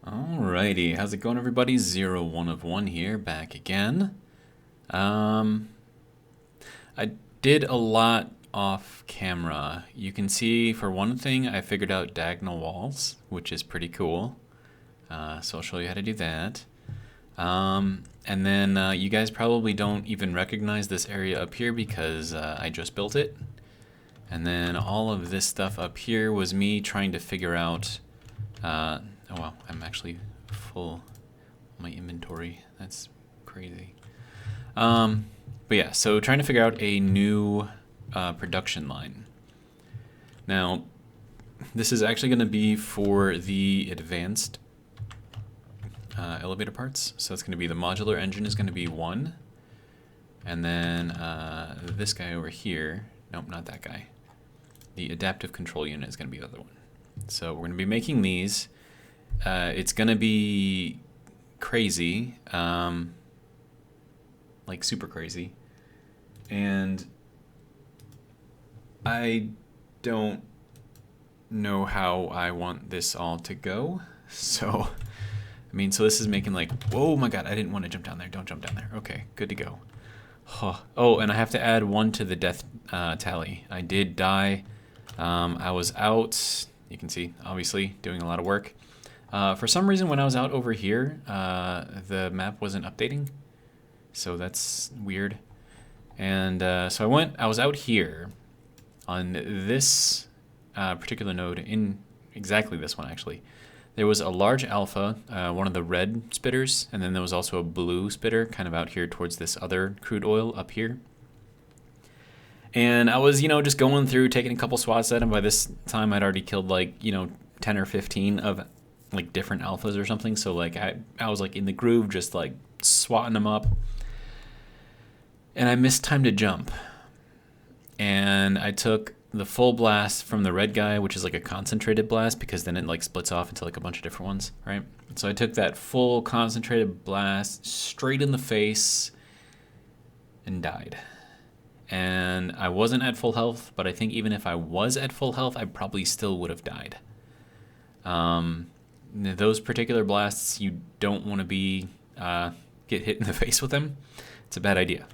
Alrighty, how's it going, everybody? 01 of 1 here, back again. I did a lot off camera. You can see, for one thing, I figured out diagonal walls, which is pretty cool. So I'll show you how to do that. And then you guys probably don't even recognize this area up here because I just built it. And then all of this stuff up here was me trying to figure out oh wow, I'm actually full my inventory. That's crazy. But yeah, so trying to figure out a new production line. Now, this is actually going to be for the advanced elevator parts. So it's going to be the modular engine is going to be 1. And then this guy over here, nope, not that guy. The adaptive control unit is going to be the other one. So we're going to be making these. It's going to be crazy, like super crazy. And I don't know how I want this all to go. So, I mean, so this is making like, whoa, my God, I didn't want to jump down there. Don't jump down there. Okay, good to go. Oh, and I have to add 1 to the death tally. I did die. I was out, you can see, obviously, doing a lot of work. For some reason, when I was out over here, the map wasn't updating, so that's weird. And so I was out here on this particular node, in exactly this one actually. There was a large alpha, one of the red spitters, and then there was also a blue spitter kind of out here towards this other crude oil up here. And I was, just going through, taking a couple swats at him. By this time, I'd already killed like, 10 or 15 of like different alphas or something. So like I was like in the groove, just like swatting them up. And I missed time to jump. And I took the full blast from the red guy, which is like a concentrated blast, because then it like splits off into like a bunch of different ones, right? So I took that full concentrated blast straight in the face and died. And I wasn't at full health, but I think even if I was at full health, I probably still would have died. Those particular blasts, you don't want to be get hit in the face with them. It's a bad idea.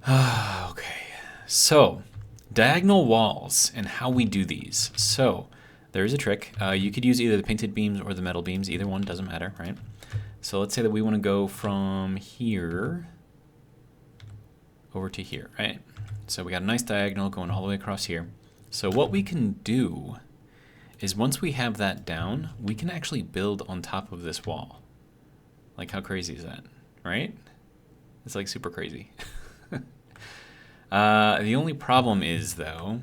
Okay, so diagonal walls and how we do these. So there's a trick. You could use either the painted beams or the metal beams. Either one doesn't matter, right? So let's say that we want to go from here over to here, right? So we got a nice diagonal going all the way across here. So what we can do is once we have that down, we can actually build on top of this wall. Like, how crazy is that, right? It's like super crazy. The only problem is, though,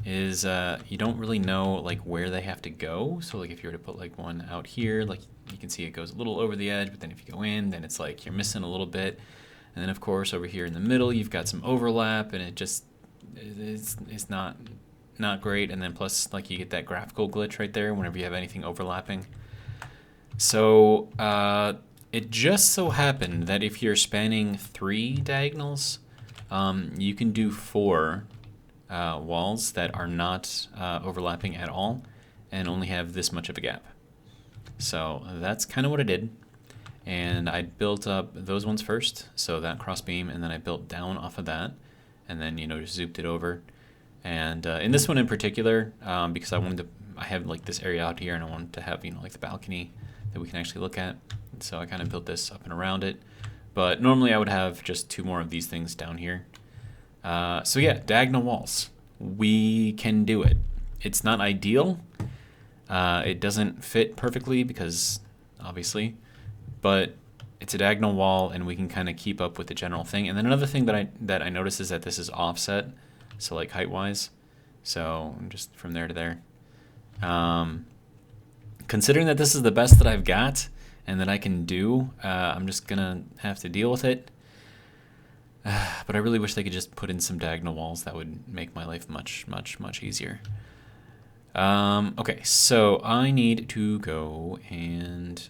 is you don't really know like where they have to go. So like if you were to put like one out here, like you can see it goes a little over the edge, but then if you go in, then it's like you're missing a little bit. And then of course over here in the middle, you've got some overlap, and it's not great. And then plus like you get that graphical glitch right there whenever you have anything overlapping. So it just so happened that if you're spanning 3 diagonals, you can do 4 walls that are not overlapping at all and only have this much of a gap. So that's kind of what I did. And I built up those ones first, so that cross beam, and then I built down off of that, and then just zooped it over. And in this one in particular, because I have like this area out here, and I wanted to have like the balcony that we can actually look at. And so I kind of built this up and around it. But normally I would have just 2 more of these things down here. So yeah, diagonal walls. We can do it. It's not ideal. It doesn't fit perfectly because obviously, but it's a diagonal wall and we can kind of keep up with the general thing. And then another thing that I noticed is that this is offset, so like height wise. So just from there to there. Considering that this is the best that I've got and that I can do, I'm just gonna have to deal with it. But I really wish they could just put in some diagonal walls. That would make my life much, much, much easier. Okay, so I need to go and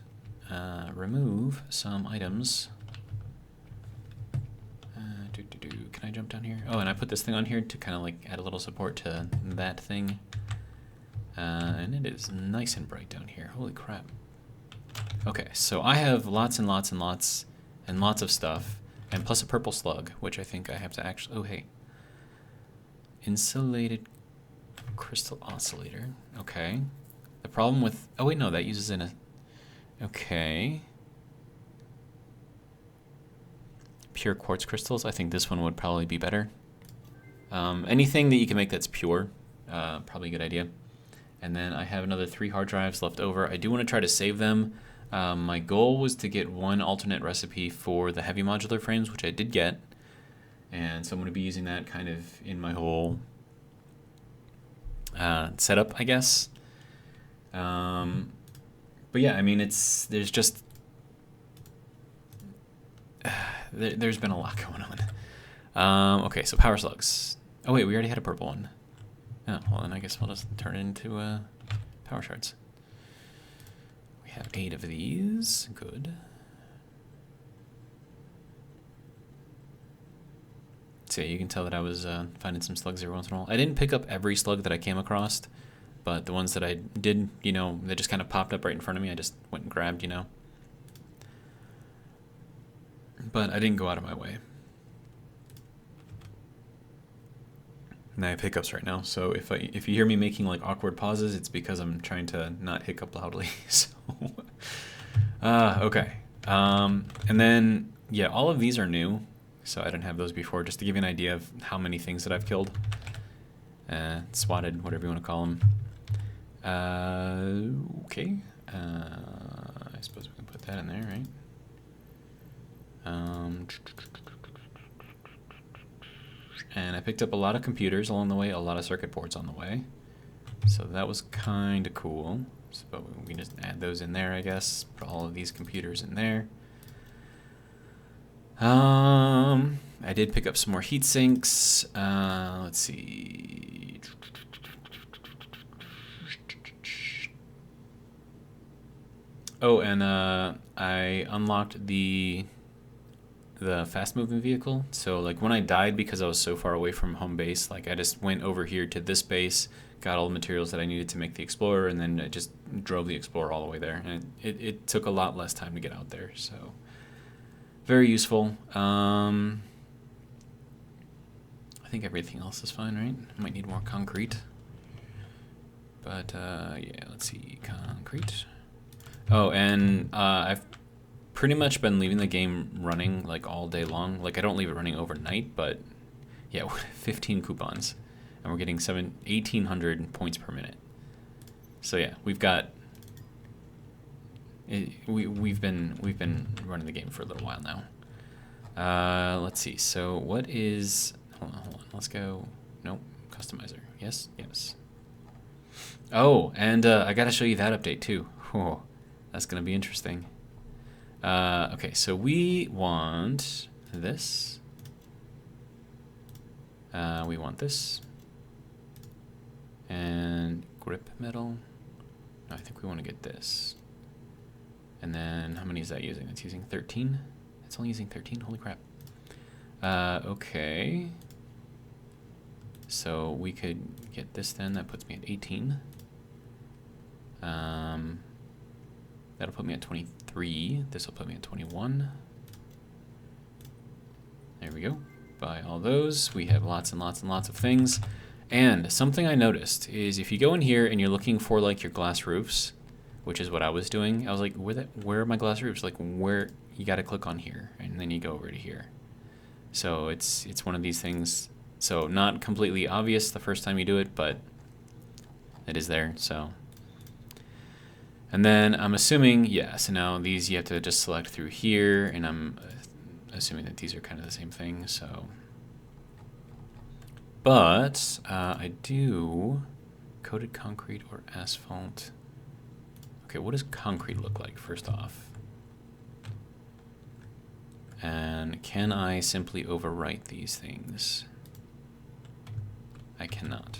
remove some items. Can I jump down here? Oh, and I put this thing on here to kind of like add a little support to that thing. And it is nice and bright down here. Holy crap. Okay, so I have lots and lots and lots and lots of stuff, and plus a purple slug, which I think I have to actually... Oh, hey. Insulated crystal oscillator. Okay. The problem with... Oh, wait, no, that uses in a... Okay. Pure quartz crystals. I think this one would probably be better. Anything that you can make that's pure, probably a good idea. And then I have another 3 hard drives left over. I do want to try to save them. My goal was to get 1 alternate recipe for the heavy modular frames, which I did get. And so I'm going to be using that kind of in my whole setup, I guess. But yeah, I mean, there's just... there's been a lot going on. Okay, so power slugs. Oh wait, we already had a purple one. Oh, well then I guess we'll just turn it into power shards. We have 8 of these. Good. So yeah, you can tell that I was finding some slugs every once in a while. I didn't pick up every slug that I came across, but the ones that I did, you know, they just kind of popped up right in front of me. I just went and grabbed, you know. But I didn't go out of my way. And I have hiccups right now, so if you hear me making like awkward pauses, it's because I'm trying to not hiccup loudly. So, okay. And then yeah, all of these are new, so I didn't have those before. Just to give you an idea of how many things that I've killed, swatted, whatever you want to call them. Okay. I suppose we can put that in there, right? And I picked up a lot of computers along the way, a lot of circuit boards on the way. So that was kind of cool. So, but we can just add those in there, I guess. Put all of these computers in there. I did pick up some more heat sinks. Let's see. Oh, and I unlocked the fast-moving vehicle. So like when I died because I was so far away from home base, like I just went over here to this base, got all the materials that I needed to make the Explorer, and then I just drove the Explorer all the way there. And it took a lot less time to get out there, so very useful. I think everything else is fine, right? I might need more concrete. But yeah, let's see, concrete. Oh, and I've pretty much been leaving the game running like all day long. Like I don't leave it running overnight, but yeah, 15 coupons, and we're getting 1,800 points per minute. So yeah, we've got we've been running the game for a little while now. Let's see. So what is? Hold on. Let's go. Nope. Customizer. Yes. Oh, and I gotta show you that update too. Oh, that's gonna be interesting. Okay, so we want this. We want this. And grip metal. No, I think we want to get this. And then how many is that using? It's using 13. It's only using 13. Holy crap. Okay. So we could get this then. That puts me at 18. That'll put me at 23. This will put me at 21. There we go. Buy all those. We have lots and lots and lots of things. And something I noticed is if you go in here and you're looking for like your glass roofs, which is what I was doing, I was like, where are my glass roofs? Like where, you got to click on here and then you go over to here. So it's one of these things. So not completely obvious the first time you do it, but it is there. So. And then I'm assuming, yeah, so now these you have to just select through here, and I'm assuming that these are kind of the same thing, so. But I do coated concrete or asphalt. Okay, what does concrete look like first off? And can I simply overwrite these things? I cannot.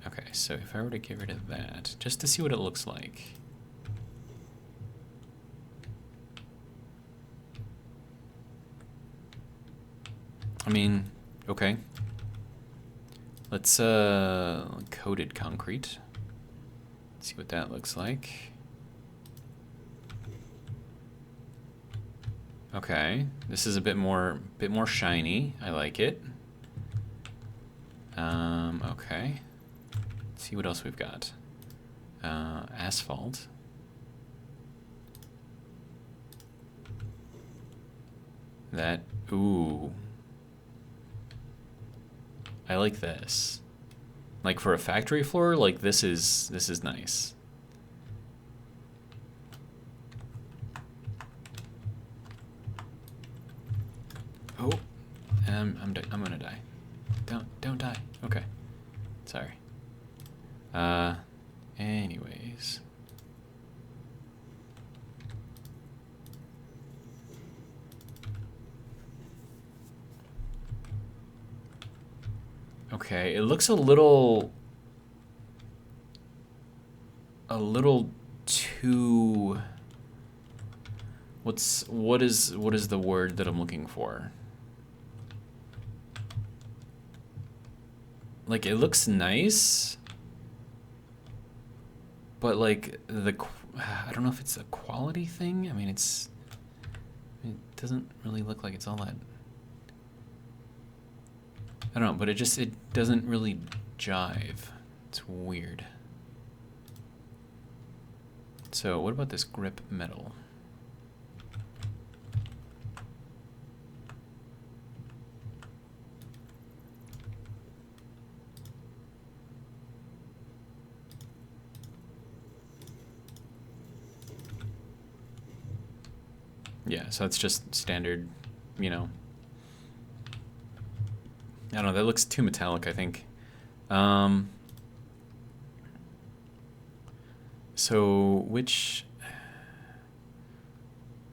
Okay, so if I were to get rid of that, just to see what it looks like. I mean, okay. Let's coated concrete. See what that looks like. Okay, this is a bit more shiny. I like it. Okay. Let's see what else we've got. Asphalt. That, ooh. I like this. Like for a factory floor, like this is nice. Oh, and I'm gonna die. Don't die. Okay. Sorry. Anyways. Okay, it looks a little too, what is the word that I'm looking for? Like it looks nice, but like I don't know if it's a quality thing. I mean, it doesn't really look like it's all that. I don't know, but it doesn't really jive. It's weird. So what about this grip metal? Yeah, so it's just standard, you know. I don't know, that looks too metallic, I think. So which, I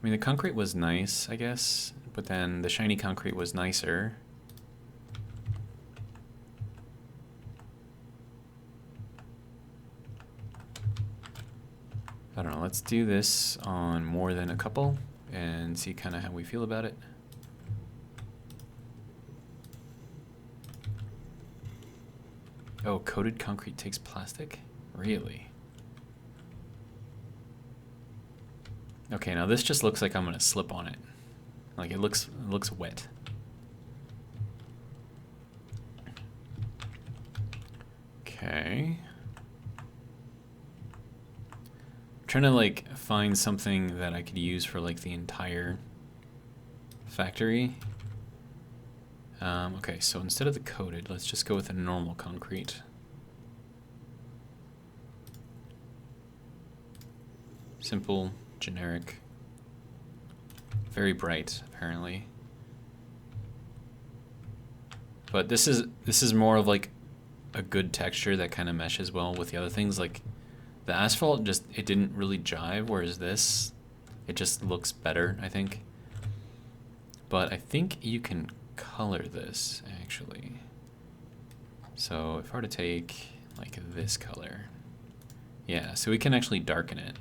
mean, the concrete was nice, I guess, but then the shiny concrete was nicer. I don't know, let's do this on more than a couple and see kind of how we feel about it. Oh, coated concrete takes plastic? Really? Okay, now this just looks like I'm gonna slip on it. Like it looks wet. Okay. I'm trying to like find something that I could use for like the entire factory. Okay, so instead of the coated, let's just go with a normal concrete. Simple, generic, very bright, apparently. But this is more of like a good texture that kind of meshes well with the other things. Like the asphalt, it didn't really jive, whereas this, it just looks better, I think. But I think you can color this actually. So if I were to take like this color, yeah, so we can actually darken it,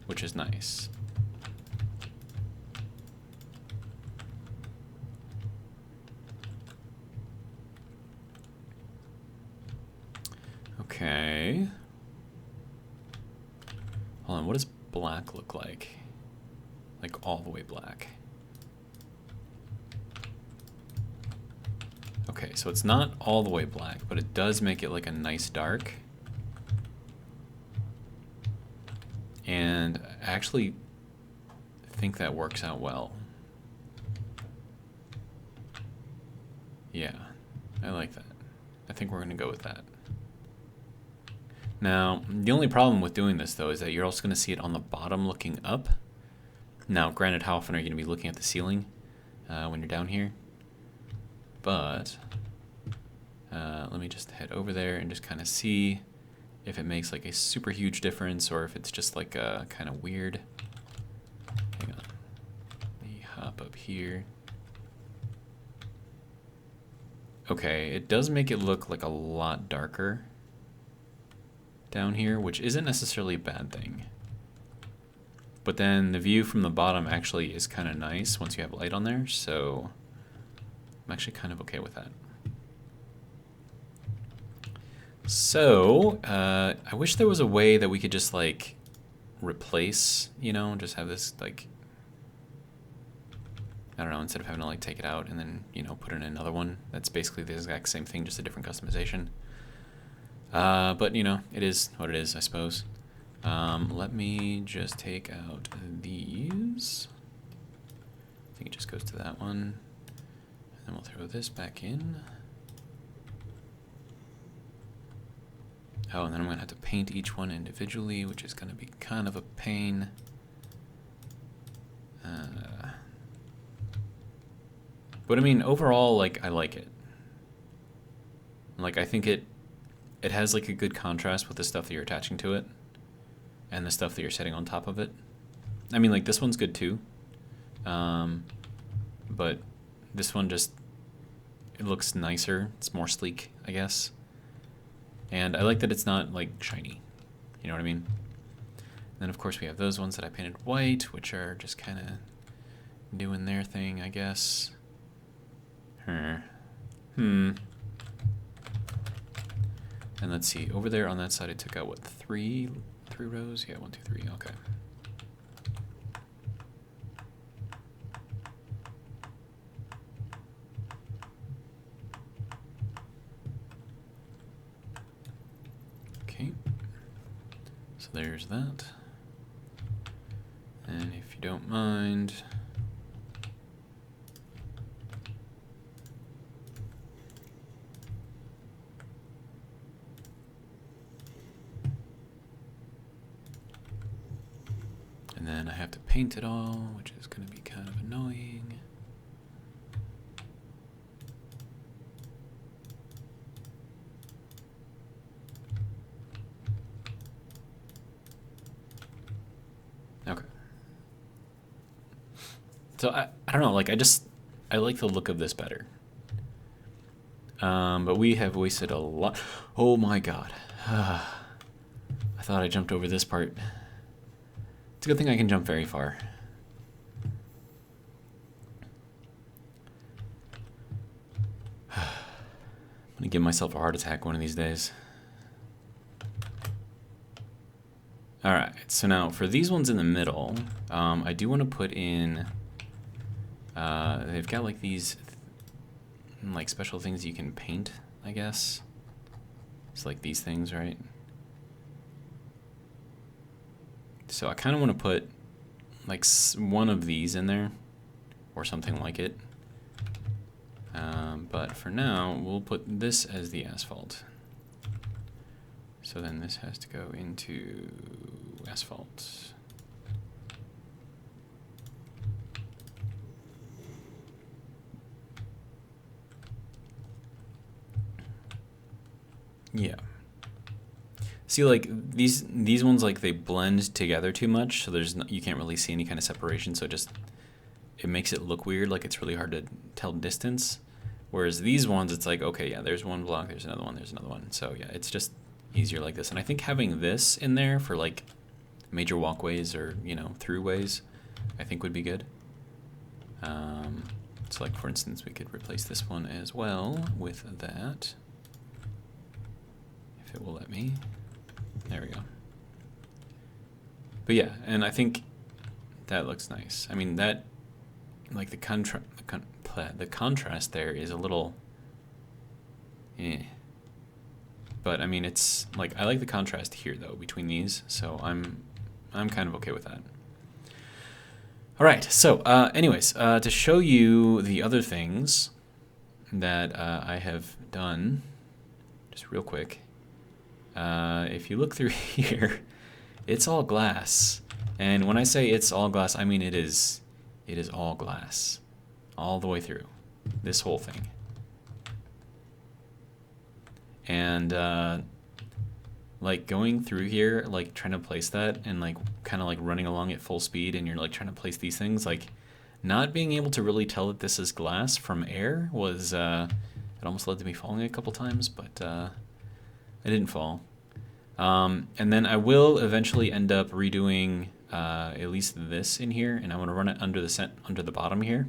which is nice. Okay. Hold on, what does black look like? Like all the way black. Okay, so it's not all the way black, but it does make it like a nice dark. And I actually think that works out well. Yeah, I like that. I think we're gonna go with that. Now, the only problem with doing this though is that you're also gonna see it on the bottom looking up. Now, granted, how often are you gonna be looking at the ceiling when you're down here? But let me just head over there and just kind of see if it makes like a super huge difference or if it's just like kind of weird. Hang on. Let me hop up here. Okay, it does make it look like a lot darker down here, which isn't necessarily a bad thing. But then the view from the bottom actually is kind of nice once you have light on there, so I'm actually kind of okay with that. So, I wish there was a way that we could just like replace, you know, just have this like, I don't know, instead of having to like take it out and then, you know, put in another one. That's basically the exact same thing, just a different customization. But you know, it is what it is, I suppose. Let me just take out these. I think it just goes to that one. And then we'll throw this back in. Oh, and then I'm gonna have to paint each one individually, which is gonna be kind of a pain. But I mean, overall, like, I like it. Like, I think it has like a good contrast with the stuff that you're attaching to it and the stuff that you're setting on top of it. I mean, like, this one's good too. But this one just, it looks nicer. It's more sleek, I guess. And I like that it's not like shiny. You know what I mean? And then of course we have those ones that I painted white, which are just kind of doing their thing, I guess. And let's see, over there on that side I took out what, three rows? Yeah, 1, 2, 3, okay. Okay, so there's that. And if you don't mind, and then I have to paint it all, which is going to be kind of annoying. Okay. So I don't know, like I like the look of this better. But we have wasted a lot. Oh my god. I thought I jumped over this part. It's a good thing I can jump very far. I'm gonna give myself a heart attack one of these days. Alright, so now for these ones in the middle, I do want to put in, they've got like these like special things you can paint, I guess. It's like these things, right? So I kind of want to put like one of these in there or something like it. But for now, we'll put this as the asphalt. So then this has to go into asphalt. Yeah. See, like these ones, like they blend together too much, so there's no, you can't really see any kind of separation. So it makes it look weird, like it's really hard to tell distance. Whereas these ones, it's like, okay, yeah, there's one block, there's another one, there's another one. So yeah, it's just easier like this. And I think having this in there for like major walkways or, you know, throughways, I think would be good. So like for instance, we could replace this one as well with that. If it will let me. There we go. But yeah, and I think that looks nice. I mean, that, like the contrast there is a little, But I mean, it's like, I like the contrast here though between these, so I'm kind of okay with that. All right, so anyways, to show you the other things that I have done, just real quick, if you look through here, it's all glass. And when I say it's all glass, I mean it is all glass, all the way through, this whole thing. And like going through here, like trying to place that and like kind of like running along at full speed, and you're like trying to place these things, like not being able to really tell that this is glass from air was, it almost led to me falling a couple times, but I didn't fall. And then I will eventually end up redoing at least this in here, and I want to run it under the bottom here.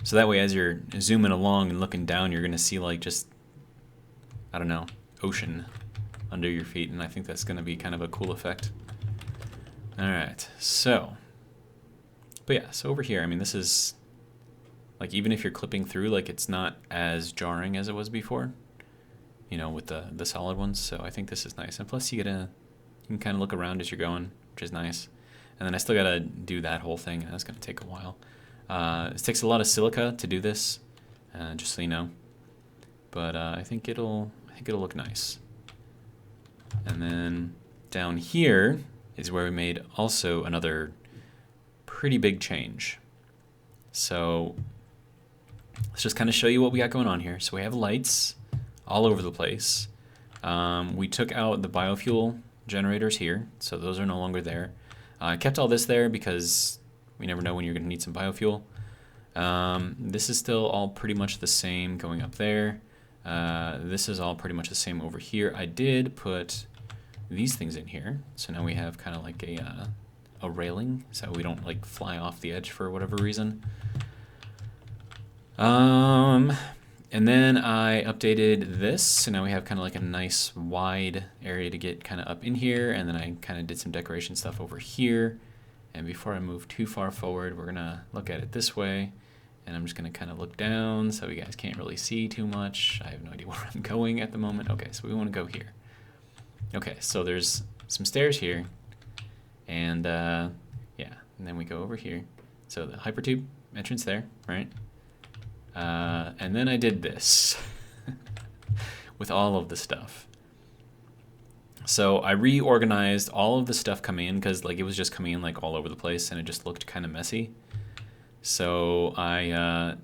So that way, as you're zooming along and looking down, you're gonna see like just, I don't know, ocean under your feet, and I think that's going to be kind of a cool effect. All right, so, but yeah, so over here, I mean, this is, like, even if you're clipping through, like, it's not as jarring as it was before, you know, with the solid ones, so I think this is nice. And plus you can kind of look around as you're going, which is nice. And then I still got to do that whole thing, and that's going to take a while. It takes a lot of silica to do this, just so you know. But I think it'll look nice. And then down here is where we made also another pretty big change. So let's just kind of show you what we got going on here. So we have lights all over the place. We took out the biofuel generators here, so those are no longer there. I kept all this there because we never know when you're going to need some biofuel. This is still all pretty much the same going up there. This is all pretty much the same over here. I did put these things in here, so now we have kind of like a railing, so we don't like fly off the edge for whatever reason. And then I updated this, so now we have kind of like a nice wide area to get kind of up in here, and then I kind of did some decoration stuff over here. And before I move too far forward, we're gonna look at it this way, and I'm just gonna kind of look down so you guys can't really see too much. I have no idea where I'm going at the moment. Okay, so we want to go here. Okay, so there's some stairs here, and yeah, and then we go over here. So the hypertube entrance there, right? And then I did this with all of the stuff. So I reorganized all of the stuff coming in because like it was just coming in like all over the place and it just looked kind of messy. So I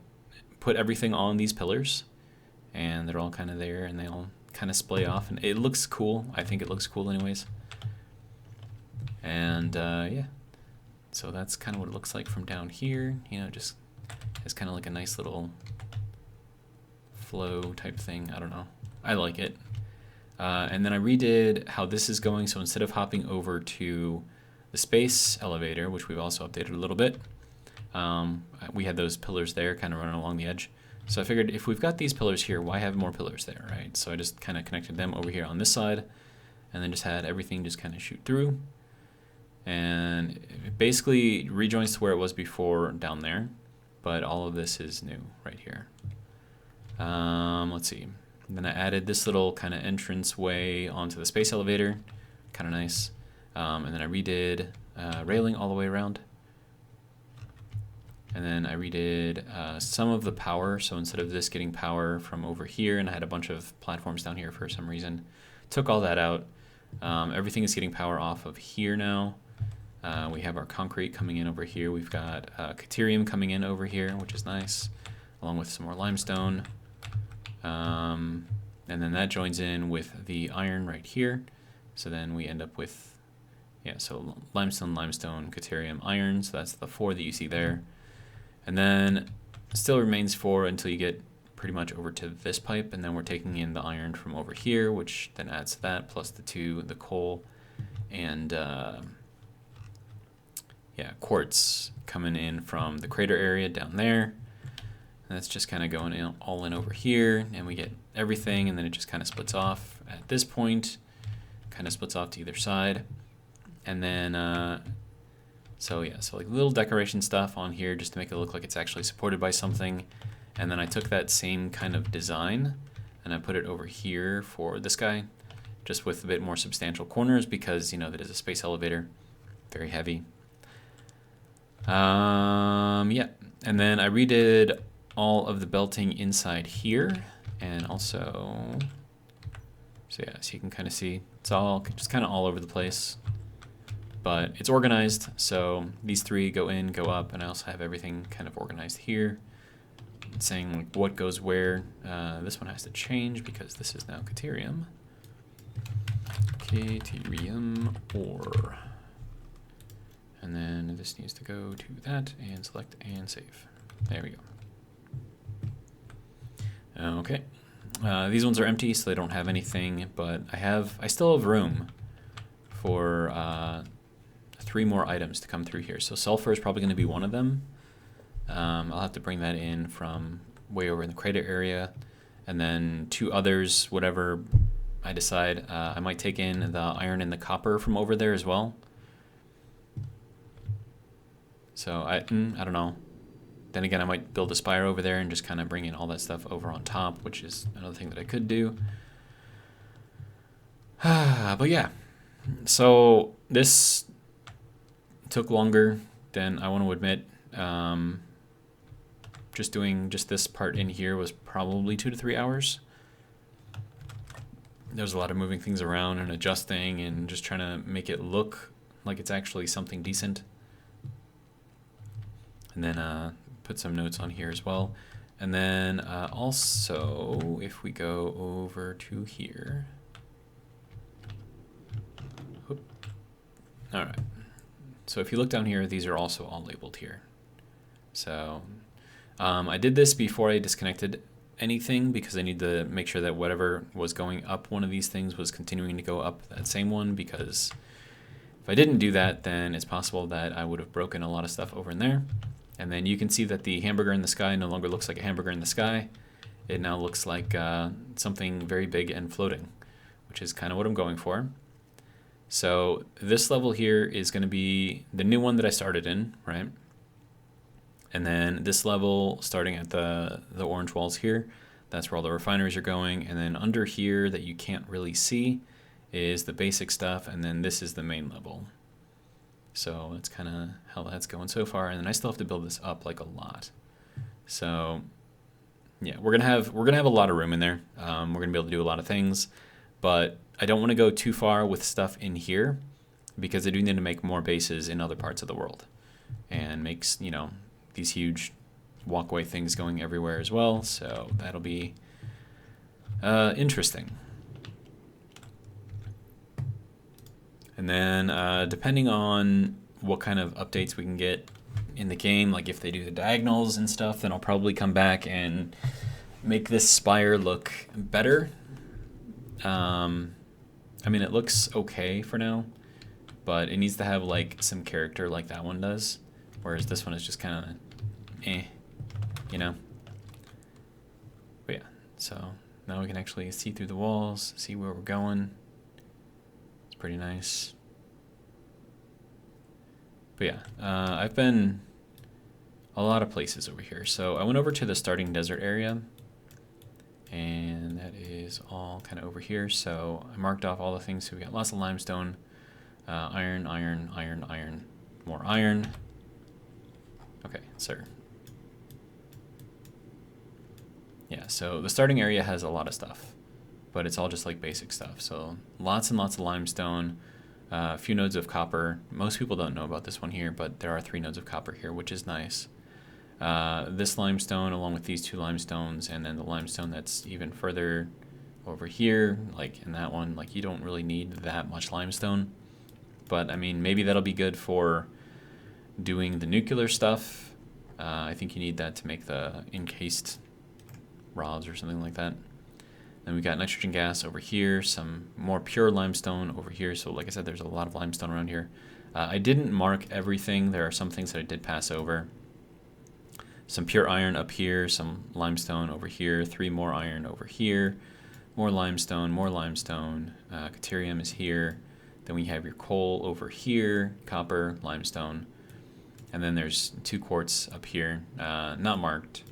put everything on these pillars, and they're all kind of there, and they all kind of splay off, and it looks cool. I think it looks cool anyways. And yeah, so that's kind of what it looks like from down here. You know, just it's kind of like a nice little flow type thing. I don't know. I like it. And then I redid how this is going. So instead of hopping over to the space elevator, which we've also updated a little bit, we had those pillars there kind of running along the edge. So I figured if we've got these pillars here, why have more pillars there, right? So I just kind of connected them over here on this side, and then just had everything just kind of shoot through. And it basically rejoins to where it was before down there, but all of this is new right here. Let's see. And then I added this little kind of entrance way onto the space elevator, kind of nice. And then I redid railing all the way around. And then I redid some of the power. So instead of this getting power from over here, and I had a bunch of platforms down here for some reason, took all that out. Everything is getting power off of here now. We have our concrete coming in over here. We've got Caterium coming in over here, which is nice, along with some more limestone. And then that joins in with the iron right here. So then we end up with, yeah, so limestone, limestone, Caterium, iron. So that's the 4 that you see there. And then still remains 4 until you get pretty much over to this pipe. And then we're taking in the iron from over here, which then adds to that, plus the 2, the coal, and yeah, quartz coming in from the crater area down there. And that's just kind of going in, all in over here, and we get everything, and then it just kind of splits off at this point, kind of splits off to either side. And then, so yeah, so like little decoration stuff on here just to make it look like it's actually supported by something. And then I took that same kind of design and I put it over here for this guy, just with a bit more substantial corners because, you know, that is a space elevator, very heavy. Yeah, and then I redid all of the belting inside here, and also, so yeah, so you can kind of see it's all just kind of all over the place, but it's organized. So these 3 go in, go up, and I also have everything kind of organized here, saying like what goes where. This one has to change because this is now Caterium. Caterium ore. And then this needs to go to that, and select and save. There we go. Okay, these ones are empty, so they don't have anything, but I still have room for 3 more items to come through here. So sulfur is probably going to be one of them. I'll have to bring that in from way over in the crater area, and then 2 others, whatever I decide I might take in the iron and the copper from over there as well. So I don't know. Then again, I might build a spire over there and just kind of bring in all that stuff over on top, which is another thing that I could do. But yeah, so this took longer than I want to admit. Just doing just this part in here was probably 2 to 3 hours. There's a lot of moving things around and adjusting and just trying to make it look like it's actually something decent. And then put some notes on here as well. And then also, if we go over to here. Whoop. All right. So if you look down here, these are also all labeled here. So I did this before I disconnected anything because I need to make sure that whatever was going up one of these things was continuing to go up that same one, because if I didn't do that, then it's possible that I would have broken a lot of stuff over in there. And then you can see that the hamburger in the sky no longer looks like a hamburger in the sky. It now looks like something very big and floating, which is kind of what I'm going for. So this level here is going to be the new one that I started in, right? And then this level, starting at the orange walls here, that's where all the refineries are going. And then under here that you can't really see is the basic stuff. And then this is the main level. So that's kind of how that's going so far. And then I still have to build this up like a lot. So yeah, we're gonna have a lot of room in there. We're gonna be able to do a lot of things, but I don't want to go too far with stuff in here because I do need to make more bases in other parts of the world and makes, you know, these huge walkway things going everywhere as well. So that'll be interesting. And then depending on what kind of updates we can get in the game, like if they do the diagonals and stuff, then I'll probably come back and make this spire look better. I mean, it looks okay for now, but it needs to have like some character like that one does, whereas this one is just kind of you know. But yeah, so now we can actually see through the walls, see where we're going. It's pretty nice. But yeah, I've been a lot of places over here. So I went over to the starting desert area, and that is all kind of over here. So I marked off all the things. So we got lots of limestone, iron, iron, iron, iron, more iron. Okay, sir. Yeah, so the starting area has a lot of stuff, but it's all just like basic stuff. So lots and lots of limestone, a few nodes of copper. Most people don't know about this one here, but there are 3 nodes of copper here, which is nice. This limestone along with these 2 limestones, and then the limestone that's even further over here, like in that one. Like, you don't really need that much limestone, but I mean, maybe that'll be good for doing the nuclear stuff. I think you need that to make the encased rods or something like that. Then we got nitrogen gas over here, some more pure limestone over here. So like I said, there's a lot of limestone around here. I didn't mark everything. There are some things that I did pass over. Some pure iron up here, some limestone over here, 3 more iron over here, more limestone, Caterium is here. Then we have your coal over here, copper, limestone. And then there's 2 quartz up here, not marked.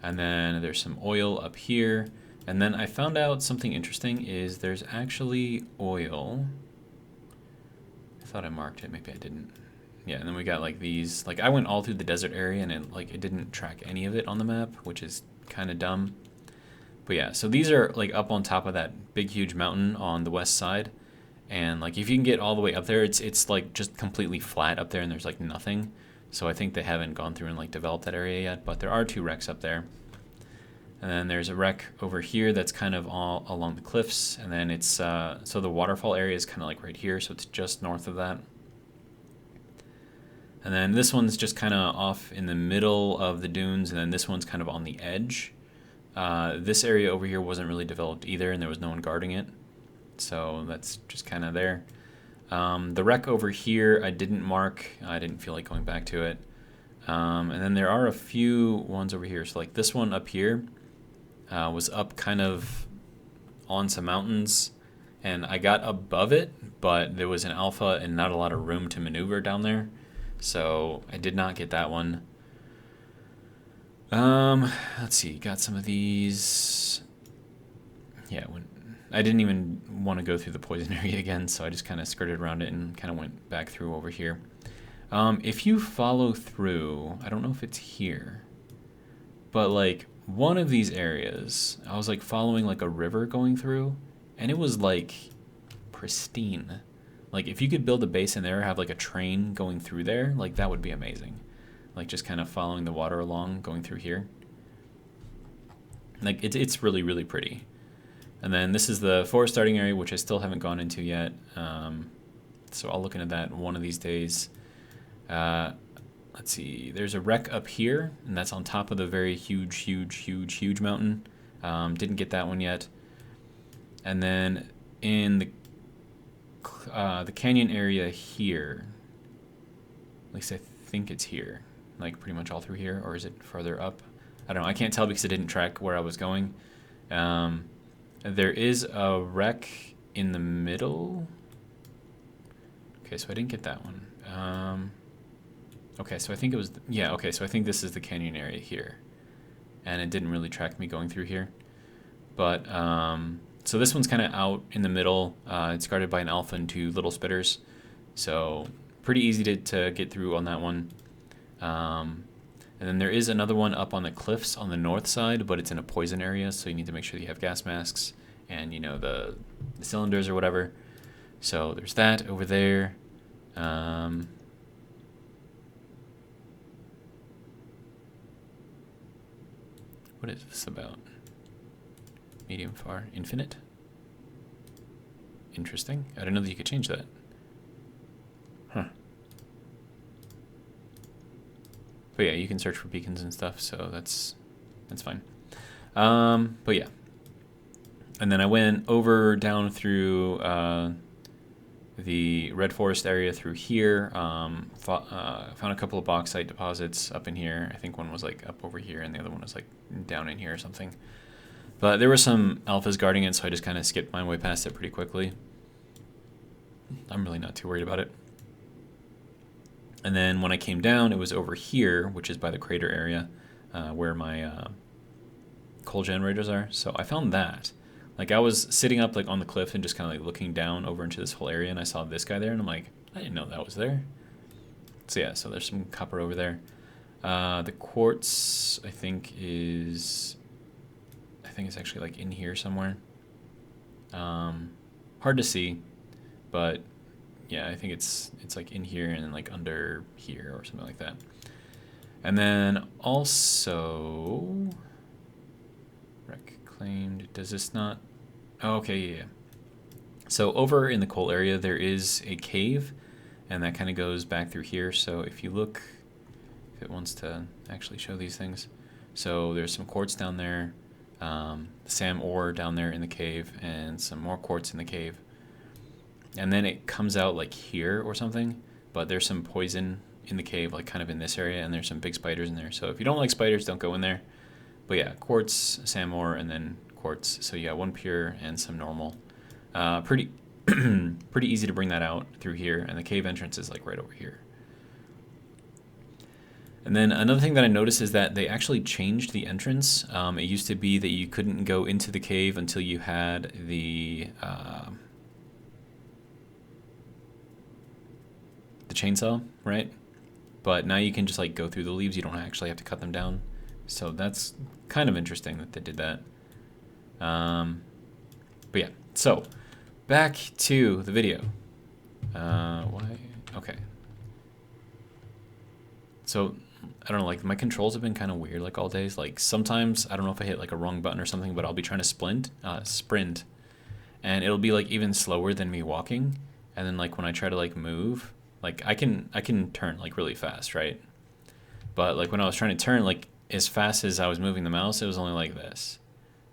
And then there's some oil up here. And then I found out something interesting is there's actually oil. I thought I marked it, maybe I didn't. Yeah, and then we got like these, like I went all through the desert area and it didn't track any of it on the map, which is kind of dumb. But yeah, so these are like up on top of that big huge mountain on the west side. And like if you can get all the way up there, it's like just completely flat up there and there's like nothing. So I think they haven't gone through and like developed that area yet, but there are 2 wrecks up there. And then there's a wreck over here that's kind of all along the cliffs. And then it's, so the waterfall area is kind of like right here. So it's just north of that. And then this one's just kind of off in the middle of the dunes. And then this one's kind of on the edge. This area over here wasn't really developed either, and there was no one guarding it. So that's just kind of there. The wreck over here I didn't mark. I didn't feel like going back to it. And then there are a few ones over here. So like this one up here was up kind of on some mountains, and I got above it, but there was an alpha and not a lot of room to maneuver down there, so I did not get that one. Let's see, got some of these. Yeah, I didn't even want to go through the poison area again, so I just kind of skirted around it and kind of went back through over here. If you follow through, I don't know if it's here, but like one of these areas, I was like following like a river going through, and it was like pristine. Like if you could build a base in there, have like a train going through there, like that would be amazing. Like just kind of following the water along, going through here. Like it's really, really pretty. And then this is the forest starting area, which I still haven't gone into yet. So I'll look into that one of these days. Let's see, there's a wreck up here, and that's on top of the very huge mountain. Didn't get that one yet. And then in the canyon area here, at least I think it's here, like pretty much all through here, or is it further up? I don't know, I can't tell because I didn't track where I was going. There is a wreck in the middle. Okay, so I didn't get that one. Okay, so I think it was, yeah, okay, so I think this is the canyon area here. And it didn't really track me going through here. But, so this one's kind of out in the middle. It's guarded by an alpha and 2 little spitters. So pretty easy to get through on that one. And then there is another one up on the cliffs on the north side, but it's in a poison area, so you need to make sure that you have gas masks and, you know, the cylinders or whatever. So there's that over there. What is this about? Medium far infinite? Interesting. I didn't know that you could change that. Huh. But yeah, you can search for beacons and stuff, so that's fine. But yeah. And then I went over down through the Red Forest area through here. Found a couple of bauxite deposits up in here. I think one was like up over here and the other one was like down in here or something. But there were some alphas guarding it, so I just kind of skipped my way past it pretty quickly. I'm really not too worried about it. And then when I came down, it was over here, which is by the crater area, where my coal generators are. So I found that. Like I was sitting up like on the cliff and just kind of like looking down over into this whole area, and I saw this guy there, and I'm like, I didn't know that was there. So yeah, so there's some copper over there. The quartz, I think it's actually like in here somewhere. Hard to see, but yeah, I think it's like in here and then like under here or something like that. And then also, wreck claimed, does this not? Oh, okay, yeah. So over in the coal area, there is a cave, and that kind of goes back through here. So if you look, if it wants to actually show these things. So there's some quartz down there, SAM ore down there in the cave, and some more quartz in the cave. And then it comes out like here or something, but there's some poison in the cave, like kind of in this area, and there's some big spiders in there. So if you don't like spiders, don't go in there. But yeah, quartz, SAM ore, and then quartz. So yeah, one pure and some normal. Pretty pretty easy to bring that out through here, and the cave entrance is like right over here. And then another thing that I noticed is that they actually changed the entrance. It used to be that you couldn't go into the cave until you had the chainsaw, right? But now you can just like go through the leaves. You don't actually have to cut them down. So that's kind of interesting that they did that. But yeah, so back to the video. Why? Okay. So I don't know, like my controls have been kind of weird like all days. Like sometimes I don't know if I hit like a wrong button or something, but I'll be trying to sprint, and it'll be like even slower than me walking. And then like when I try to like move, like I can turn like really fast, right? But like when I was trying to turn, like as fast as I was moving the mouse, it was only like this.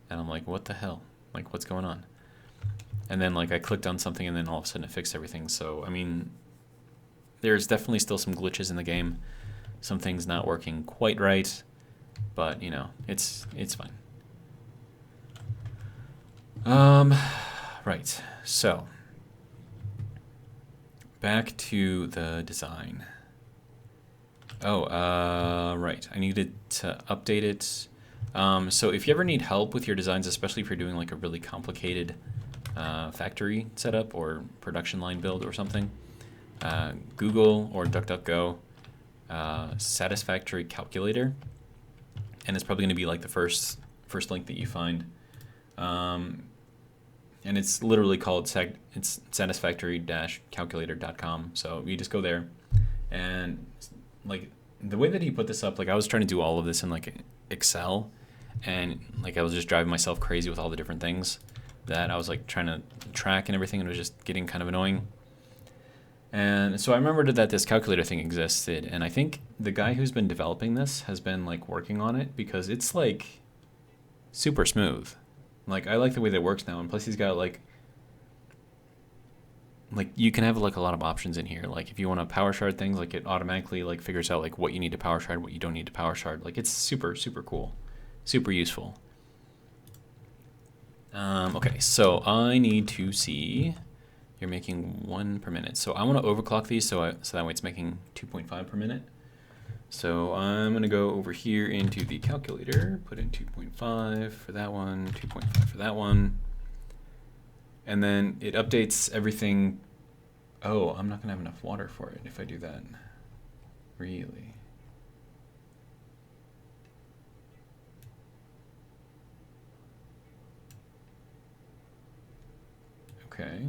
And I'm like, what the hell? Like what's going on? And then like I clicked on something and then all of a sudden it fixed everything. So I mean, there's definitely still some glitches in the game. Some things not working quite right, but you know, it's fine. Right. So back to the design. Oh, right. I needed to update it. So if you ever need help with your designs, especially if you're doing like a really complicated factory setup or production line build or something, Google or DuckDuckGo Satisfactory Calculator, and it's probably going to be like the first link that you find. And it's literally called it's satisfactory-calculator.com. So you just go there, and like the way that he put this up, like I was trying to do all of this in like Excel, and like I was just driving myself crazy with all the different things that I was like trying to track and everything, and it was just getting kind of annoying. And so I remembered that this calculator thing existed, and I think the guy who's been developing this has been like working on it because it's like super smooth. Like I like the way that it works now, and plus he's got like you can have like a lot of options in here. Like if you want to power shard things, like it automatically like figures out like what you need to power shard, what you don't need to power shard. Like it's super cool, super useful. Okay, so I need to see. You're making 1 per minute, so I want to overclock these so that way it's making 2.5 per minute. So I'm gonna go over here into the calculator, put in 2.5 for that one, 2.5 for that one, and then it updates everything. Oh, I'm not gonna have enough water for it if I do that. Really? Okay.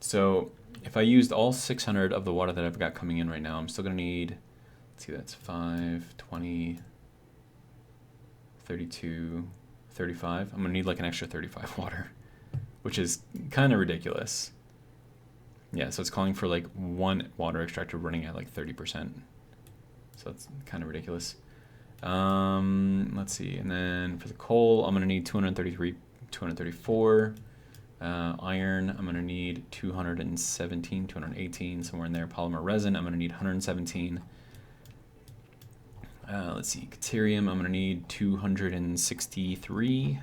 So if I used all 600 of the water that I've got coming in right now, I'm still gonna need, let's see, that's 5, 20, 32, 35. I'm gonna need like an extra 35 water, which is kind of ridiculous. Yeah, so it's calling for like one water extractor running at like 30%. So that's kind of ridiculous. Let's see, and then for the coal, I'm gonna need 233, 234. Iron, I'm going to need 217, 218, somewhere in there. Polymer resin, I'm going to need 117. Let's see, Caterium, I'm going to need 263.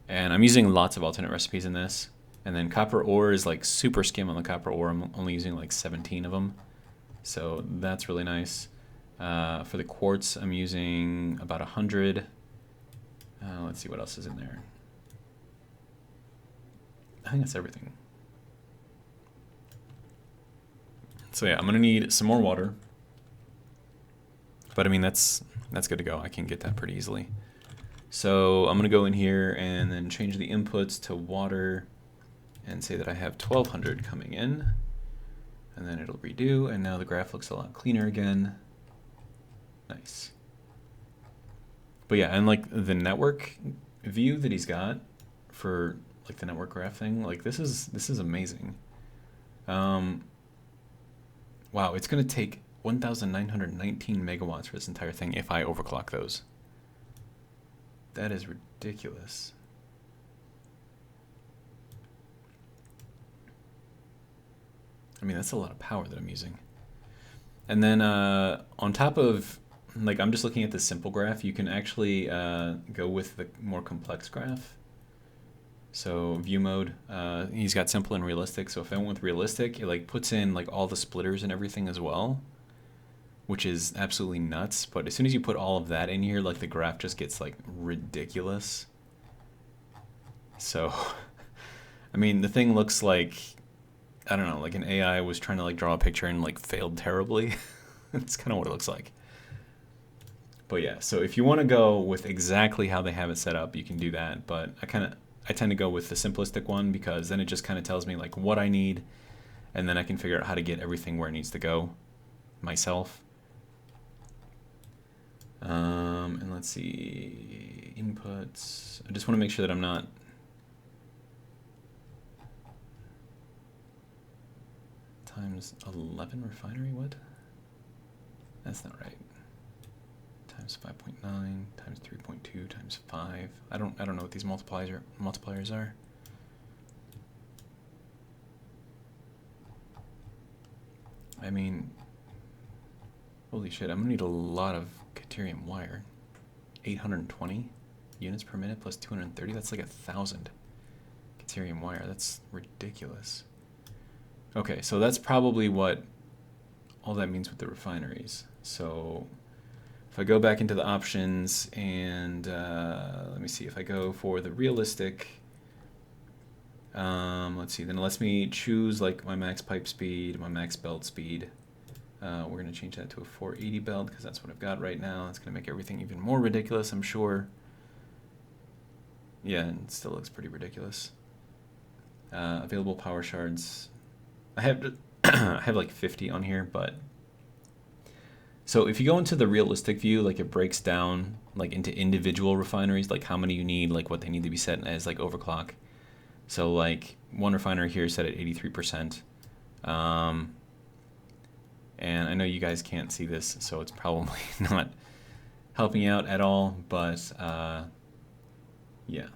And I'm using lots of alternate recipes in this. And then copper ore is like super skim on the copper ore. I'm only using like 17 of them. So that's really nice. For the quartz, I'm using about 100. Let's see what else is in there. I think that's everything. So yeah, I'm gonna need some more water, but I mean that's good to go. I can get that pretty easily. So I'm gonna go in here and then change the inputs to water and say that I have 1200 coming in, and then it'll redo, and now the graph looks a lot cleaner again. Nice. But yeah, and like the network view that he's got for like the network graph thing, like this is amazing. Wow, it's gonna take 1,919 megawatts for this entire thing if I overclock those. That is ridiculous. I mean, that's a lot of power that I'm using. And then on top of, like, I'm just looking at the simple graph, you can actually go with the more complex graph. So view mode, he's got simple and realistic. So if I went with realistic, it like puts in like all the splitters and everything as well, which is absolutely nuts. But as soon as you put all of that in here, like the graph just gets like ridiculous. So, I mean, the thing looks like, I don't know, like an AI was trying to like draw a picture and like failed terribly. That's kind of what it looks like. But yeah, so if you want to go with exactly how they have it set up, you can do that. But I tend to go with the simplistic one because then it just kind of tells me like what I need, and then I can figure out how to get everything where it needs to go myself. And let's see, inputs. I just want to make sure that I'm not times 11 refinery, what? That's not right. Times 5.9 times 3.2 times 5. I don't know what these multipliers are. I mean, holy shit, I'm gonna need a lot of Caterium wire. 820? units per minute plus 230. That's like 1,000 deuterium wire. That's ridiculous. Okay, so that's probably what all that means with the refineries. So if I go back into the options and let me see, if I go for the realistic, let's see, then it lets me choose like my max pipe speed, my max belt speed. We're going to change that to a 480 belt because that's what I've got right now. It's going to make everything even more ridiculous, I'm sure. Yeah, and it still looks pretty ridiculous. Available power shards. I have I have like 50 on here, but so if you go into the realistic view, like it breaks down like into individual refineries, like how many you need, like what they need to be set as like overclock. So like one refinery here is set at 83%. And I know you guys can't see this, so it's probably not helping out at all, but yeah.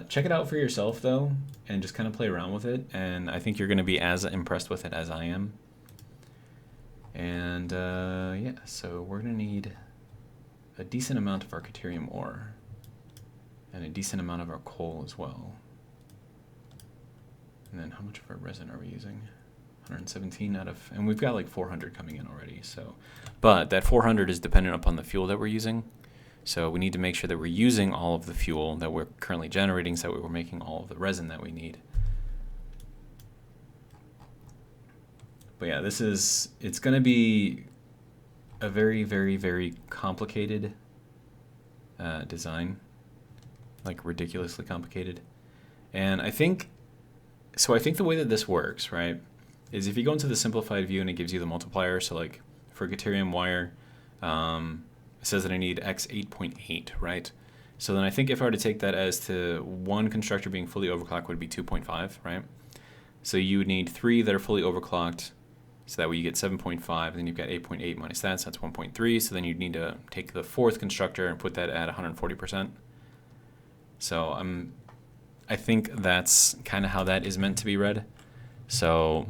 Check it out for yourself though, and just kind of play around with it, and I think you're going to be as impressed with it as I am. And yeah, so we're going to need a decent amount of our deuterium ore and a decent amount of our coal as well. And then how much of our resin are we using? 117 out of, and we've got like 400 coming in already. So, but that 400 is dependent upon the fuel that we're using. So we need to make sure that we're using all of the fuel that we're currently generating, so that we're making all of the resin that we need. But yeah, it's going to be a very, very, very complicated design, like ridiculously complicated. And I think the way that this works, right, is if you go into the simplified view and it gives you the multiplier, so like for deuterium wire, it says that I need X 8.8, right? So then I think if I were to take that as to one constructor being fully overclocked would be 2.5, right? So you would need 3 that are fully overclocked, so that way you get 7.5, and then you've got 8.8 minus that, so that's 1.3. So then you'd need to take the 4th constructor and put that at 140%. So I think that's kind of how that is meant to be read. So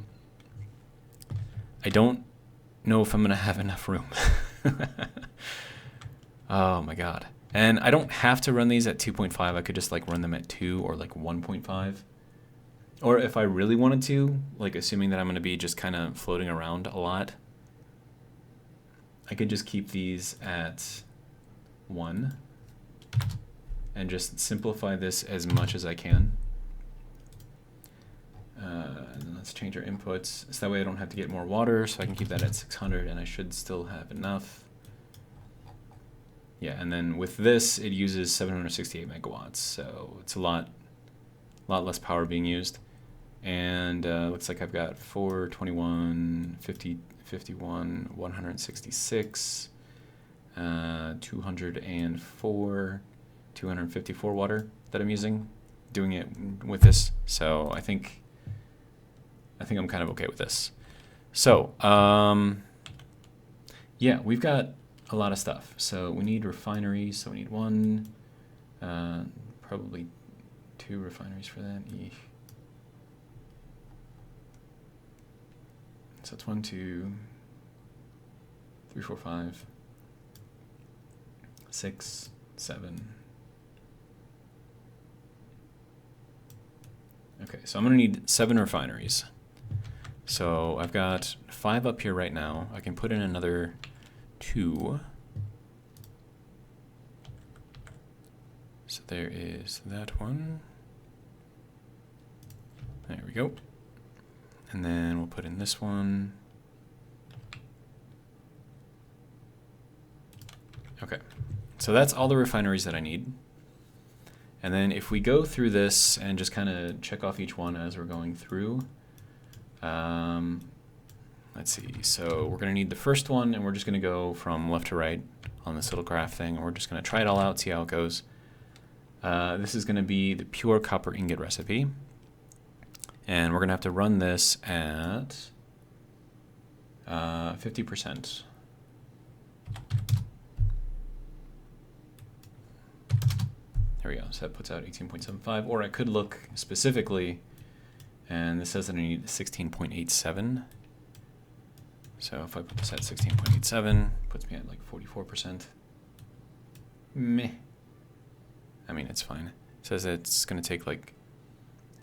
I don't know if I'm going to have enough room. Oh my god. And I don't have to run these at 2.5. I could just like run them at 2 or like 1.5. Or if I really wanted to, like assuming that I'm going to be just kind of floating around a lot, I could just keep these at 1 and just simplify this as much as I can. And then let's change our inputs, so that way I don't have to get more water, so I can keep that at 600 and I should still have enough. Yeah, and then with this, it uses 768 megawatts, so it's a lot less power being used. And looks like I've got 421, 50, 51, 166, 204, 254 water that I'm using, doing it with this. So I think I'm kind of okay with this. So yeah, we've got a lot of stuff. So we need refineries. So we need 1, probably 2 refineries for that. Eesh. So it's 1, 2, 3, 4, 5, 6, 7. Okay, so I'm going to need 7 refineries. So I've got 5 up here right now. I can put in another 2. So there is that one. There we go. And then we'll put in this one. Okay, so that's all the refineries that I need. And then if we go through this and just kind of check off each one as we're going through, let's see. So we're going to need the first one, and we're just going to go from left to right on this little graph thing. And we're just going to try it all out, see how it goes. This is going to be the pure copper ingot recipe. And we're going to have to run this at 50%. There we go. So that puts out 18.75. Or I could look specifically, and this says that I need 16.87. So if I put this at 16.87, puts me at like 44%. Meh. I mean, it's fine. It says it's going to take like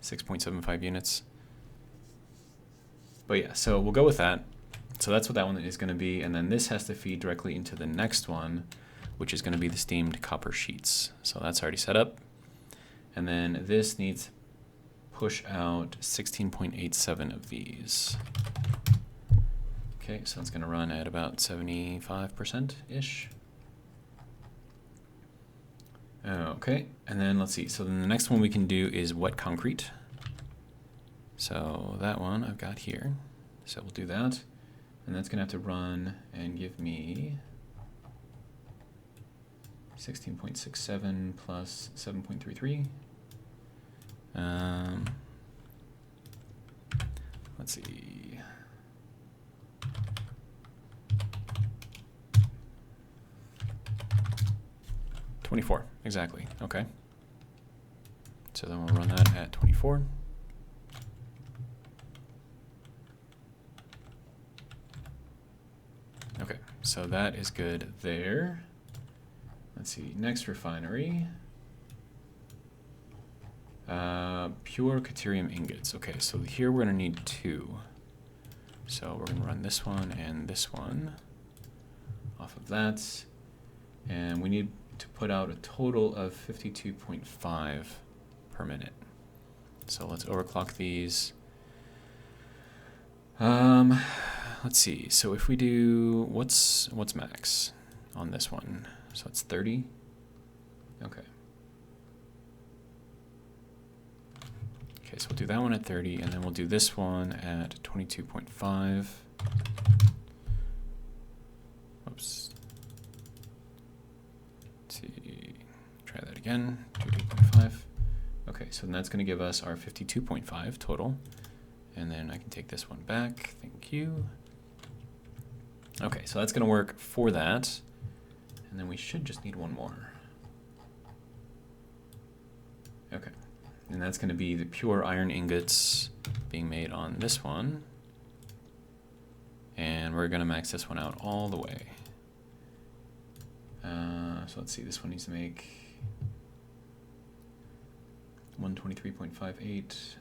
6.75 units. But yeah, so we'll go with that. So that's what that one is going to be. And then this has to feed directly into the next one, which is going to be the steamed copper sheets. So that's already set up. And then this needs to push out 16.87 of these. Okay, so it's going to run at about 75%-ish. Okay, and then let's see. So then the next one we can do is wet concrete. So that one I've got here. So we'll do that. And that's going to have to run and give me 16.67 plus 7.33. Let's see. $24, exactly. Okay. So then we'll run that at 24. Okay, so that is good there. Let's see, next refinery. Pure Caterium ingots. Okay, so here we're going to need 2. So we're going to run this one and this one off of that. And we need to put out a total of 52.5 per minute. So let's overclock these. Let's see. So if we do, what's max on this one? So it's 30. Okay. Okay, so we'll do that one at 30, and then we'll do this one at 22.5. Oops. Let's see. Try that again. 22.5. Okay, so then that's going to give us our 52.5 total. And then I can take this one back. Thank you. Okay, so that's going to work for that. And then we should just need one more. Okay. And that's going to be the pure iron ingots being made on this one. And we're going to max this one out all the way. So let's see, this one needs to make 123.58.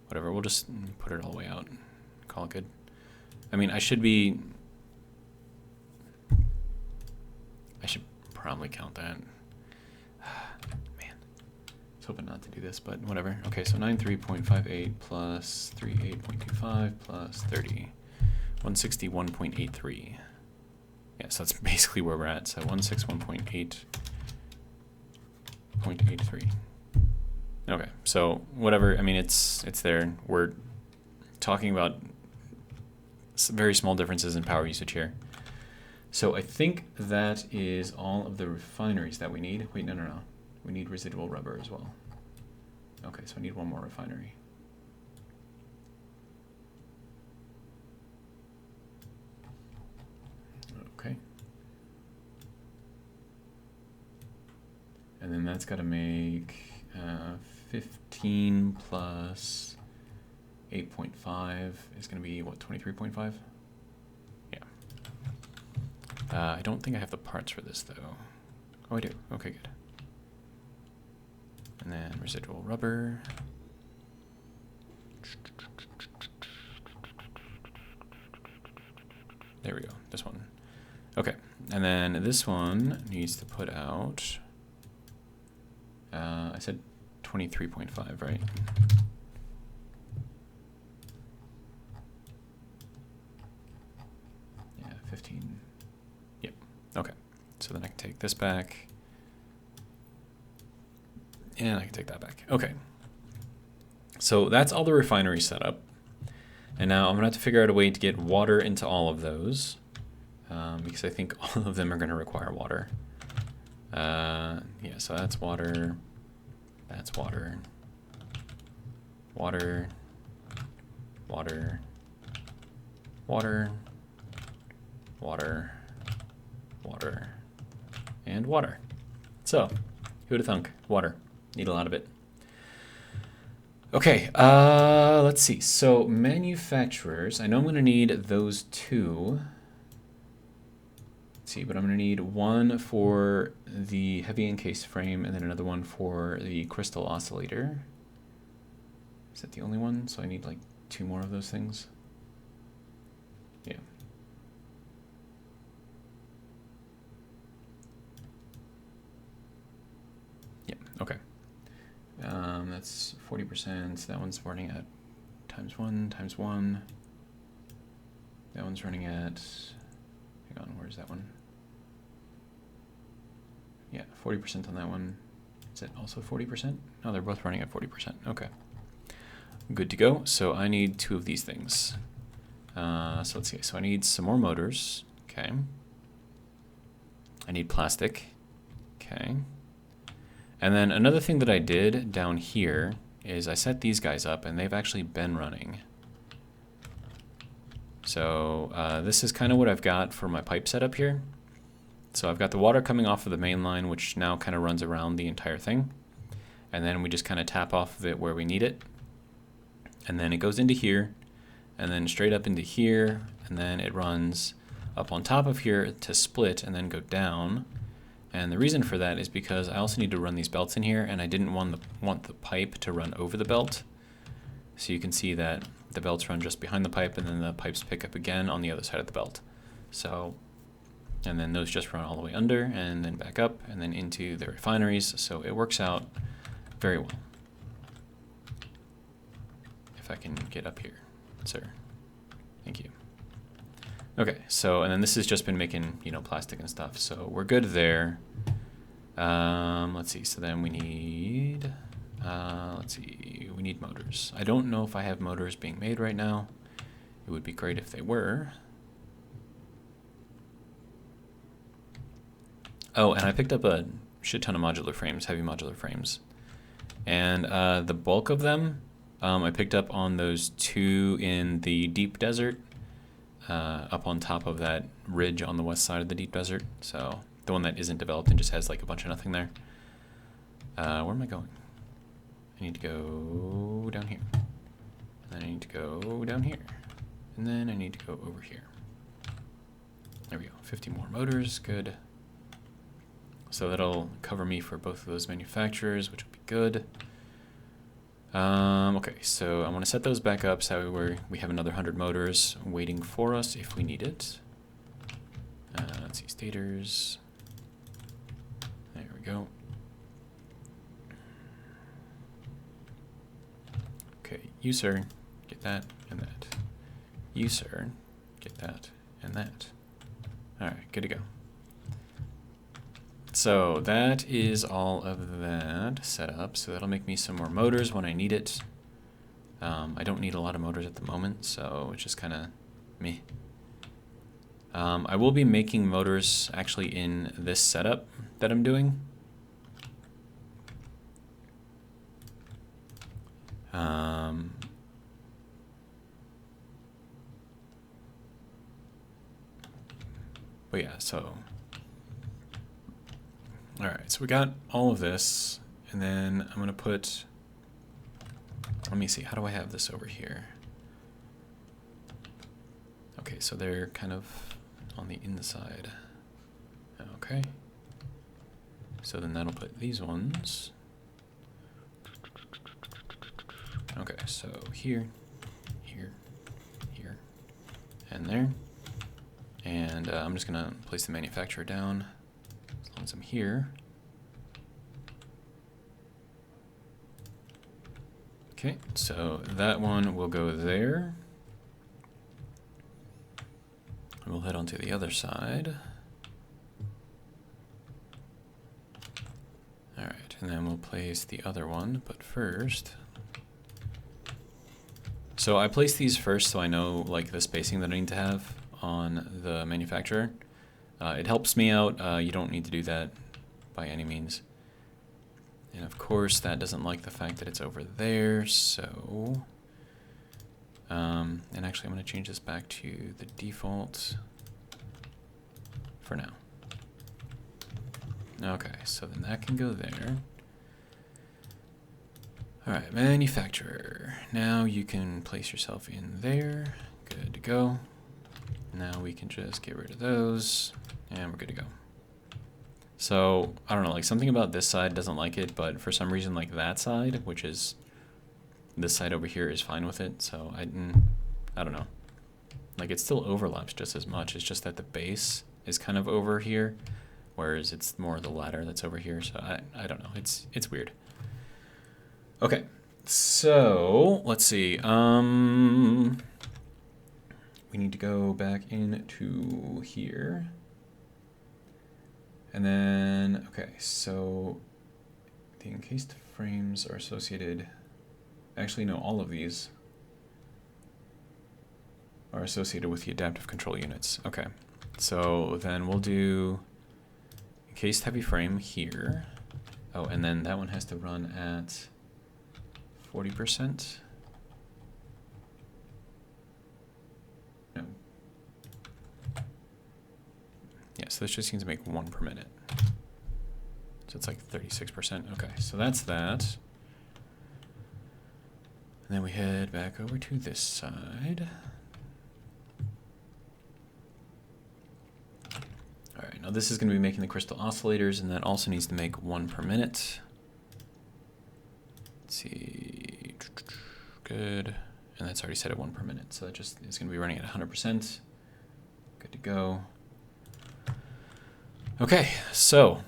Whatever, we'll just put it all the way out. Call it good. I mean, I should probably count that. Man, I was hoping not to do this, but whatever. Okay, so 93.58 plus 38.25 plus 30. 161.83. Yeah, so that's basically where we're at. So 161.8.83. Okay, so whatever. I mean, it's there. We're talking about very small differences in power usage here. So I think that is all of the refineries that we need. Wait, no. We need residual rubber as well. Okay, so I need one more refinery. Okay. And then that's got to make 15 plus 8.5 is going to be, what, 23.5? Yeah. I don't think I have the parts for this, though. Oh, I do. Okay, good. And then residual rubber. There we go. This one. Okay. And then this one needs to put out, I said 23.5, right? Yeah, 15. Yep. Okay. So then I can take this back. And I can take that back. Okay. So that's all the refinery setup. And now I'm going to have to figure out a way to get water into all of those. Because I think all of them are going to require water. Yeah, so that's water. That's water. Water. Water. Water. Water. Water. And water. So, who would have thunk? Water. Need a lot of it. Okay, let's see. So, manufacturers. I know I'm going to need those two. see, but I'm going to need one for the heavy encased frame and then another one for the crystal oscillator. Is that the only one? So I need like 2 more of those things. Yeah. Yeah, okay. That's 40%. That one's running at times 1, times 1. That one's running at, hang on, where's that one? Yeah, 40% on that one. Is it also 40%? No, they're both running at 40%. Okay. Good to go. So I need 2 of these things. So let's see. So I need some more motors. Okay. I need plastic. Okay. And then another thing that I did down here is I set these guys up and they've actually been running. So this is kind of what I've got for my pipe setup here. So I've got the water coming off of the main line, which now kind of runs around the entire thing. And then we just kind of tap off of it where we need it. And then it goes into here, and then straight up into here, and then it runs up on top of here to split and then go down. And the reason for that is because I also need to run these belts in here, and I didn't want the pipe to run over the belt. So you can see that the belts run just behind the pipe, and then the pipes pick up again on the other side of the belt. So, and then those just run all the way under, and then back up, and then into the refineries. So it works out very well. If I can get up here, sir. Thank you. Okay, so, and then this has just been making, you know, plastic and stuff, so we're good there. Let's see, so then we need, let's see, we need motors. I don't know if I have motors being made right now. It would be great if they were. Oh, and I picked up a shit ton of modular frames, heavy modular frames. And the bulk of them, I picked up on those 2 in the deep desert, up on top of that ridge on the west side of the deep desert. So the one that isn't developed and just has like a bunch of nothing there. Where am I going? I need to go down here. And then I need to go down here. And then I need to go over here. There we go, 50 more motors, good. So that'll cover me for both of those manufacturers, which will be good. Okay, so I want to set those back up so we have another 100 motors waiting for us if we need it. Let's see, stators. There we go. Okay, you, sir, get that and that. You, sir, get that and that. All right, good to go. So that is all of that set up. So that'll make me some more motors when I need it. I don't need a lot of motors at the moment, so it's just kind of meh. I will be making motors actually in this setup that I'm doing. But yeah, so... Alright, so we got all of this, and then I'm going to put, let me see, how do I have this over here? Okay, so they're kind of on the inside. Okay. So then that'll put these ones. Okay, so here, here, here, and there. And I'm just going to place the manufacturer down. Once I'm here. Okay, so that one will go there. And we'll head on to the other side. Alright, and then we'll place the other one, but first... So I place these first so I know like the spacing that I need to have on the manufacturer. It helps me out. You don't need to do that by any means. And of course, that doesn't like the fact that it's over there, so... and actually, I'm going to change this back to the default for now. Okay, so then that can go there. Alright, manufacturer. Now you can place yourself in there. Good to go. Now we can just get rid of those, and we're good to go. So, I don't know, like something about this side doesn't like it, but for some reason like that side, which is this side over here, is fine with it. So I don't know. Like it still overlaps just as much. It's just that the base is kind of over here, whereas it's more the ladder that's over here. So I don't know. It's weird. Okay, so let's see. We need to go back into here. And then, okay, so the encased frames are associated. Actually, no, all of these are associated with the adaptive control units. Okay, so then we'll do encased heavy frame here. Oh, and then that one has to run at 40%. No. Yeah, so this just needs to make 1 per minute. So it's like 36%. Okay, so that's that. And then we head back over to this side. All right, now this is going to be making the crystal oscillators, and that also needs to make 1 per minute. Let's see. Good. And that's already set at 1 per minute. So that just is going to be running at 100%. Good to go. Okay, so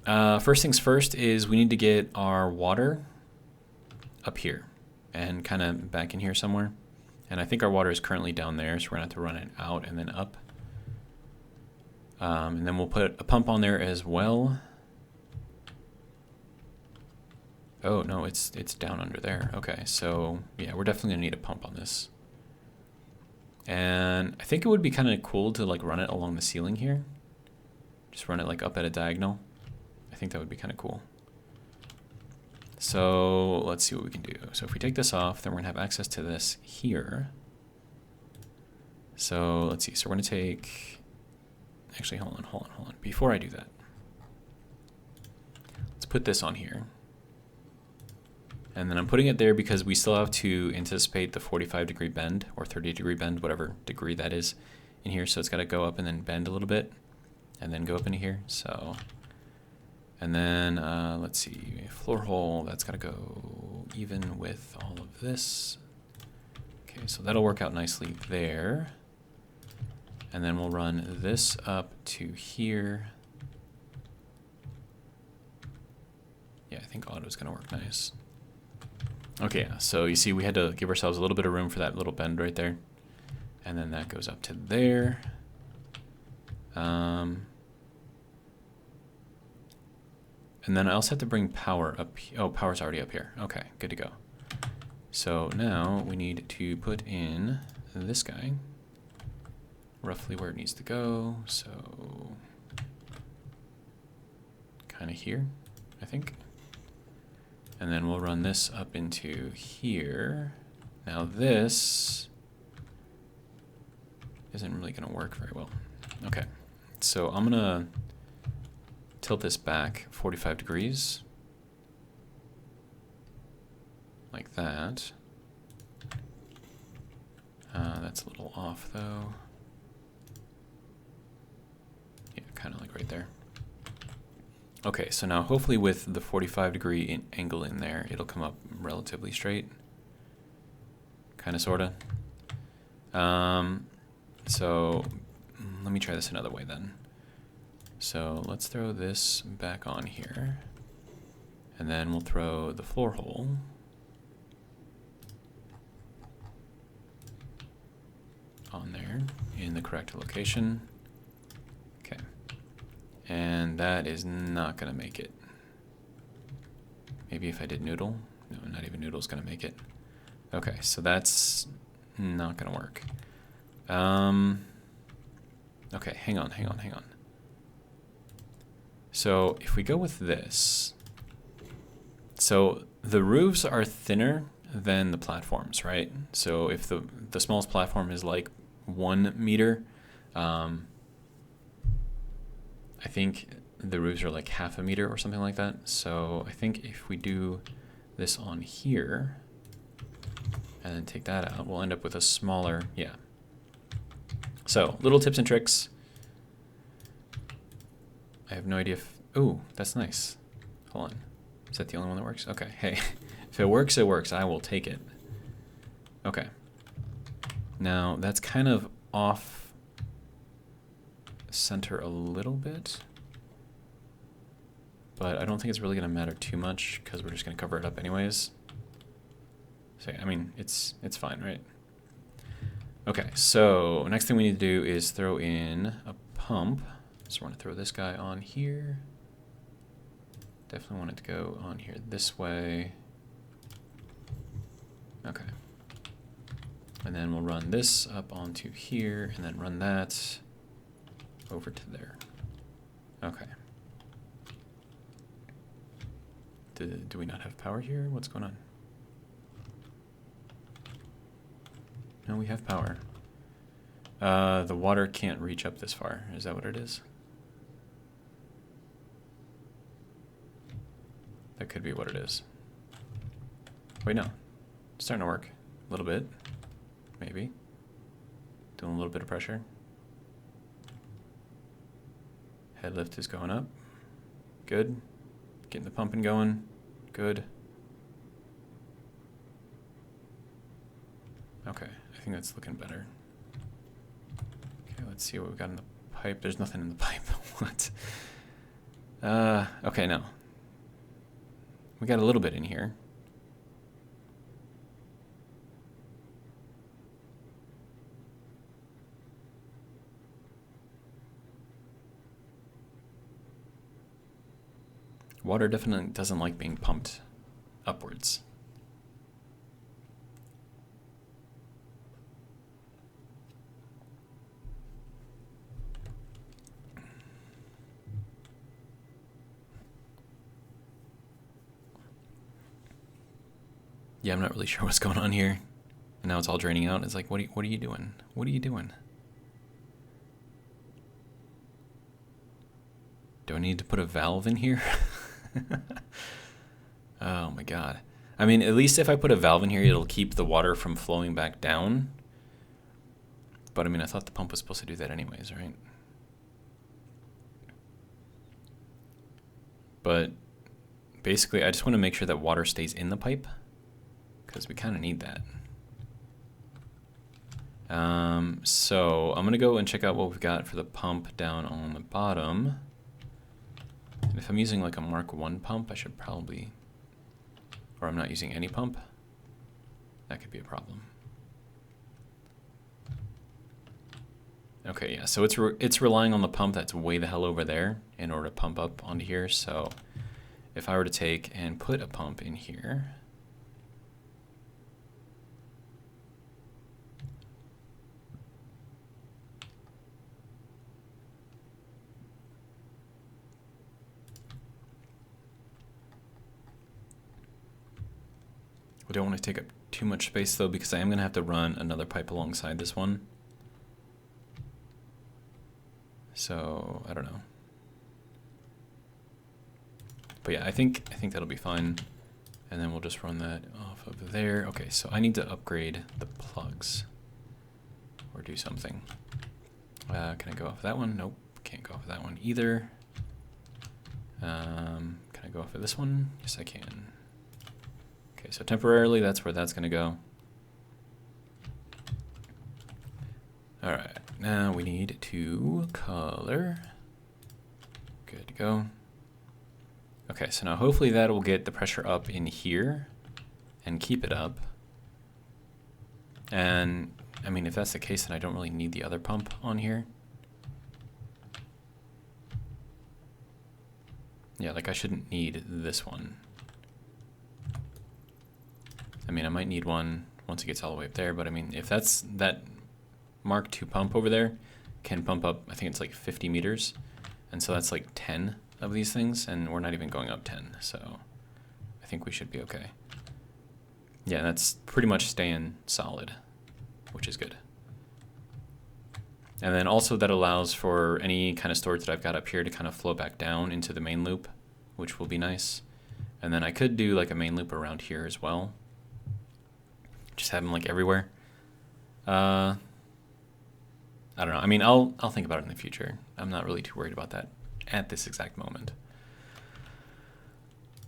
first things first is we need to get our water up here and kind of back in here somewhere. And I think our water is currently down there, so we're going to have to run it out and then up. And then we'll put a pump on there as well. Oh, no, it's down under there. Okay, so yeah, we're definitely going to need a pump on this. And I think it would be kind of cool to like run it along the ceiling here. Just run it like up at a diagonal. I think that would be kind of cool. So let's see what we can do. So if we take this off, then we're gonna have access to this here. So let's see, so we're gonna take, actually hold on. Before I do that, let's put this on here. And then I'm putting it there because we still have to anticipate the 45-degree bend or 30-degree bend, whatever degree that is in here. So it's gotta go up and then bend a little bit and then go up into here. So, and then let's see, floor hole, that's gotta go even with all of this. Okay, so that'll work out nicely there. And then we'll run this up to here. Yeah, I think auto's gonna work nice. Okay, yeah, so you see we had to give ourselves a little bit of room for that little bend right there. And then that goes up to there. And then I also have to bring power up. Oh, power's already up here. Okay, good to go. So now we need to put in this guy roughly where it needs to go. So kind of here, I think. And then we'll run this up into here. Now this isn't really going to work very well. Okay, so I'm going to tilt this back 45 degrees. Like that. That's a little off though. Yeah, kind of like right there. Okay, so now hopefully with the 45-degree angle in there, it'll come up relatively straight. Kind of, sort of. So let me try this another way then. So let's throw this back on here. And then we'll throw the floor hole. On there in the correct location. Okay. And that is not going to make it. Maybe if I did noodle. No, not even noodle's going to make it. Okay, so that's not going to work. Okay, hang on. So if we go with this, so the roofs are thinner than the platforms, right? So if the smallest platform is like 1 meter, I think the roofs are like half a meter or something like that. So I think if we do this on here and then take that out, we'll end up with a smaller, yeah. So, little tips and tricks. I have no idea if... Ooh, that's nice. Hold on. Is that the only one that works? Okay, hey. If it works, it works. I will take it. Okay. Now, that's kind of off center a little bit. But I don't think it's really going to matter too much because we're just going to cover it up anyways. So, I mean, it's fine, right? Okay, so next thing we need to do is throw in a pump. So we're going to throw this guy on here. Definitely want it to go on here this way. Okay. And then we'll run this up onto here, and then run that over to there. Okay. Do we not have power here? What's going on? No, we have power. The water can't reach up this far. Is that what it is? That could be what it is. Wait, no. It's starting to work. A little bit. Maybe. Doing a little bit of pressure. Head lift is going up. Good. Getting the pumping going. Good. Okay, I think that's looking better. Okay, let's see what we've got in the pipe. There's nothing in the pipe. What? Okay, no. We got a little bit in here. Water definitely doesn't like being pumped upwards. Yeah, I'm not really sure what's going on here. And now it's all draining out. It's like, what are you doing? What are you doing? Do I need to put a valve in here? Oh my god. I mean, at least if I put a valve in here, it'll keep the water from flowing back down. But I mean, I thought the pump was supposed to do that anyways, right? But basically, I just want to make sure that water stays in the pipe, because we kind of need that. So I'm going to go and check out what we've got for the pump down on the bottom. And if I'm using like a Mark 1 pump, I should probably, or I'm not using any pump, that could be a problem. Okay, yeah, so it's relying on the pump that's way the hell over there in order to pump up onto here. So if I were to take and put a pump in here, we don't want to take up too much space though, because I am going to have to run another pipe alongside this one. So I don't know. But yeah, I think that'll be fine. And then we'll just run that off of there. Okay, so I need to upgrade the plugs or do something. Can I go off of that one? Nope, can't go off of that one either. Can I go off of this one? Yes, I can. Okay, so temporarily that's where that's gonna go. All right, now we need to color. Good to go. Okay, so now hopefully that will get the pressure up in here and keep it up. And I mean, if that's the case, then I don't really need the other pump on here. Yeah, like I shouldn't need this one. I mean, I might need one once it gets all the way up there, but I mean, if that's that Mark II pump over there can pump up, I think it's like 50 meters. And so that's like 10 of these things, and we're not even going up 10. So I think we should be okay. Yeah, that's pretty much staying solid, which is good. And then also that allows for any kind of storage that I've got up here to kind of flow back down into the main loop, which will be nice. And then I could do like a main loop around here as well. Just have them like everywhere. I I don't know. I mean, I'll think about it in the future. I'm not really too worried about that at this exact moment.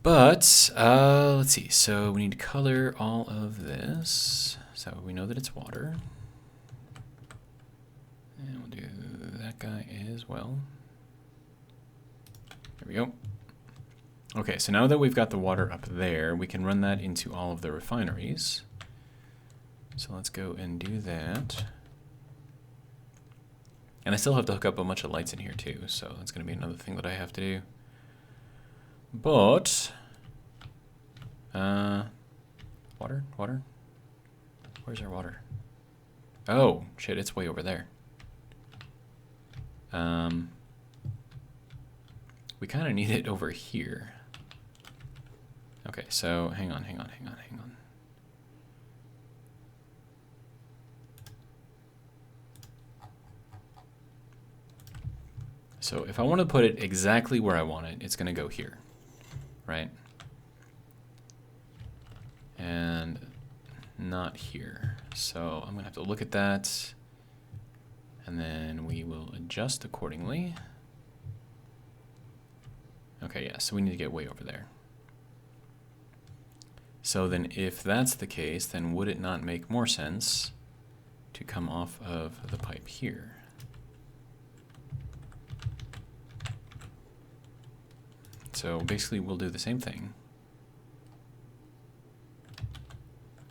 But let's see. So we need to color all of this. So we know that it's water. And we'll do that guy as well. There we go. Okay, so now that we've got the water up there, we can run that into all of the refineries. So let's go and do that. And I still have to hook up a bunch of lights in here too, so that's going to be another thing that I have to do. But, water? Where's our water? Oh, shit, it's way over there. We kind of need it over here. Okay, so hang on. So if I want to put it exactly where I want it, it's going to go here, right? And not here. So I'm going to have to look at that, and then we will adjust accordingly. Okay, yeah, so we need to get way over there. So then if that's the case, then would it not make more sense to come off of the pipe here? So basically we'll do the same thing.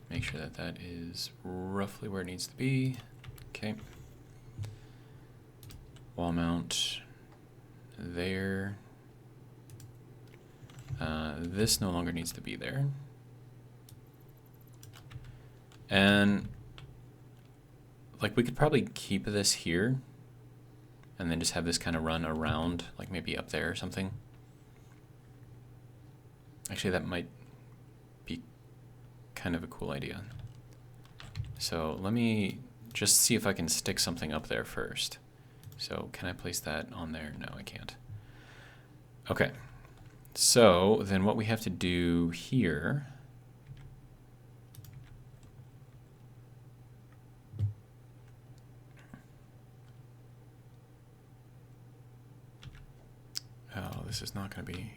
Make sure that that is roughly where it needs to be. Okay. Wall mount there. This no longer needs to be there. And like we could probably keep this here and then just have this kind of run around, like maybe up there or something. Actually, that might be kind of a cool idea. So let me just see if I can stick something up there first. So can I place that on there? No, I can't. Okay. So then what we have to do here this is not going to be...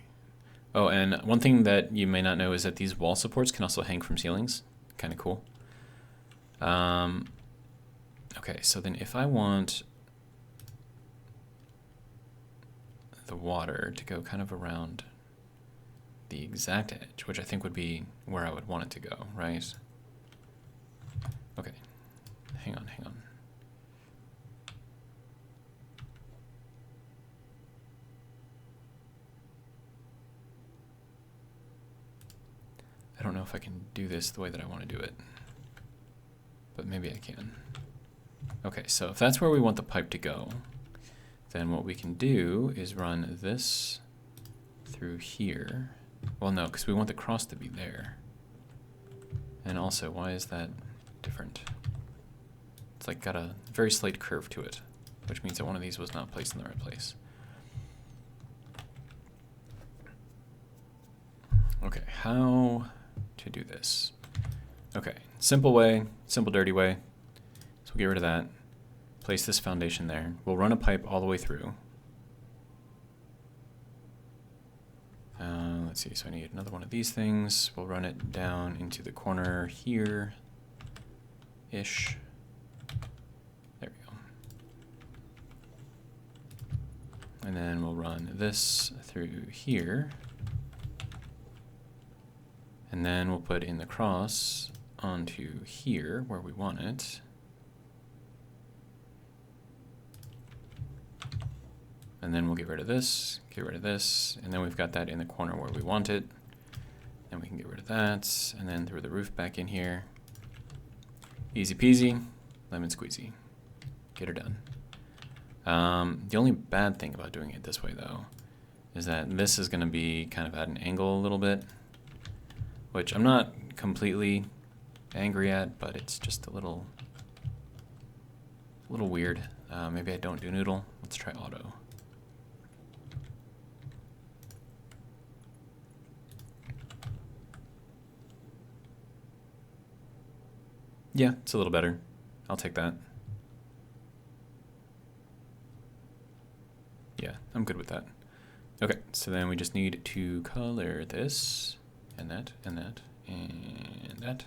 Oh, and one thing that you may not know is that these wall supports can also hang from ceilings. Kind of cool. Okay, so then if I want the water to go kind of around the exact edge, which I think would be where I would want it to go, right? Okay, hang on. I don't know if I can do this the way that I want to do it, but maybe I can. Okay, so if that's where we want the pipe to go, then what we can do is run this through here. Well, no, because we want the cross to be there. And also, why is that different? It's like got a very slight curve to it, which means that one of these was not placed in the right place. Okay, how to do this? Okay, simple way, simple dirty way. So we'll get rid of that. Place this foundation there. We'll run a pipe all the way through. Let's see, so I need another one of these things. We'll run it down into the corner here-ish. There we go. And then we'll run this through here. And then we'll put in the cross onto here where we want it. And then we'll get rid of this, and then we've got that in the corner where we want it. Then we can get rid of that, and then throw the roof back in here. Easy peasy, lemon squeezy. Get her done. The only bad thing about doing it this way, though, is that this is going to be kind of at an angle a little bit, which I'm not completely angry at, but it's just a little weird. Maybe I don't do noodle. Let's try auto. Yeah, it's a little better. I'll take that. Yeah, I'm good with that. Okay, so then we just need to color this, and that, and that, and that.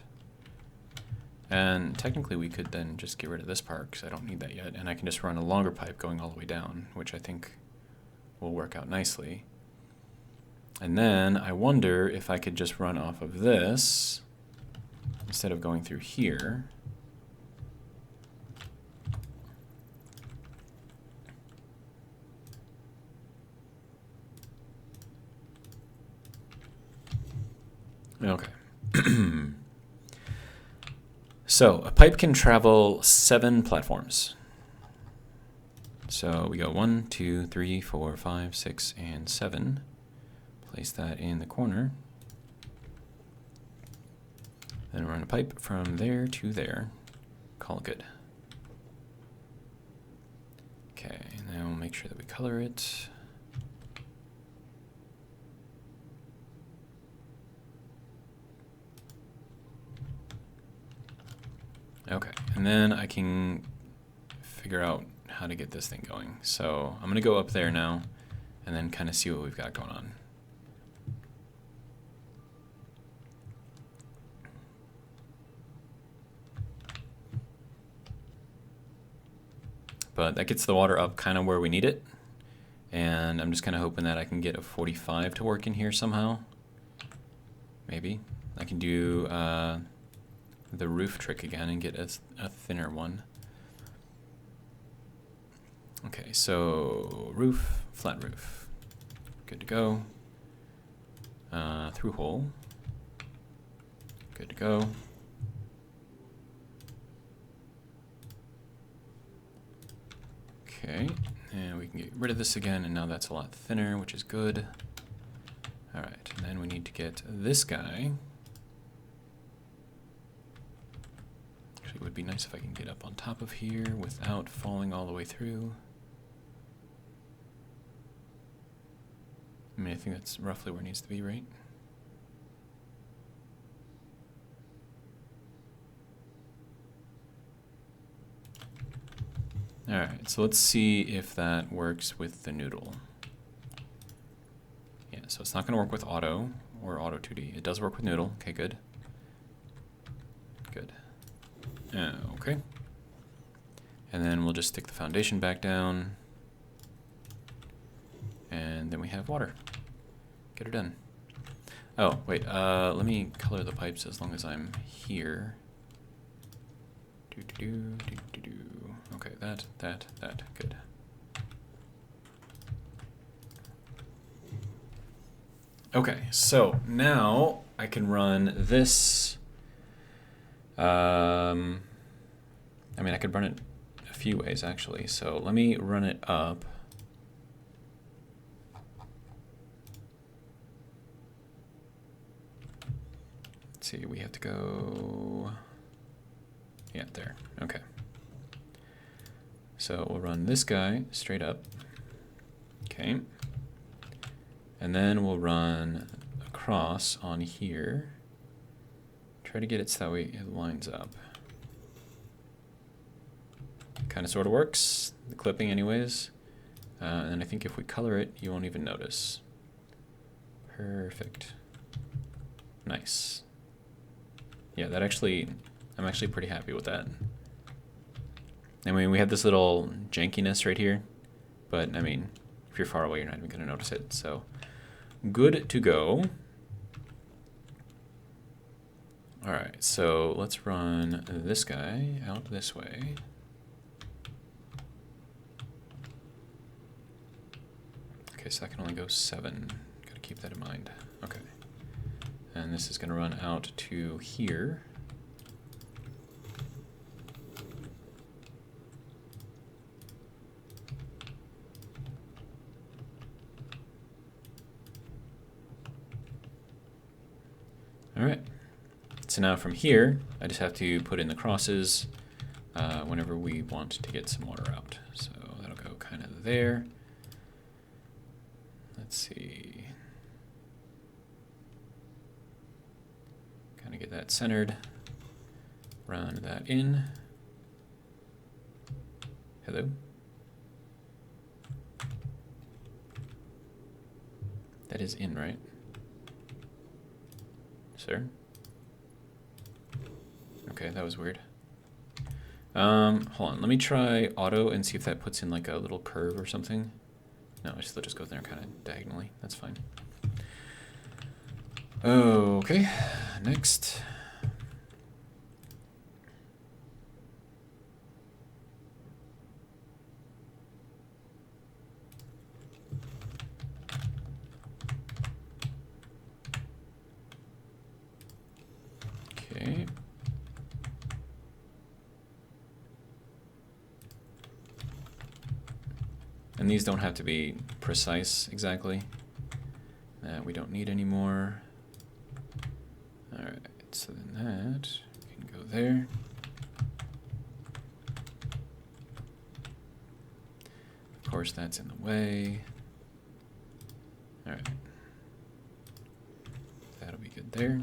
And technically we could then just get rid of this part, because I don't need that yet, and I can just run a longer pipe going all the way down, which I think will work out nicely. And then I wonder if I could just run off of this, instead of going through here. Okay. So a pipe can travel 7 platforms. So we go 1, 2, 3, 4, 5, 6, and 7. Place that in the corner. Then run a pipe from there to there. Call it good. Okay, and then we'll make sure that we color it. Okay, and then I can figure out how to get this thing going. So I'm going to go up there now and then kind of see what we've got going on. But that gets the water up kind of where we need it. And I'm just kind of hoping that I can get a 45 to work in here somehow. Maybe. I can do the roof trick again and get a thinner one. Okay, so roof, flat roof. Good to go. Through hole. Good to go. Okay, and we can get rid of this again, and now that's a lot thinner, which is good. All right, and then we need to get this guy. Actually, it would be nice if I can get up on top of here without falling all the way through. I mean, I think that's roughly where it needs to be, right? All right, so let's see if that works with the noodle. Yeah, so it's not going to work with auto or auto 2D. It does work with noodle. Okay, good. Good. Okay. And then we'll just stick the foundation back down. And then we have water. Get her done. Oh, wait, let me color the pipes as long as I'm here. Okay, that, good. Okay, so now I can run this. I mean, I could run it a few ways actually. So let me run it up. Let's see, we have to go. Yeah, there. Okay. So we'll run this guy straight up. Okay. And then we'll run across on here. Try to get it so that way it lines up. Kind of sort of works. The clipping anyways. And I think if we color it, you won't even notice. Perfect. Nice. Yeah, that actually, I'm actually pretty happy with that. I mean, we have this little jankiness right here, but I mean, if you're far away, you're not even going to notice it. So, good to go. All right, so let's run this guy out this way. Okay, so I can only go 7. Got to keep that in mind. Okay. And this is going to run out to here. All right. So now from here, I just have to put in the crosses whenever we want to get some water out. So that'll go kind of there. Let's see. Kind of get that centered. Run that in. Hello. That is in, right? Sir? Okay, that was weird. Hold on, let me try auto and see if that puts in like a little curve or something. No, it still just goes there kind of diagonally. That's fine. Okay, next. Okay. And these don't have to be precise exactly. That we don't need anymore. Alright, so then that can go there. Of course, that's in the way. Alright. That'll be good there.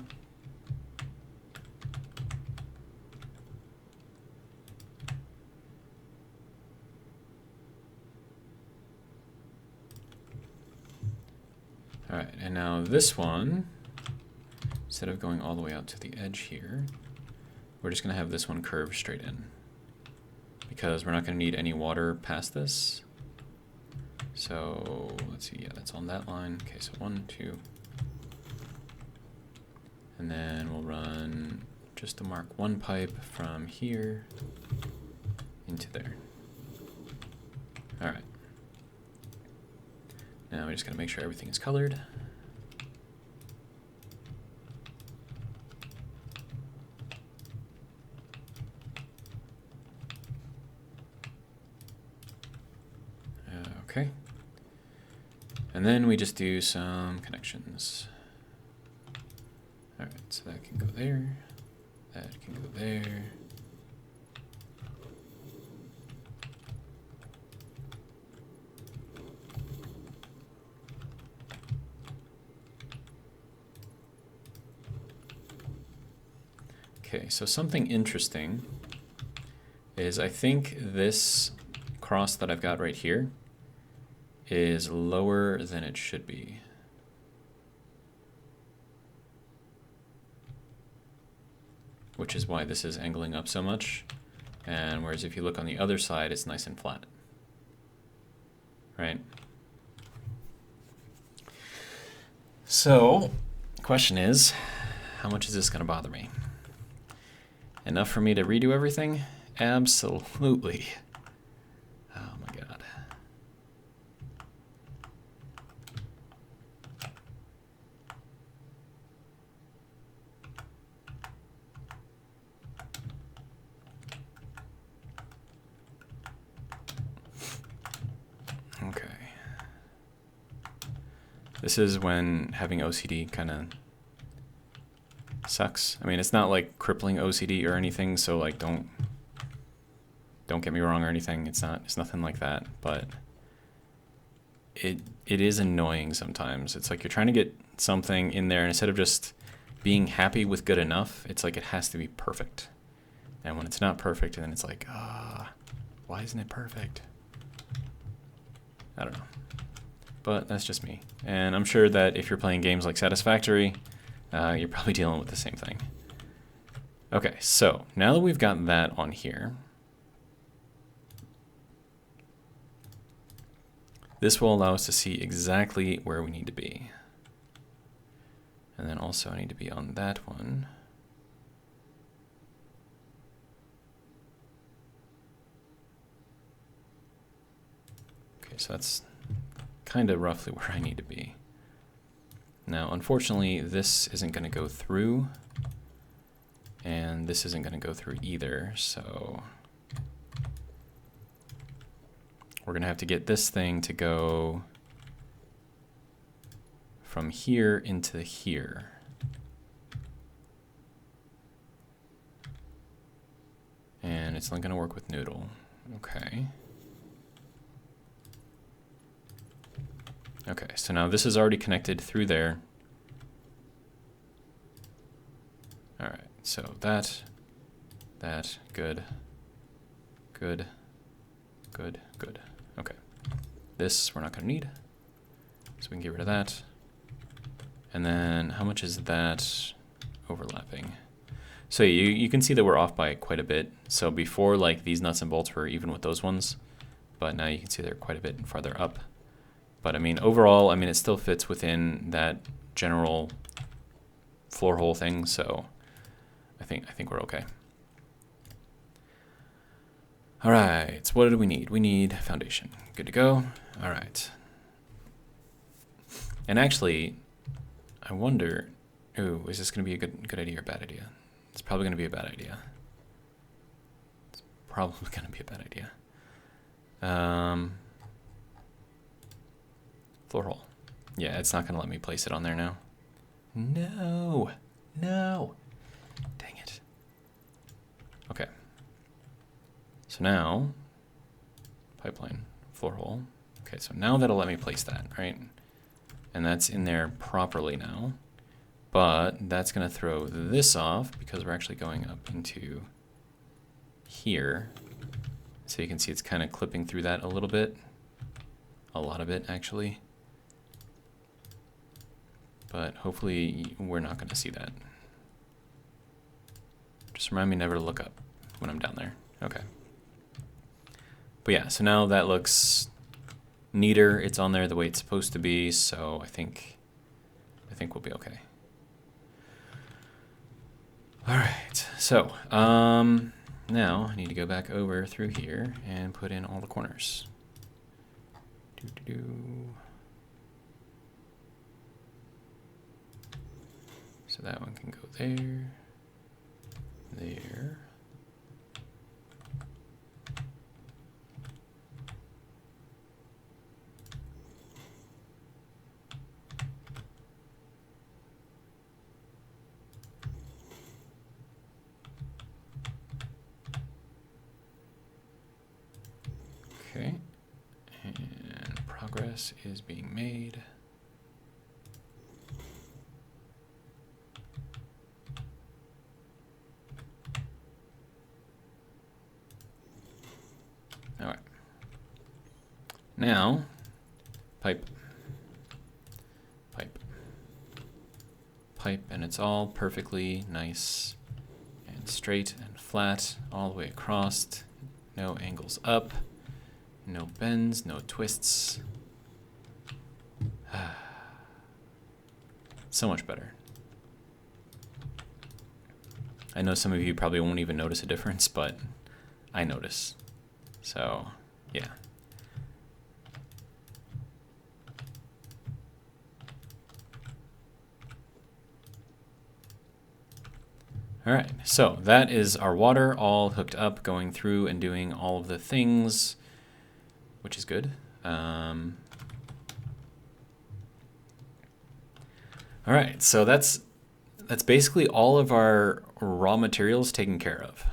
Alright, and now this one, instead of going all the way out to the edge here, we're just going to have this one curve straight in. Because we're not going to need any water past this. So, let's see, yeah, that's on that line. Okay, so 1, 2. And then we'll run just a Mark 1 pipe from here into there. Alright. Now we just gotta make sure everything is colored. Okay. And then we just do some connections. Alright, so that can go there. That can go there. Okay, so something interesting is I think this cross that I've got right here is lower than it should be. Which is why this is angling up so much. And whereas if you look on the other side, it's nice and flat. Right? So, the question is, how much is this going to bother me? Enough for me to redo everything? Absolutely. Oh my god. Okay. This is when having OCD kind of sucks. I mean, it's not like crippling OCD or anything, so like don't get me wrong or anything. It's nothing like that, but it is annoying sometimes. It's like you're trying to get something in there, and instead of just being happy with good enough, it's like it has to be perfect. And when it's not perfect, then it's like, why isn't it perfect? I don't know. But that's just me. And I'm sure that if you're playing games like Satisfactory, you're probably dealing with the same thing. Okay, so now that we've got that on here, this will allow us to see exactly where we need to be. And then also I need to be on that one. Okay, so that's kind of roughly where I need to be. Now, unfortunately, this isn't going to go through, and this isn't going to go through either, so we're going to have to get this thing to go from here into here. And it's not going to work with Noodle. Okay. Okay, so now this is already connected through there. All right, so that, good, good, good, good. Okay, this we're not gonna need, so we can get rid of that. And then how much is that overlapping? So you can see that we're off by quite a bit. So before, like, these nuts and bolts were even with those ones, but now you can see they're quite a bit farther up. But I mean, overall, I mean, it still fits within that general floor hole thing. So I think we're okay. All right, so what do we need? We need foundation. Good to go. All right. And actually, I wonder, ooh, is this going to be a good idea or a bad idea? It's probably going to be a bad idea. It's probably going to be a bad idea. Floor hole. Yeah, it's not going to let me place it on there now. No. No. Dang it. Okay. So now, pipeline, floor hole. Okay, so now that'll let me place that, right? And that's in there properly now. But that's going to throw this off because we're actually going up into here. So you can see it's kind of clipping through that a little bit. A lot of it, actually. But hopefully we're not going to see that. Just remind me never to look up when I'm down there. Okay. But yeah, so now that looks neater. It's on there the way it's supposed to be, so I think we'll be okay. All right, so now I need to go back over through here and put in all the corners. So that one can go there, there. Okay, and progress is being made. All right. Now, pipe, pipe, pipe, and it's all perfectly nice and straight and flat all the way across. No angles up. No bends, no twists. So much better. I know some of you probably won't even notice a difference, but I notice. So, yeah. All right, so that is our water all hooked up, going through and doing all of the things, which is good. All right, so that's basically all of our raw materials taken care of.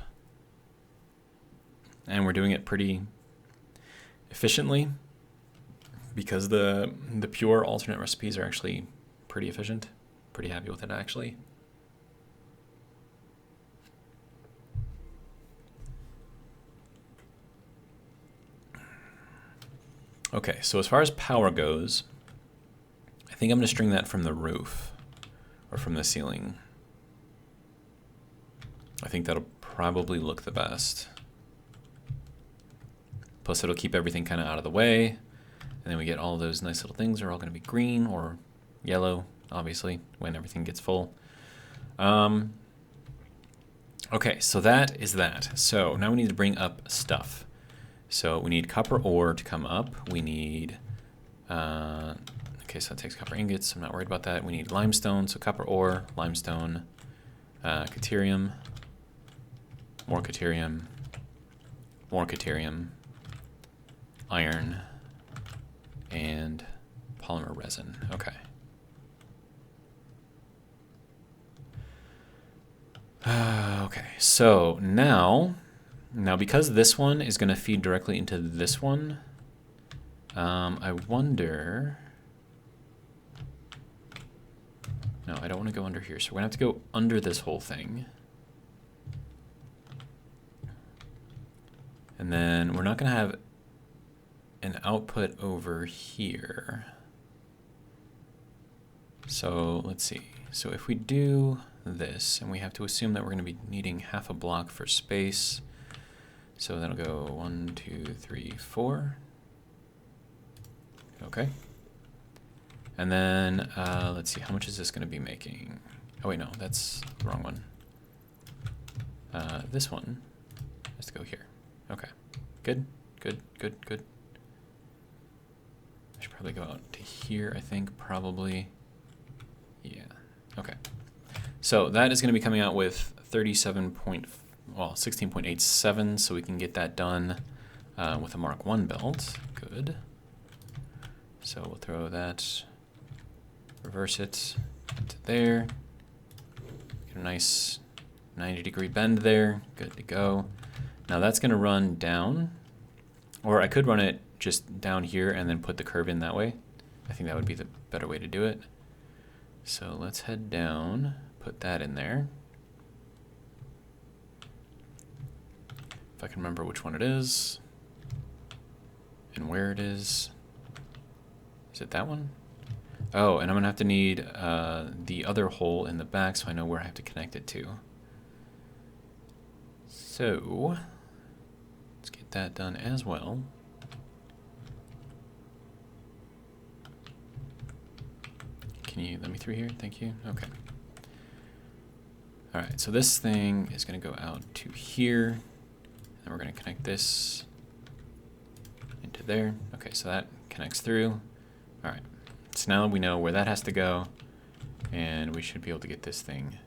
And we're doing it pretty efficiently because the pure alternate recipes are actually pretty efficient. Pretty happy with it, actually. Okay, so as far as power goes, I think I'm going to string that from the roof or from the ceiling. I think that'll probably look the best. Plus it'll keep everything kind of out of the way. And then we get all those nice little things are all going to be green or yellow, obviously, when everything gets full. Okay, so that is that. So now we need to bring up stuff. So we need copper ore to come up. We need, okay, so that takes copper ingots. I'm not worried about that. We need limestone, so copper ore, limestone, caterium, more caterium, more caterium, iron, and polymer resin. Okay. Okay, so now because this one is going to feed directly into this one, I wonder... No, I don't want to go under here, so we're going to have to go under this whole thing. And then we're not going to have an output over here. So let's see. So if we do this, and we have to assume that we're going to be needing half a block for space. So that'll go 1, 2, 3, 4. Okay. And then let's see, how much is this going to be making? Oh wait, no, that's the wrong one. This one has to go here. Okay. Good, good, good, good. I should probably go out to here, I think, probably. Yeah, okay. So that is going to be coming out with 16.87, so we can get that done with a Mark 1 belt. Good. So we'll throw that, reverse it into there. Get a nice 90-degree bend there. Good to go. Now that's going to run down, or I could run it just down here and then put the curve in that way. I think that would be the better way to do it. So let's head down, put that in there. If I can remember which one it is and where it is. Is it that one? Oh, and I'm gonna have to need the other hole in the back so I know where I have to connect it to. So let's get that done as well. Can you let me through here? Thank you. Okay. All right, so this thing is going to go out to here, and we're going to connect this into there. Okay, so that connects through. All right, so now we know where that has to go, and we should be able to get this thing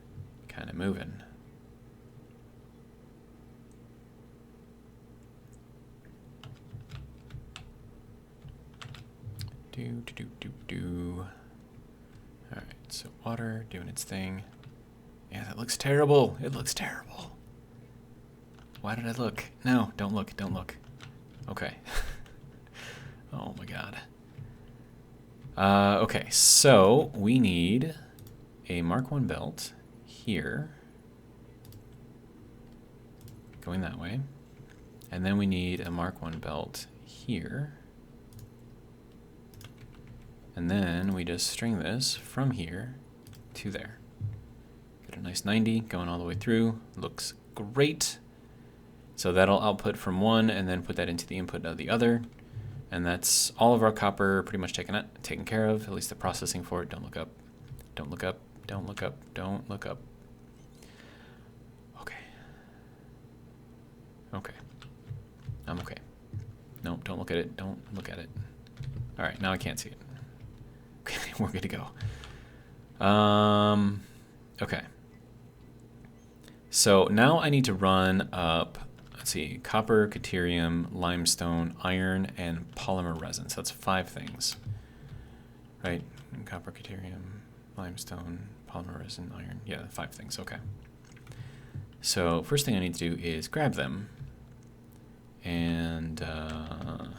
kind of moving. All right, so water doing its thing. Yeah, that looks terrible. It looks terrible. Why did I look? No, don't look, don't look. Okay. Oh my God. Okay, so we need a Mark 1 belt here, going that way. And then we need a Mark 1 belt here. And then we just string this from here to there. Get a nice 90 going all the way through. Looks great. So that'll output from one and then put that into the input of the other. And that's all of our copper pretty much taken care of, at least the processing for it. Don't look up. Don't look up. Don't look up. Don't look up. Okay. Okay. I'm okay. No, don't look at it. Don't look at it. All right, now I can't see it. Okay, we're good to go. Okay. So now I need to run up, let's see, copper, deuterium, limestone, iron, and polymer resin. So that's 5 things, right? And copper, deuterium, limestone, polymer resin, iron. Yeah, 5 things, okay. So first thing I need to do is grab them. And I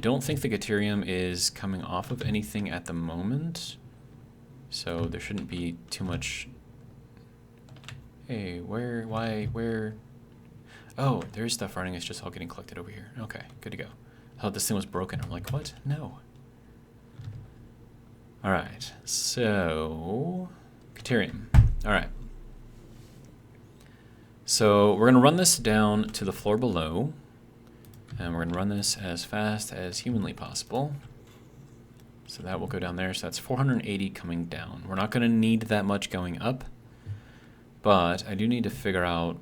don't think the deuterium is coming off of anything at the moment. So there shouldn't be too much. Hey, where, why, where? Oh, there's stuff running. It's just all getting collected over here. Okay, good to go. I thought this thing was broken. I'm like, what? No. All right, so deuterium. All right. So we're gonna run this down to the floor below, and we're gonna run this as fast as humanly possible. So that will go down there. So that's 480 coming down. We're not gonna need that much going up, but I do need to figure out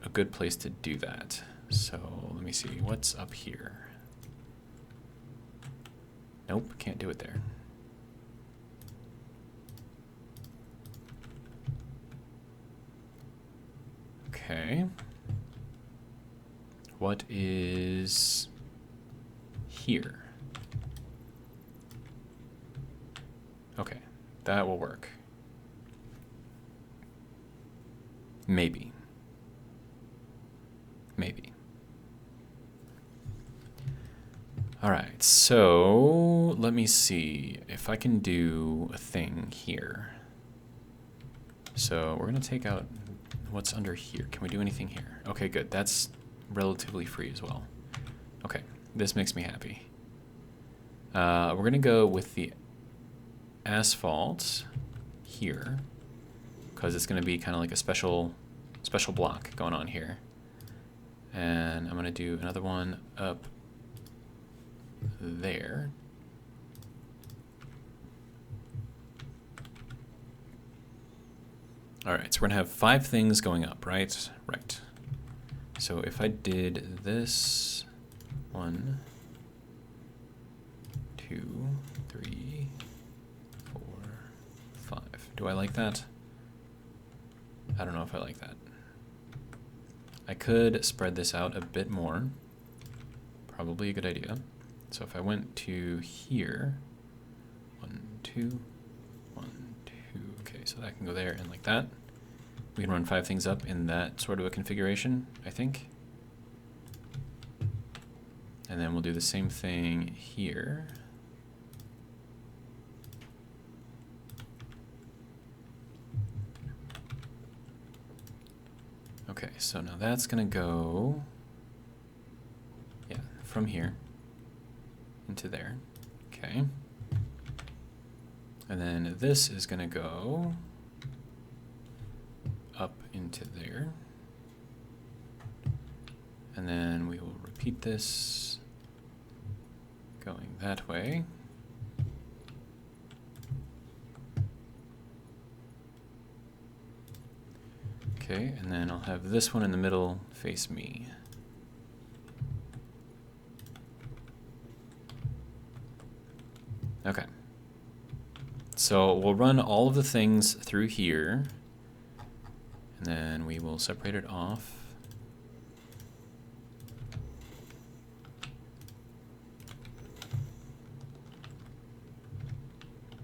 a good place to do that. So let me see, what's up here? Nope, can't do it there. Okay. What is here? Okay, that will work. Maybe. Maybe. All right, so let me see if I can do a thing here. So we're gonna take out what's under here. Can we do anything here? Okay, good. That's relatively free as well. Okay, this makes me happy. We're gonna go with the asphalt here, because it's going to be kind of like a special block going on here. And I'm going to do another one up there. All right, so we're gonna have 5 things going up, right? Right. So if I did this, 1, 2, 3, 4, 5. Do I like that? I don't know if I like that. I could spread this out a bit more. Probably a good idea. So if I went to here, 1, 2, 1, 2. Okay, so that can go there and like that. We can run 5 things up in that sort of a configuration, I think. And then we'll do the same thing here. Okay, so now that's gonna go, yeah, from here into there. Okay. And then this is gonna go up into there. And then we will repeat this going that way. Okay, and then I'll have this one in the middle face me. Okay. So we'll run all of the things through here, and then we will separate it off.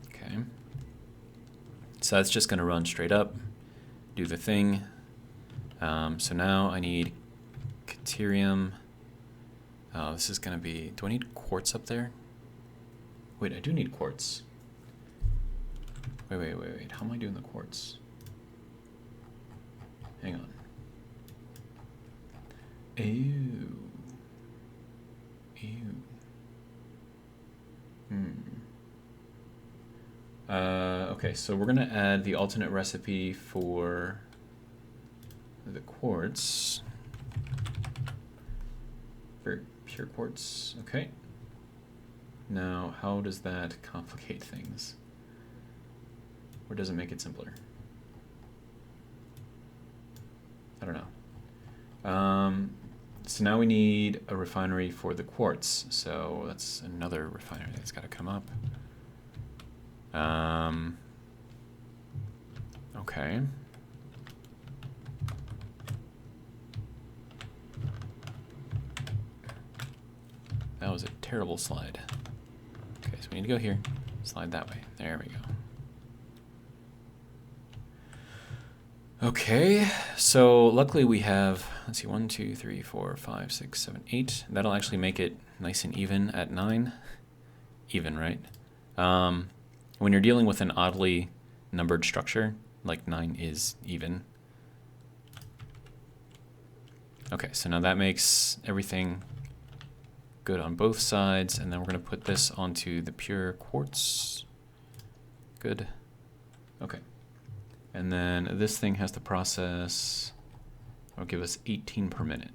Okay. So that's just going to run straight up, do the thing. So now I need Caterium. Oh, this is going to be, do I need quartz up there? Wait, I do need quartz. Wait. How am I doing the quartz? Hang on. Ew. Okay, so we're gonna add the alternate recipe for the quartz. For pure quartz, okay. Now, how does that complicate things? Or does it make it simpler? I don't know. So now we need a refinery for the quartz. So that's another refinery that's got to come up. Okay. That was a terrible slide. Okay, so we need to go here. Slide that way. There we go. Okay, so luckily we have, let's see, 1, 2, 3, 4, 5, 6, 7, 8. That'll actually make it nice and even at 9. Even, right? When you're dealing with an oddly numbered structure, like 9 is even. Okay, so now that makes everything good on both sides, and then we're going to put this onto the pure quartz. Good. Okay. And then this thing has to process, it'll give us 18 per minute.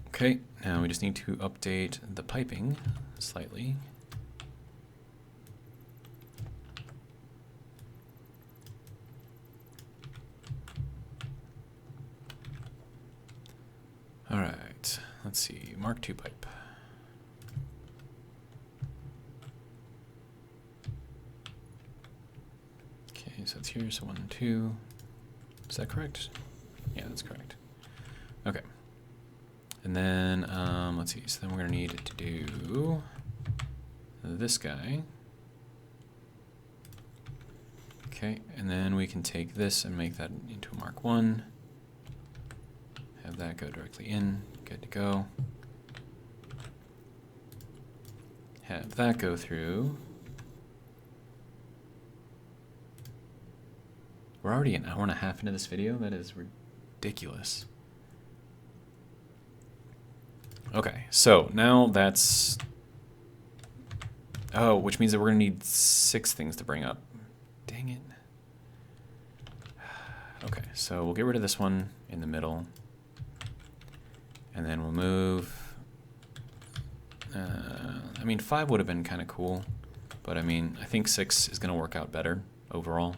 Okay, now we just need to update the piping slightly. All right, let's see, Mark II pipe. Okay, so it's here, so 1 and 2. Is that correct? Yeah, that's correct. Okay. And then, let's see, so then we're gonna need to do this guy. Okay, and then we can take this and make that into a Mark I. Have that go directly in, good to go. Have that go through. We're already an hour and a half into this video. That is ridiculous. Okay, so now that's... Oh, which means that we're going to need 6 things to bring up. Dang it. Okay, so we'll get rid of this one in the middle. And then we'll move... I mean, 5 would have been kind of cool. But I mean, I think 6 is going to work out better overall.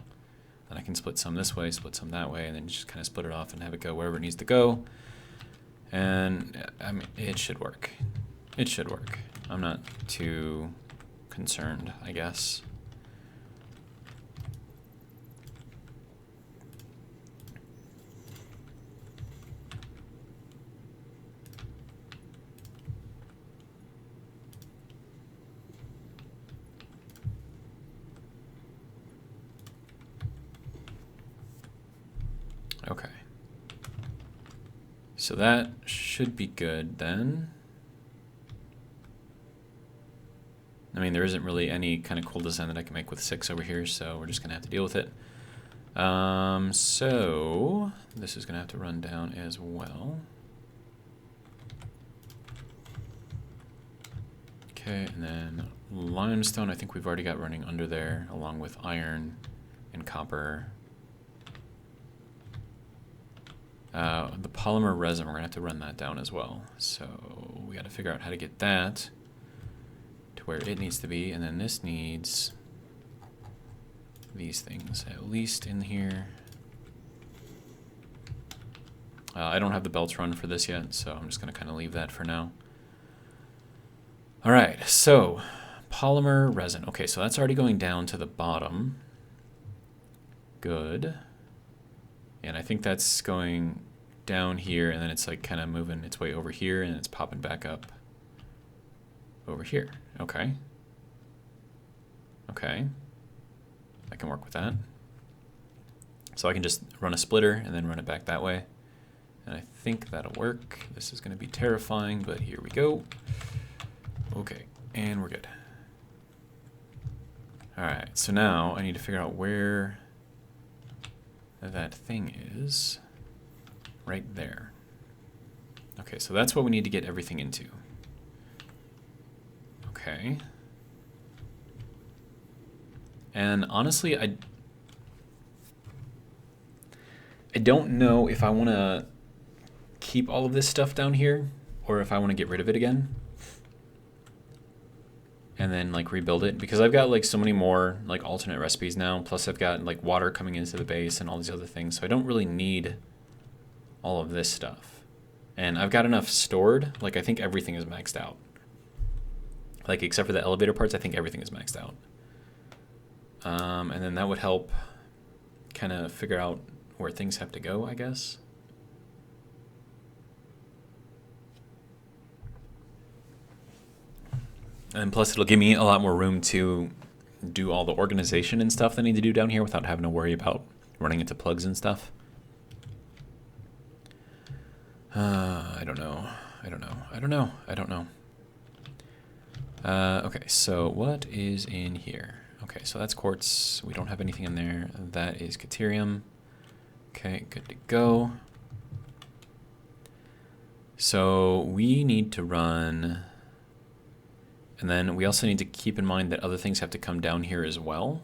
And I can split some this way, split some that way, and then just kind of split it off and have it go wherever it needs to go. And I mean, it should work. It should work. I'm not too concerned, I guess. Okay. So that should be good then. I mean, there isn't really any kind of cool design that I can make with 6 over here, so we're just going to have to deal with it. So this is going to have to run down as well. Okay, and then limestone I think we've already got running under there, along with iron and copper. The polymer resin, we're going to have to run that down as well. So we got to figure out how to get that to where it needs to be, and then this needs these things at least in here. I don't have the belts run for this yet, so I'm just going to kind of leave that for now. All right, so polymer resin. Okay, so that's already going down to the bottom. Good. And I think that's going down here, and then it's like kind of moving its way over here, and it's popping back up over here. Okay. Okay. I can work with that. So I can just run a splitter and then run it back that way. And I think that'll work. This is going to be terrifying, but here we go. Okay, and we're good. All right, so now I need to figure out where that thing is. Right there. Okay, so that's what we need to get everything into. Okay. And honestly, I don't know if I want to keep all of this stuff down here or if I want to get rid of it again and then like rebuild it, because I've got like so many more like alternate recipes now, plus I've got like water coming into the base and all these other things, so I don't really need all of this stuff. And I've got enough stored, like I think everything is maxed out. Like except for the elevator parts, I think everything is maxed out. And then that would help kind of figure out where things have to go, I guess. And plus it'll give me a lot more room to do all the organization and stuff that I need to do down here without having to worry about running into plugs and stuff. I don't know. Okay, so what is in here? Okay, so that's quartz. We don't have anything in there. That is caterium. Okay, good to go. So we need to run, and then we also need to keep in mind that other things have to come down here as well,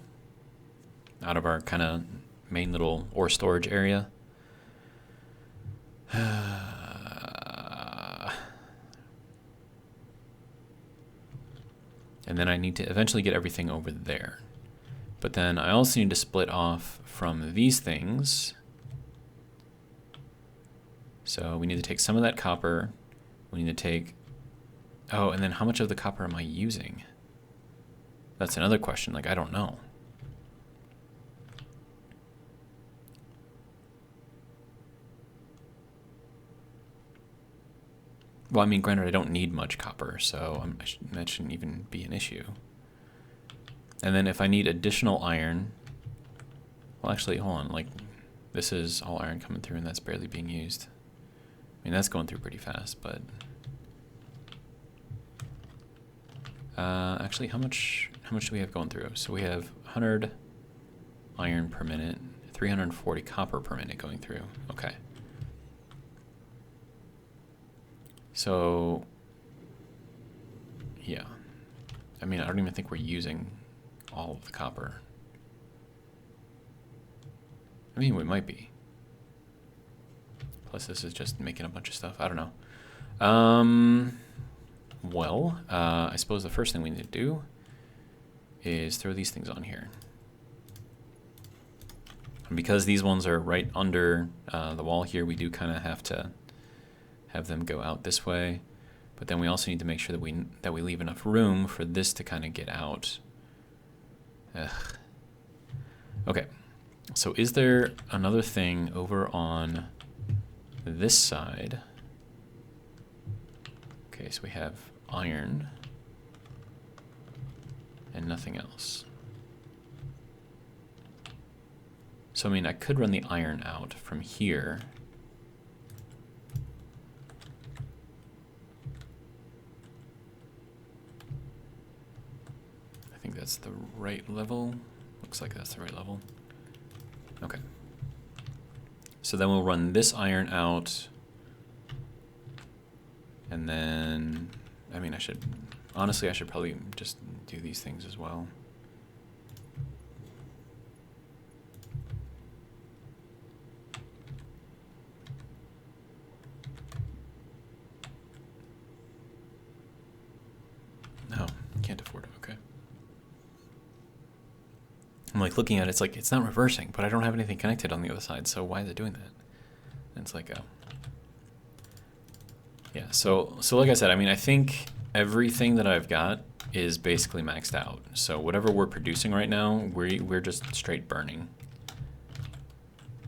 out of our kind of main little ore storage area. And then I need to eventually get everything over there. But then I also need to split off from these things. So we need to take some of that copper. We need to take... Oh, and then how much of the copper am I using? That's another question. Like, I don't know. Well, I mean, granted, I don't need much copper, so that shouldn't even be an issue. And then if I need additional iron... Well, actually, hold on. Like, this is all iron coming through, and that's barely being used. I mean, that's going through pretty fast, but... actually, how much do we have going through? So we have 100 iron per minute, 340 copper per minute going through. Okay. So Yeah. I mean, I don't even think we're using all of the copper. I mean, we might be. Plus, this is just making a bunch of stuff. I don't know. Well, I suppose the first thing we need to do is throw these things on here. And because these ones are right under the wall here, we do kind of have to have them go out this way. But then we also need to make sure that we leave enough room for this to kind of get out. Ugh. Okay, so is there another thing over on this side? Okay, so we have iron and nothing else. So I mean, I could run the iron out from here. I think that's the right level. Looks like that's the right level. Okay. So then we'll run this iron out. And then, I mean, honestly, I should probably just do these things as well. No, can't afford it, okay. I'm like looking at it, it's like, it's not reversing, but I don't have anything connected on the other side, so why is it doing that? And it's like, oh. Yeah, so like I said, I mean, I think everything that I've got is basically maxed out. So whatever we're producing right now, we're just straight burning.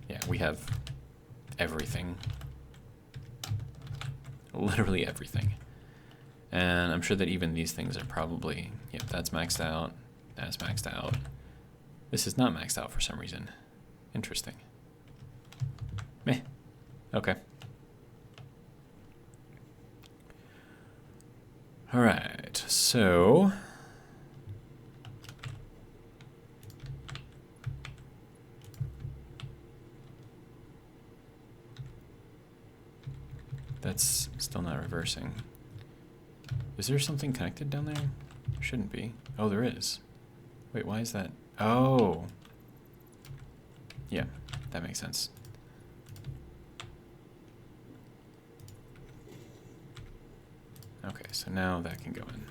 Yeah, we have everything. Literally everything. And I'm sure that even these things are probably, yep, that's maxed out, that's maxed out. This is not maxed out for some reason. Interesting. Meh. Okay. All right, so that's still not reversing. Is there something connected down there? Shouldn't be. Oh, there is. Wait, why is that? Oh. Yeah, that makes sense. Okay, so now that can go in.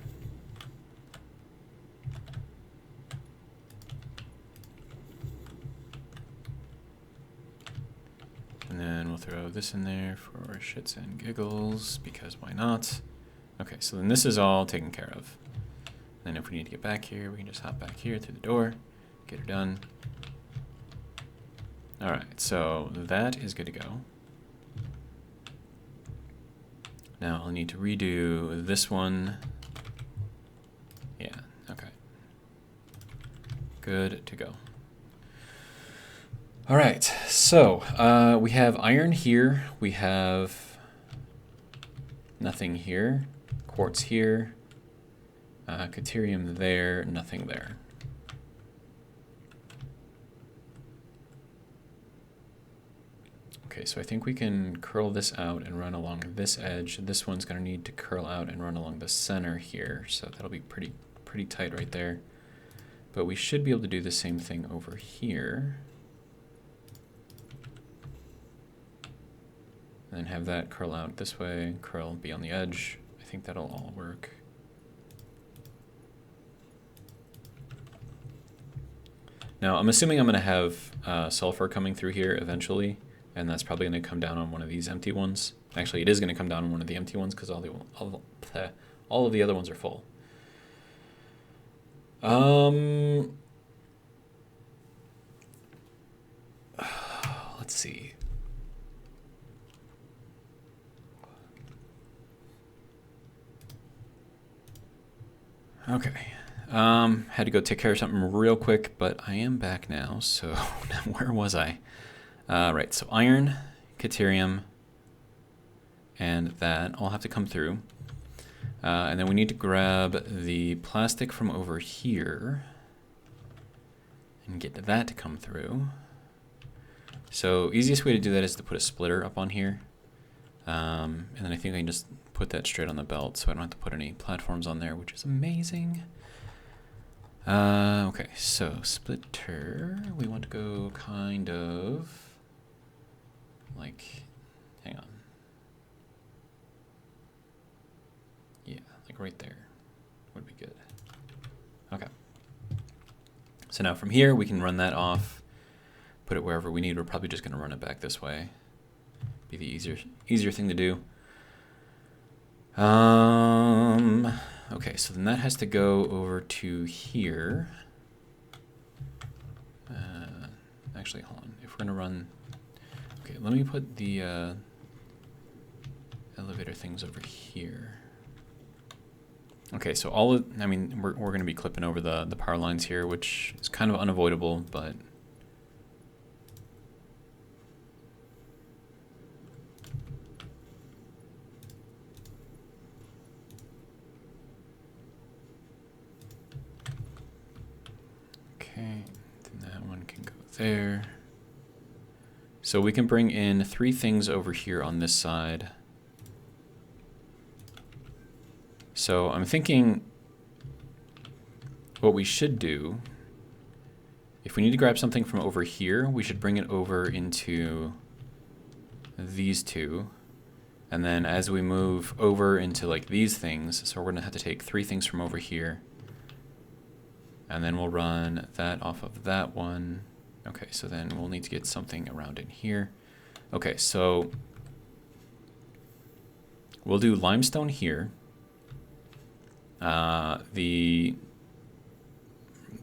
And then we'll throw this in there for shits and giggles, because why not? Okay, so then this is all taken care of. Then if we need to get back here, we can just hop back here through the door, get her done. All right, so that is good to go. Now I'll need to redo this one. Yeah, okay. Good to go. All right, so we have iron here. We have nothing here. Quartz here. Caterium there, nothing there. Okay, so I think we can curl this out and run along this edge. This one's going to need to curl out and run along the center here, so that'll be pretty tight right there. But we should be able to do the same thing over here. And then have that curl out this way, curl be on the edge. I think that'll all work. Now, I'm assuming I'm going to have sulfur coming through here eventually, and that's probably going to come down on one of these empty ones. Actually, it is going to come down on one of the empty ones because all of the other ones are full. Let's see. Okay. Had to go take care of something real quick, but I am back now. So where was I? Right, so iron, caterium, and that all have to come through. And then we need to grab the plastic from over here and get that to come through. So easiest way to do that is to put a splitter up on here. And then I think I can just put that straight on the belt so I don't have to put any platforms on there, which is amazing. Okay, so splitter, we want to go kind of like, hang on. Yeah, like right there would be good. Okay. So now from here, we can run that off, put it wherever we need. We're probably just going to run it back this way. Be the easier thing to do. Okay, so then that has to go over to here. Actually, hold on. If we're going to run... Okay, let me put the elevator things over here. Okay, so all of... I mean, we're going to be clipping over the power lines here, which is kind of unavoidable, but... Okay, then that one can go there. So we can bring in 3 things over here on this side. So I'm thinking what we should do, if we need to grab something from over here, we should bring it over into these 2. And then as we move over into like these things, so we're gonna have to take 3 things from over here. And then we'll run that off of that one. Okay, so then we'll need to get something around in here. Okay, so we'll do limestone here. The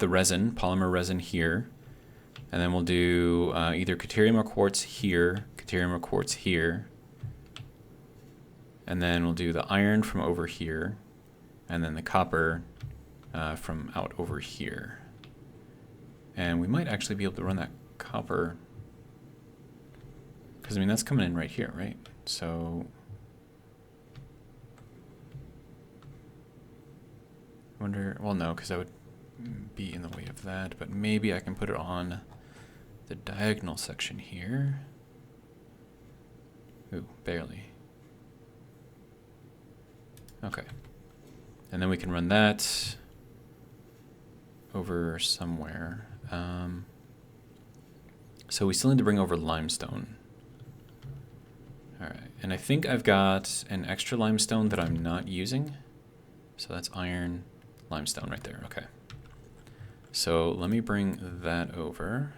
resin, polymer resin here. And then we'll do either Caterium or quartz here, Caterium or quartz here. And then we'll do the iron from over here. And then the copper from out over here. And we might actually be able to run that copper, because I mean that's coming in right here, right? So I wonder, well no, because that would be in the way of that, but maybe I can put it on the diagonal section here. Ooh, barely. Okay. And then we can run that over somewhere. So we still need to bring over limestone. All right, and I think I've got an extra limestone that I'm not using. So that's iron, limestone right there, okay. So let me bring that over.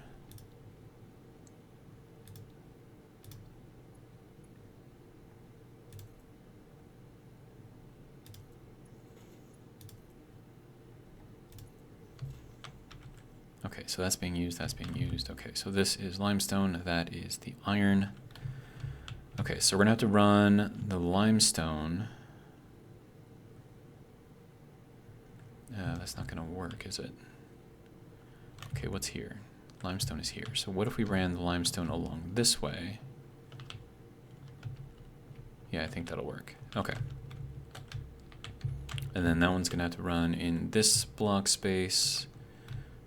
Okay, so that's being used, that's being used. Okay, so this is limestone, that is the iron. Okay, so we're gonna have to run the limestone. That's not gonna work, is it? Okay, what's here? Limestone is here. So what if we ran the limestone along this way? Yeah, I think that'll work. Okay. And then that one's gonna have to run in this block space.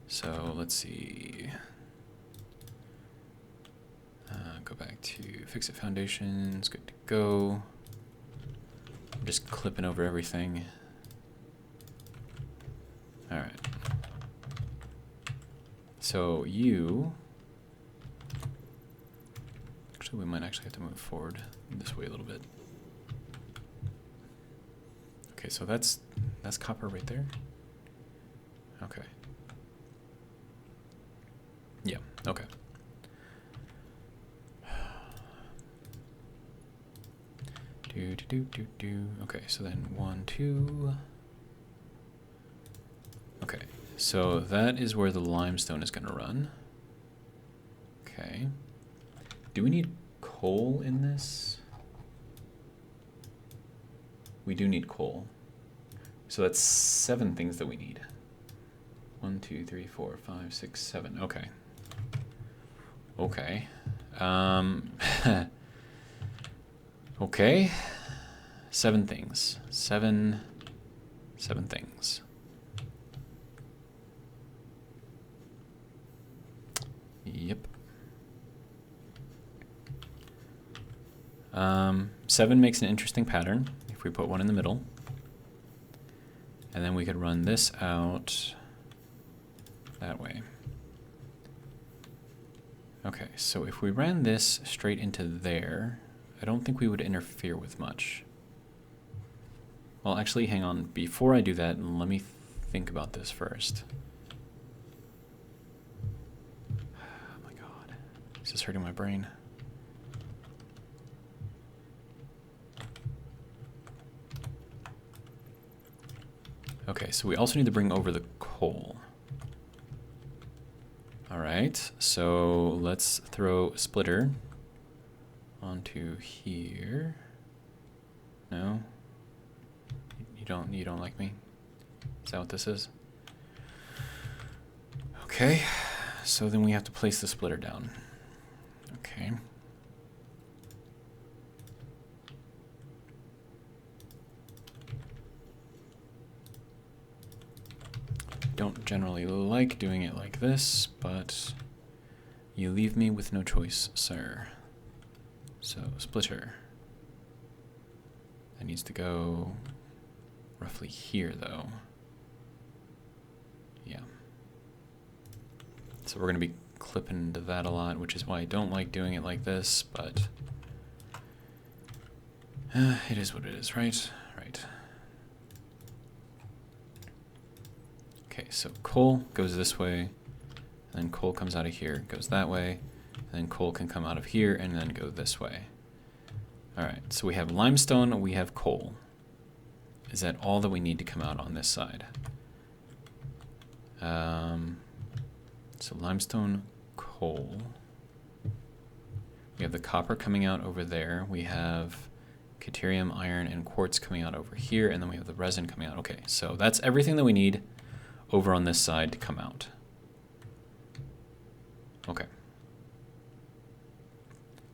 So let's see. Go back to fix it foundations, good to go. I'm just clipping over everything. All right. So you, actually we might actually have to move forward this way a little bit. Okay, so that's copper right there. Okay. Yeah, okay. Okay, so then 1, 2. Okay, so that is where the limestone is going to run. Okay. Do we need coal in this? We do need coal. So that's 7 things that we need. 1, 2, 3, 4, 5, 6, 7. Okay. Okay. Okay. 7 things. 7 things. Yep. 7 makes an interesting pattern if we put one in the middle. And then we could run this out that way. Okay, so if we ran this straight into there, I don't think we would interfere with much. Well, actually, hang on. Before I do that, let me think about this first. Oh my god. This is hurting my brain. Okay, so we also need to bring over the coal. Alright, so let's throw a splitter onto here. No? You don't like me? Is that what this is? Okay, so then we have to place the splitter down. Okay. Don't generally like doing it like this, but you leave me with no choice, sir. So, splitter. That needs to go roughly here, though. Yeah. So we're going to be clipping into that a lot, which is why I don't like doing it like this, but it is what it is, right? Right. Okay, so coal goes this way, and then coal comes out of here, goes that way, and then coal can come out of here and then go this way. Alright, so we have limestone, we have coal. Is that all that we need to come out on this side? So limestone, coal. We have the copper coming out over there. We have Caterium, iron, and quartz coming out over here, and then we have the resin coming out. Okay, so that's everything that we need over on this side to come out. Okay.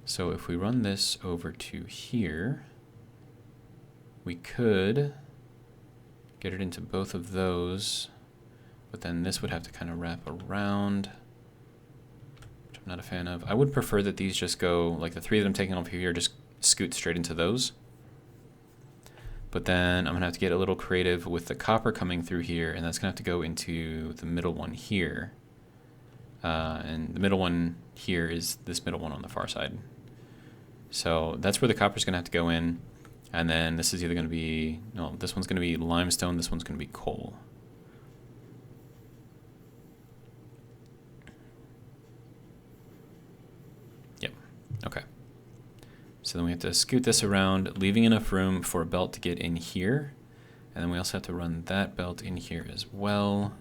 So if we run this over to here, we could get it into both of those, but then this would have to kind of wrap around, which I'm not a fan of. I would prefer that these just go, like the 3 that I'm taking off here, just scoot straight into those. But then I'm going to have to get a little creative with the copper coming through here, and that's going to have to go into the middle one here. And the middle one here is this middle one on the far side. So that's where the copper's going to have to go in. And then this is either going to be, no, this one's going to be limestone, this one's going to be coal. Yep, okay. So then we have to scoot this around, leaving enough room for a belt to get in here. And then we also have to run that belt in here as well.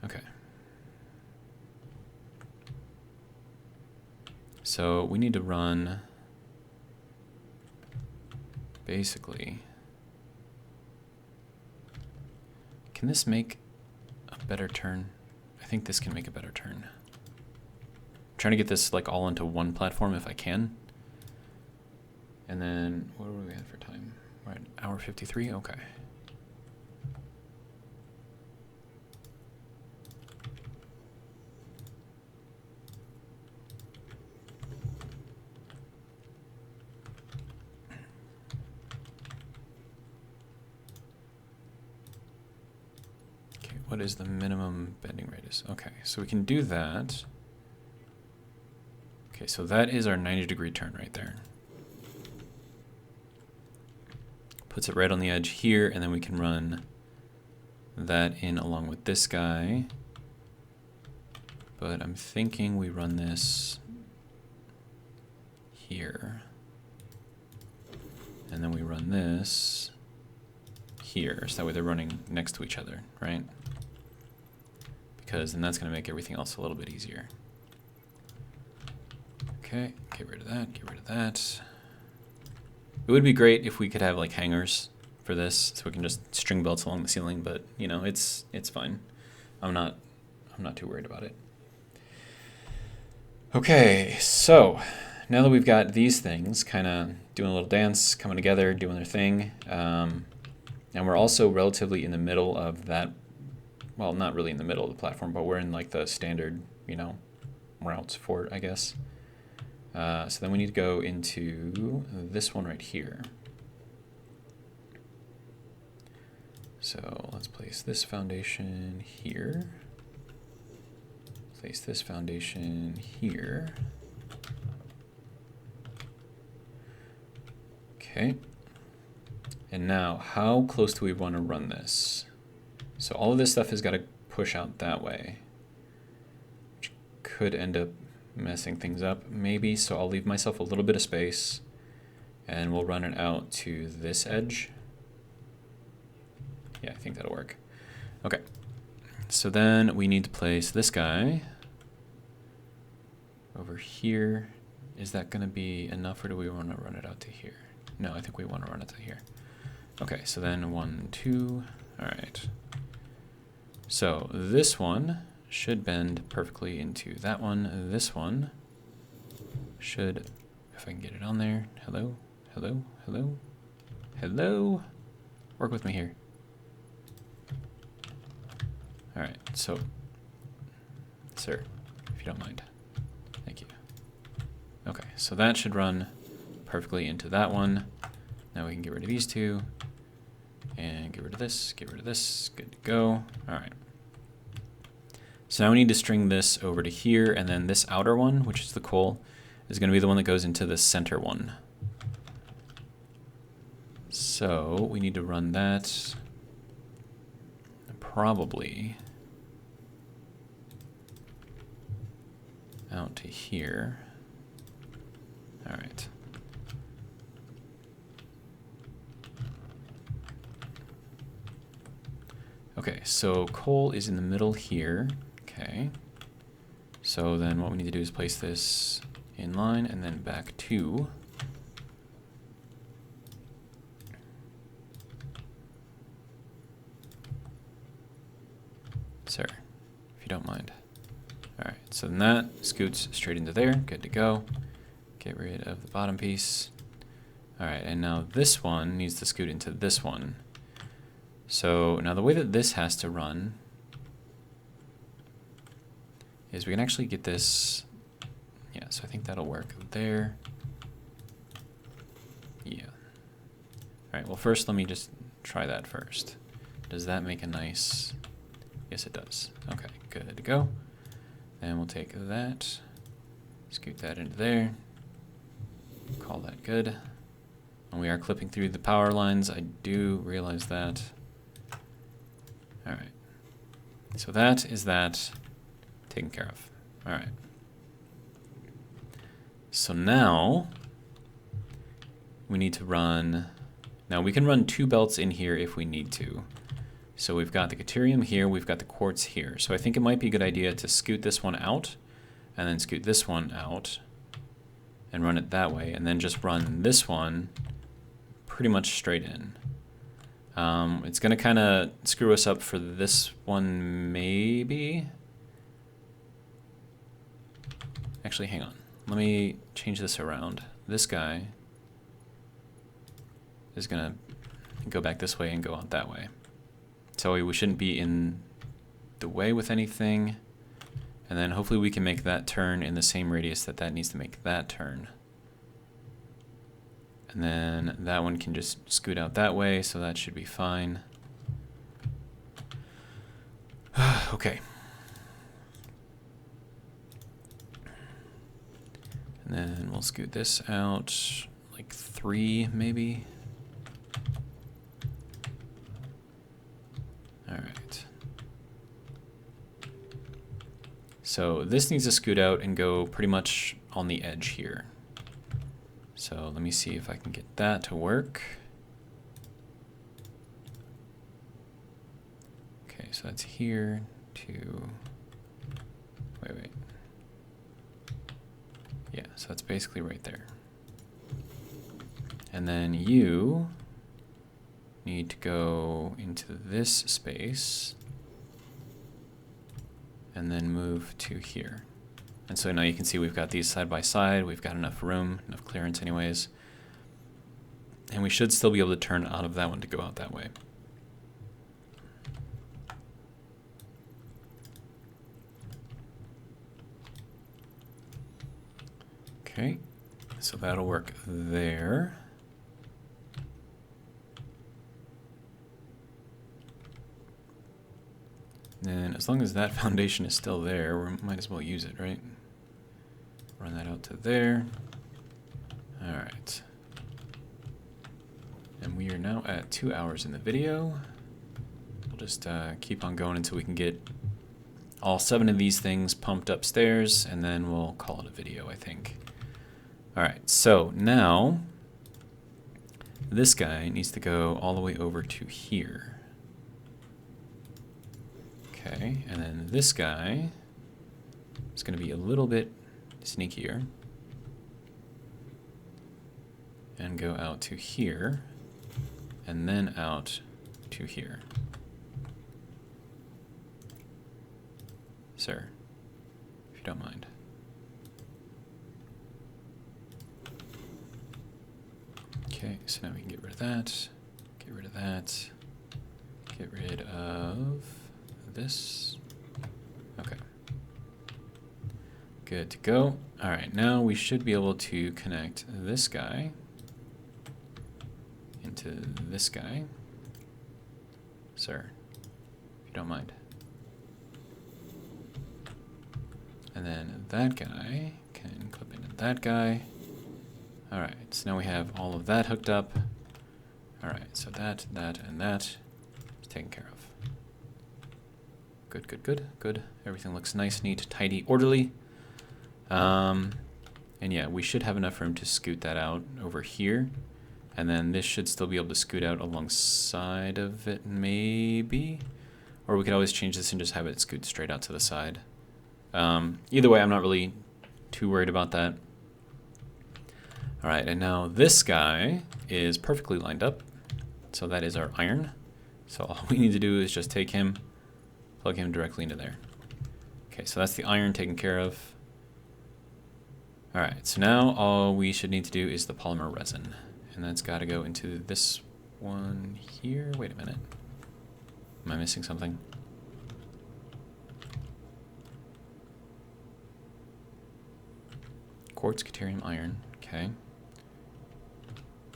Okay. So we need to run, basically, can this make a better turn? I think this can make a better turn. Trying to get this like all into one platform if I can. And then what do we have for time? We're at hour 53. Okay. Okay, what is the minimum bending radius? Okay, so we can do that. Okay, so that is our 90-degree turn right there. Puts it right on the edge here, and then we can run that in along with this guy. But I'm thinking we run this here. And then we run this here, so that way they're running next to each other, right? Because then that's going to make everything else a little bit easier. Okay, get rid of that, get rid of that. It would be great if we could have like hangers for this, so we can just string belts along the ceiling, but you know, it's fine. I'm not too worried about it. Okay, so now that we've got these things kind of doing a little dance, coming together, doing their thing, and we're also relatively in the middle of that, well, not really in the middle of the platform, but we're in like the standard, you know, routes for it, I guess. So then we need to go into this one right here. So let's place this foundation here. Place this foundation here. Okay. And now, how close do we want to run this? So all of this stuff has got to push out that way, which could end up messing things up, maybe. So I'll leave myself a little bit of space, and we'll run it out to this edge. Yeah, I think that'll work. Okay. So then we need to place this guy over here. Is that going to be enough, or do we want to run it out to here? No, I think we want to run it to here. Okay, so then 1, 2, all right. So this one should bend perfectly into that one. This one should, if I can get it on there. Hello, hello, hello, hello. Work with me here. All right, so, sir, if you don't mind. Thank you. Okay, so that should run perfectly into that one. Now we can get rid of these two and get rid of this, get rid of this. Good to go. All right. So now we need to string this over to here, and then this outer one, which is the coal, is going to be the one that goes into the center one. So we need to run that probably out to here. All right. Okay, so coal is in the middle here. Okay. So then what we need to do is place this in line and then back 2. Sir, if you don't mind. All right, so then that scoots straight into there. Good to go. Get rid of the bottom piece. All right, and now this one needs to scoot into this one. So now the way that this has to run is we can actually get this, yeah, so I think that'll work there. Yeah. All right, well first let me just try that first. Does that make a nice, yes it does. Okay, good to go. And we'll take that, scoot that into there, call that good. And we are clipping through the power lines, I do realize that. All right, so that is that taken care of. All right. So now we need to run, now we can run 2 belts in here if we need to. So we've got the Caterium here, we've got the quartz here. So I think it might be a good idea to scoot this one out and then scoot this one out and run it that way, and then just run this one pretty much straight in. It's going to kind of screw us up for this one, maybe. Actually, hang on. Let me change this around. This guy is going to go back this way and go out that way. So we shouldn't be in the way with anything. And then hopefully we can make that turn in the same radius that that needs to make that turn. And then that one can just scoot out that way, so that should be fine. Okay. And then we'll scoot this out like 3 maybe. All right. So this needs to scoot out and go pretty much on the edge here. So let me see if I can get that to work. Okay, so that's here to, wait. Yeah, so that's basically right there. And then you need to go into this space and then move to here. And so now you can see we've got these side by side. We've got enough room, enough clearance anyways. And we should still be able to turn out of that one to go out that way. Okay, so that'll work there. And as long as that foundation is still there, we might as well use it, right? Run that out to there. All right. And we are now at 2 hours in the video. We'll just keep on going until we can get all 7 of these things pumped upstairs, and then we'll call it a video, I think. All right, so now this guy needs to go all the way over to here. Okay, and then this guy is going to be a little bit sneakier and go out to here and then out to here. Sir, if you don't mind. Okay, so now we can get rid of that, get rid of that, get rid of this. Okay. Good to go. All right, now we should be able to connect this guy into this guy. Sir, if you don't mind. And then that guy can clip into that guy. All right, so now we have all of that hooked up. All right, so that, and that is taken care of. Good, good, good, good. Everything looks nice, neat, tidy, orderly. And yeah, we should have enough room to scoot that out over here. And then this should still be able to scoot out alongside of it, maybe. Or we could always change this and just have it scoot straight out to the side. Either way, I'm not really too worried about that. All right, and now this guy is perfectly lined up. So that is our iron. So all we need to do is just take him, plug him directly into there. Okay, so that's the iron taken care of. All right, so now all we should need to do is the polymer resin. And that's got to go into this one here. Wait a minute. Am I missing something? Quartz, deuterium, iron. Okay.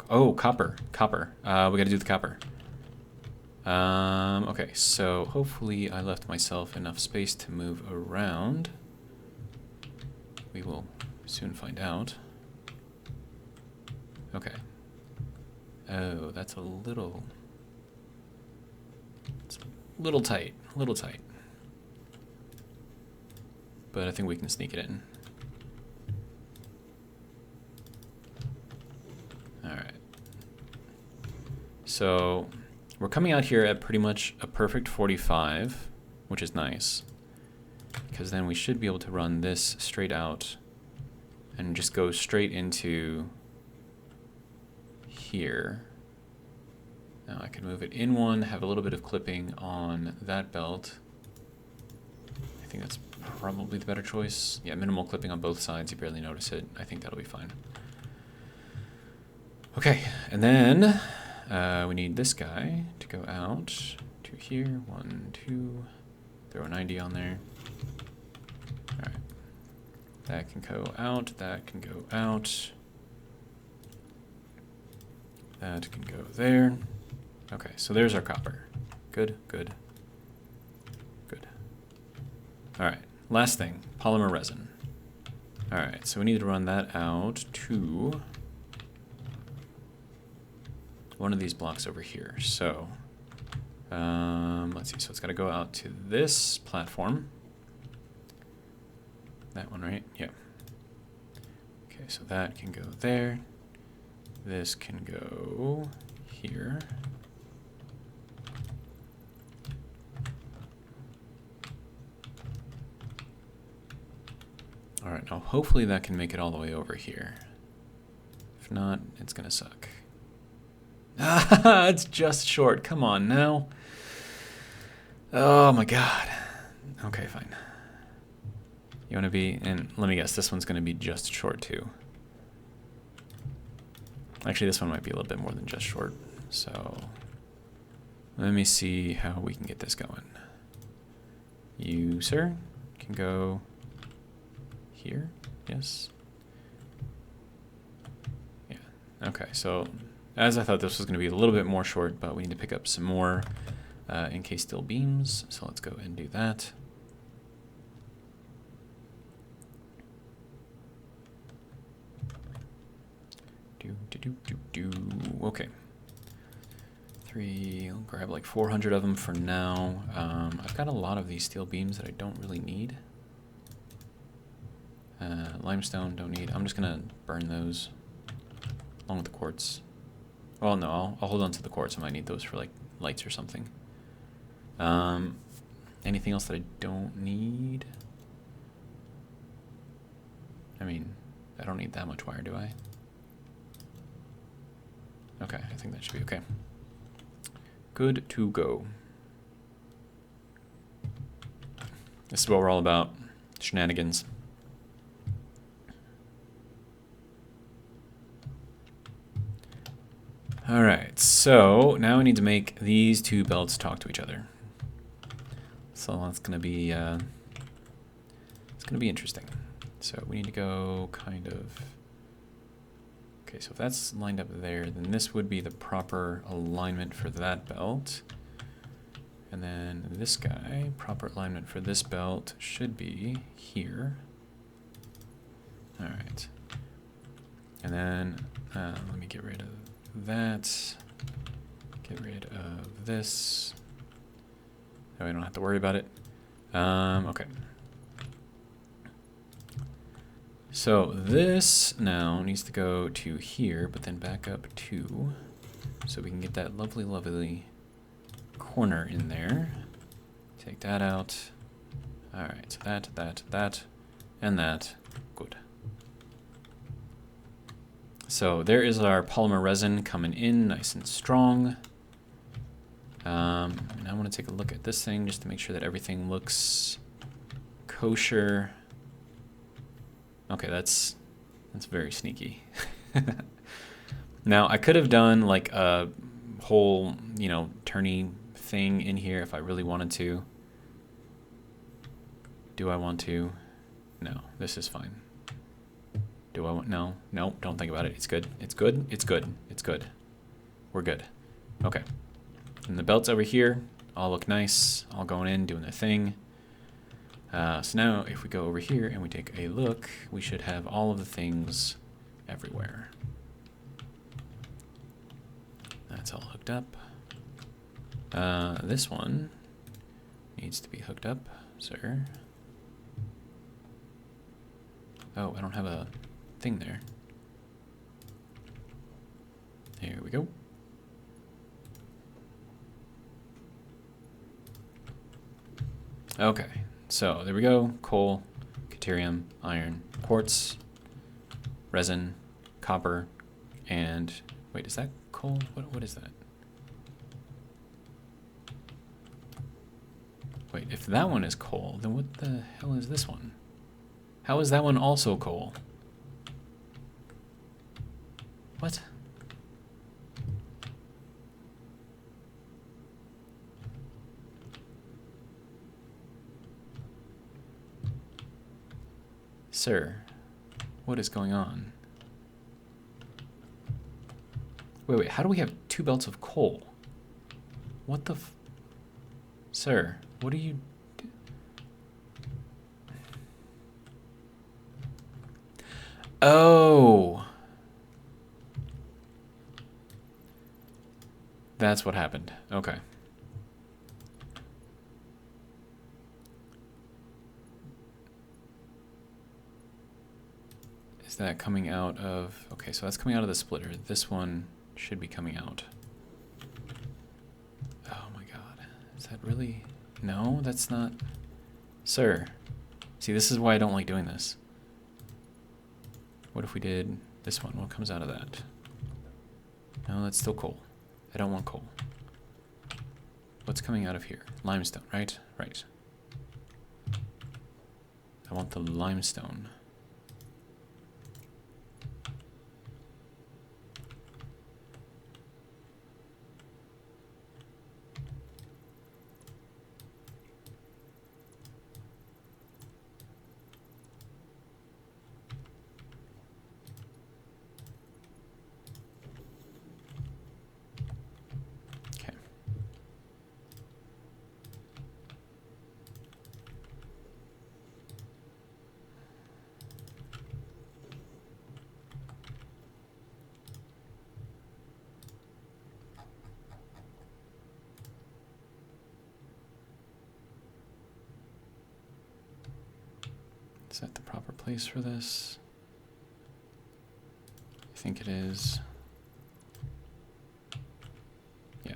Oh, copper. Copper. We got to do the copper. Okay, so hopefully I left myself enough space to move around. We will soon find out. Okay. Oh, that's a little... It's a little tight. A little tight. But I think we can sneak it in. Alright. So we're coming out here at pretty much a perfect 45, which is nice. Because then we should be able to run this straight out and just go straight into here. Now I can move it in one, have a little bit of clipping on that belt. I think that's probably the better choice. Yeah, minimal clipping on both sides, you barely notice it. I think that'll be fine. Okay, and then we need this guy to go out to here. 1, 2, throw a 90 on there. All right, that can go out, that can go out. That can go there. Okay, so there's our copper. Good, good, good. All right, last thing, polymer resin. All right, so we need to run that out to one of these blocks over here. So let's see, so it's got to go out to this platform. That one, right? Yeah. Okay, so that can go there. This can go here. All right, now hopefully that can make it all the way over here. If not, it's gonna suck. Ah, it's just short. Come on now. Oh my God. Okay, fine. You wanna be, and let me guess, this one's gonna be just short too. Actually, this one might be a little bit more than just short. So let me see how we can get this going. You, sir, can go here. Yes. Okay, so as I thought this was going to be a little bit more short, but we need to pick up some more encased steel beams. So let's go ahead and do that. Okay. I'll grab like 400 of them for now. I've got a lot of these steel beams that I don't really need. Limestone, don't need. I'm just gonna burn those along with the quartz. Well, no, I'll hold on to the quartz. I might need those for like lights or something. Anything else that I don't need? I mean, I don't need that much wire, do I? Okay, I think that should be okay. Good to go. This is what we're all about. Shenanigans. Alright, so now we need to make these two belts talk to each other. So that's gonna be it's gonna be interesting. So we need to go kind of, okay, so if that's lined up there, then this would be the proper alignment for that belt. And then this guy, proper alignment for this belt should be here. All right. And then let me get rid of that. Get rid of this. That way I don't have to worry about it. Okay. So this now needs to go to here, but then back up to, so we can get that lovely, lovely corner in there. Take that out. All right, so that, and that. Good. So there is our polymer resin coming in nice and strong. Now I want to take a look at this thing just to make sure that everything looks kosher. Okay, that's very sneaky. Now I could have done like a whole, you know, turny thing in here if I really wanted to. Do I want to? No, this is fine. Do I want? No, don't think about it. It's good. It's good. It's good. It's good. We're good. Okay. And the belts over here all look nice, all going in, doing their thing. So now if we go over here and we take a look, we should have all of the things everywhere. That's all hooked up. This one needs to be hooked up, sir. Oh, I don't have a thing there. Here we go. Okay, so there we go. Coal, deuterium, iron, quartz, resin, copper, and wait, is that coal? What is that? Wait, if that one is coal, then what the hell is this one? How is that one also coal? What? Sir, what is going on? Wait, how do we have two belts of coal? What the f... Sir, what are you... Oh! That's what happened. Okay. Is that coming out of... Okay, so that's coming out of the splitter. This one should be coming out. Oh my god. Is that really... No, that's not... Sir. See, this is why I don't like doing this. What if we did this one? What comes out of that? No, that's still coal. I don't want coal. What's coming out of here? Limestone, right? Right. I want the limestone. Is that the proper place for this? I think it is. Yeah.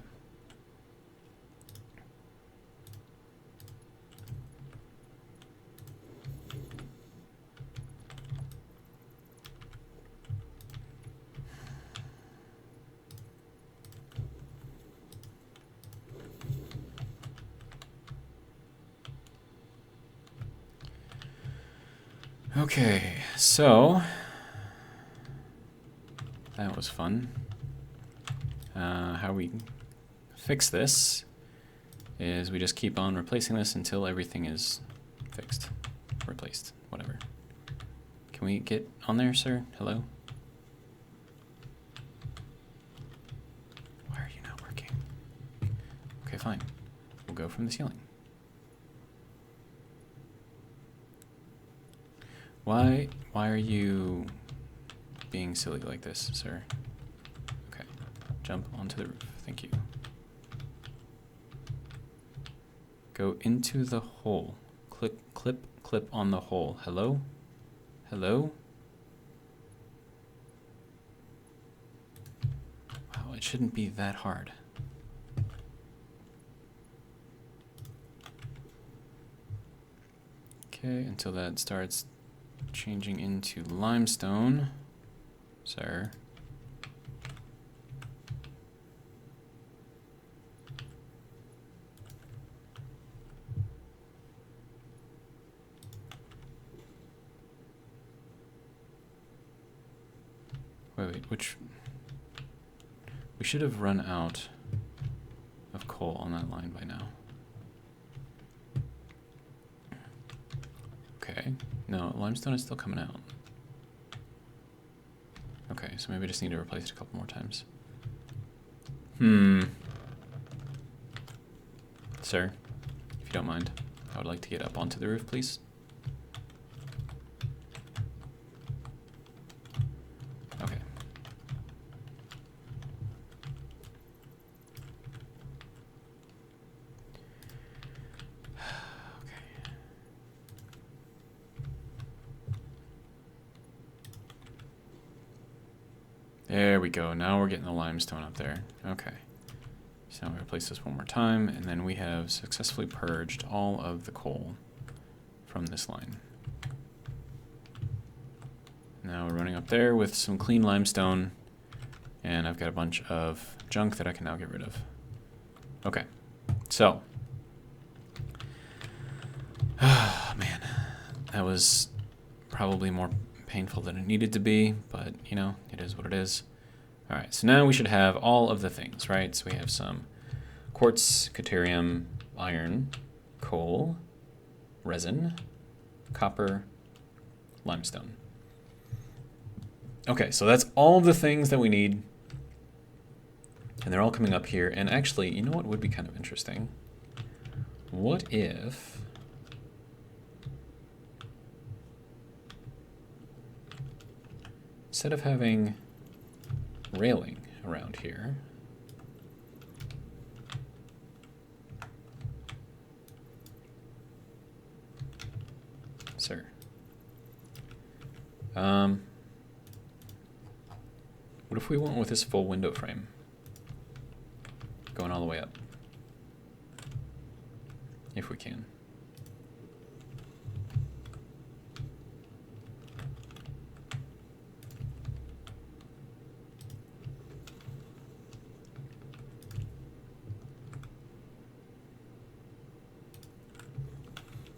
Okay, so that was fun. How we fix this is we just keep on replacing this until everything is fixed, replaced, whatever. Can we get on there, sir? Hello? Why are you not working? Okay, fine. We'll go from the ceiling. Why are you being silly like this, sir? Okay, jump onto the roof. Thank you. Go into the hole. Clip on the hole. Hello? Hello? Wow, it shouldn't be that hard. Okay, until that starts changing into limestone, sir. Wait, which? We should have run out of coal on that line by now. Okay, no, limestone is still coming out. Okay, so maybe I just need to replace it a couple more times. Sir, if you don't mind, I would like to get up onto the roof, please. Okay. There we go. Now we're getting the limestone up there. Okay. So now we replace this one more time, and then we have successfully purged all of the coal from this line. Now we're running up there with some clean limestone, and I've got a bunch of junk that I can now get rid of. Okay. So. Man. That was probably more painful than it needed to be, but you know, it is what it is. All right, so now we should have all of the things, right? So we have some quartz, deuterium, iron, coal, resin, copper, limestone. Okay, so that's all of the things that we need, and they're all coming up here. And actually, you know what would be kind of interesting? What if instead of having railing around here, sir, what if we went with this full window frame going all the way up, if we can?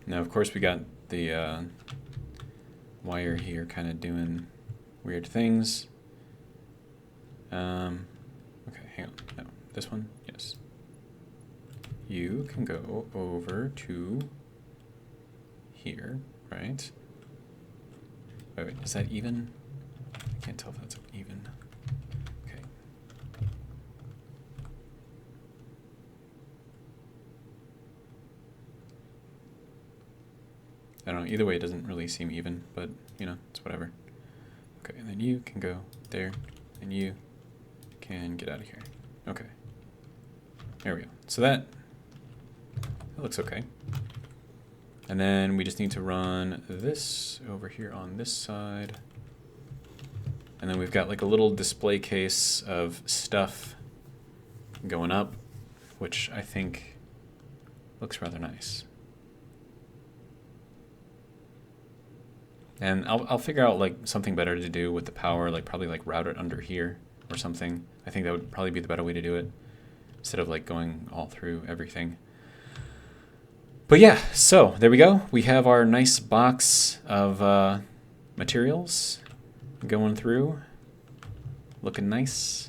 Now, of course, we got the wire here kind of doing weird things. Okay, hang on. No, this one? Yes. You can go over to here, right? Wait, is that even? I can't tell if that's even. Okay. I don't know, either way it doesn't really seem even, but you know, it's whatever. Okay, and then you can go there, and you can get out of here. Okay. There we go. So that looks okay. And then we just need to run this over here on this side. And then we've got like a little display case of stuff going up, which I think looks rather nice. And I'll figure out like something better to do with the power, like probably like route it under here or something. I think that would probably be the better way to do it instead of like going all through everything. But yeah, so there we go. We have our nice box of materials going through, looking nice.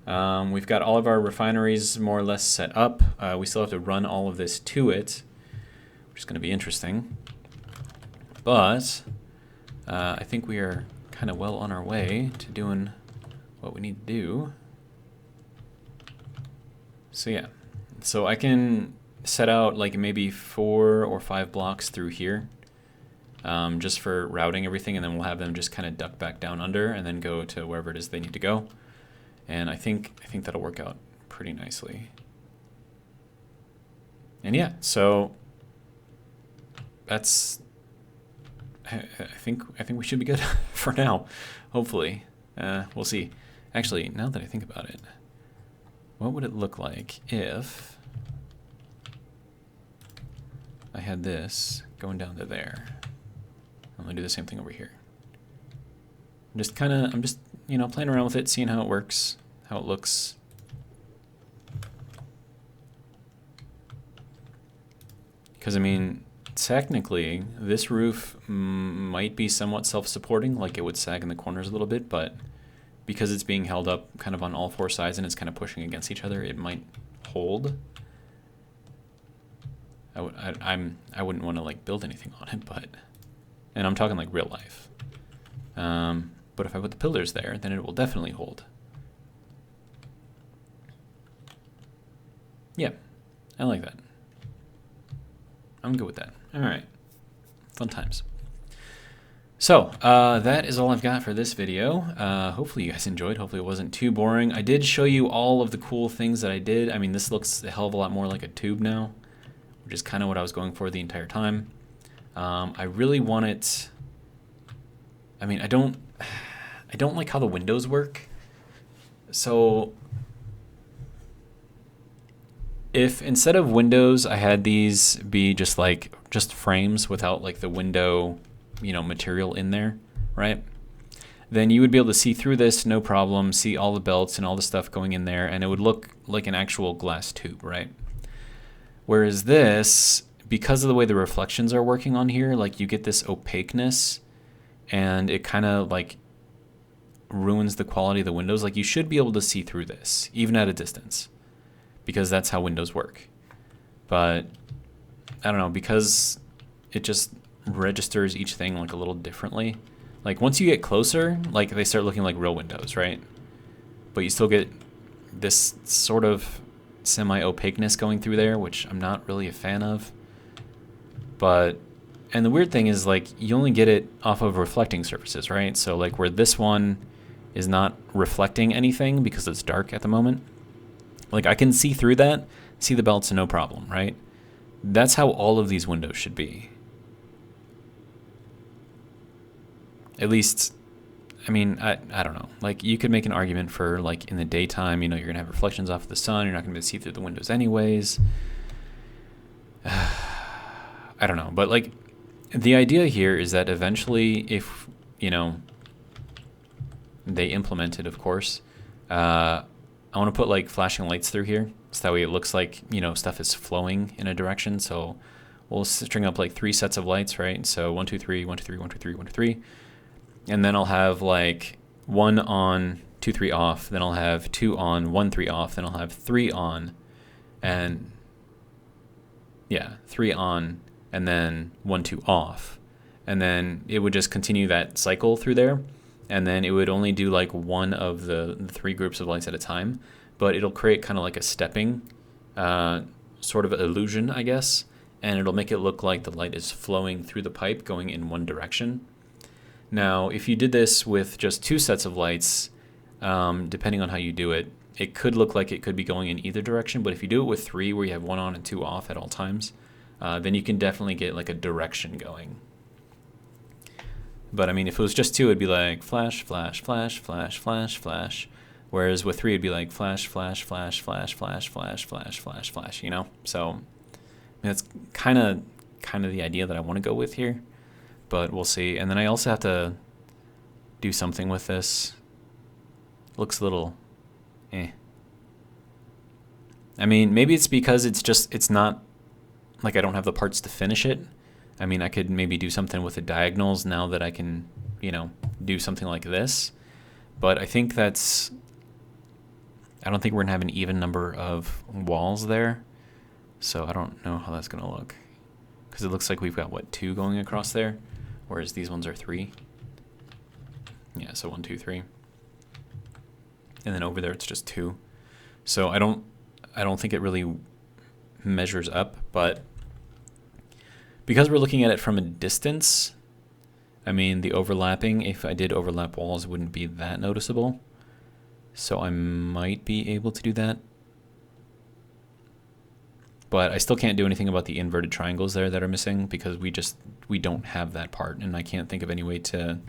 We've got all of our refineries more or less set up. We still have to run all of this to it, which is going to be interesting. But I think we are kind of well on our way to doing what we need to do. So yeah, so I can set out like maybe 4 or 5 blocks through here just for routing everything, and then we'll have them just kind of duck back down under and then go to wherever it is they need to go. And I think that'll work out pretty nicely. And yeah, so that's I think we should be good for now, hopefully. We'll see. Actually, now that I think about it, what would it look like if I had this going down to there? I'm gonna do the same thing over here. I'm just you know, playing around with it, seeing how it works, how it looks. Because I mean, technically, this roof might be somewhat self-supporting, like it would sag in the corners a little bit, but because it's being held up kind of on all 4 sides and it's kind of pushing against each other, it might hold. I wouldn't want to like build anything on it, but, and I'm talking like real life. But if I put the pillars there, then it will definitely hold. Yeah, I like that. I'm good with that. All right, fun times. So that is all I've got for this video. Hopefully you guys enjoyed. Hopefully it wasn't too boring. I did show you all of the cool things that I did. I mean, this looks a hell of a lot more like a tube now, which is kind of what I was going for the entire time. I really want it. I mean, I don't like how the windows work. So if instead of windows, I had these be just frames without like the window, you know, material in there, right? Then you would be able to see through this, no problem, see all the belts and all the stuff going in there, and it would look like an actual glass tube, right? Whereas this, because of the way the reflections are working on here, like you get this opaqueness, and it kind of like ruins the quality of the windows. Like you should be able to see through this, even at a distance, because that's how windows work. But I don't know, because it just registers each thing like a little differently. Like once you get closer, like they start looking like real windows, right? But you still get this sort of semi-opaqueness going through there, which I'm not really a fan of. But, and the weird thing is like you only get it off of reflecting surfaces, right? So like where this one is not reflecting anything because it's dark at the moment, like I can see through that, see the belts, no problem, right? That's how all of these windows should be. At least, I mean, I don't know. Like you could make an argument for like in the daytime, you know, you're gonna have reflections off of the sun, you're not gonna be able to see through the windows anyways. I don't know, but like the idea here is that eventually, if you know, they implement it, of course, I want to put like flashing lights through here, so that way it looks like, you know, stuff is flowing in a direction. So we'll string up like 3 sets of lights, right? So 1, 2, 3, 1, 2, 3, 1, 2, 3, 1, 2, 3. And then I'll have like 1 on, 2, 3 off. Then I'll have 2 on, 1, 3 off. Then I'll have 3 on, and yeah, 3 on, and then 1, 2 off. And then it would just continue that cycle through there. And then it would only do like 1 of the 3 groups of lights at a time. But it'll create kind of like a stepping sort of illusion, I guess. And it'll make it look like the light is flowing through the pipe going in one direction. Now, if you did this with just 2 sets of lights, depending on how you do it, it could look like it could be going in either direction. But if you do it with 3, where you have 1 on and 2 off at all times, then you can definitely get like a direction going. But I mean, if it was just 2, it'd be like flash, flash, flash, flash, flash, flash. Whereas with 3, it'd be like flash, flash, flash, flash, flash, flash, flash, flash, flash, you know? So I mean, that's kind of the idea that I want to go with here, but we'll see. And then I also have to do something with this. Looks a little eh. I mean, maybe it's because it's not like I don't have the parts to finish it. I mean, I could maybe do something with the diagonals now that I can, you know, do something like this. But I think I don't think we're gonna have an even number of walls there. So I don't know how that's gonna look. Because it looks like we've got, what, 2 going across there? Whereas these ones are 3. Yeah, so 1, 2, 3. And then over there it's just 2. So I don't think it really measures up, but because we're looking at it from a distance, I mean, the overlapping, if I did overlap walls, wouldn't be that noticeable. So I might be able to do that. But I still can't do anything about the inverted triangles there that are missing because we don't have that part, and I can't think of any way to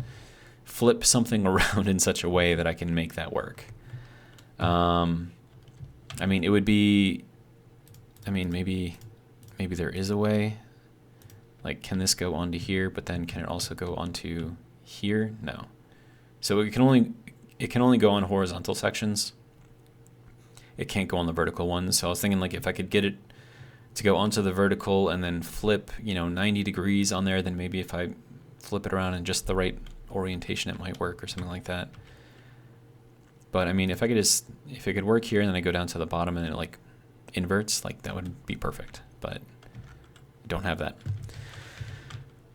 flip something around in such a way that I can make that work. I mean, it would be, I mean, maybe there is a way. Like, can this go onto here, but then can it also go onto here? No. So it can only go on horizontal sections. It can't go on the vertical ones. So I was thinking, like, if I could get it to go onto the vertical and then flip, you know, 90 degrees on there, then maybe if I flip it around in just the right orientation, it might work or something like that. But I mean, if it could work here and then I go down to the bottom and it like inverts, like that would be perfect. But I don't have that.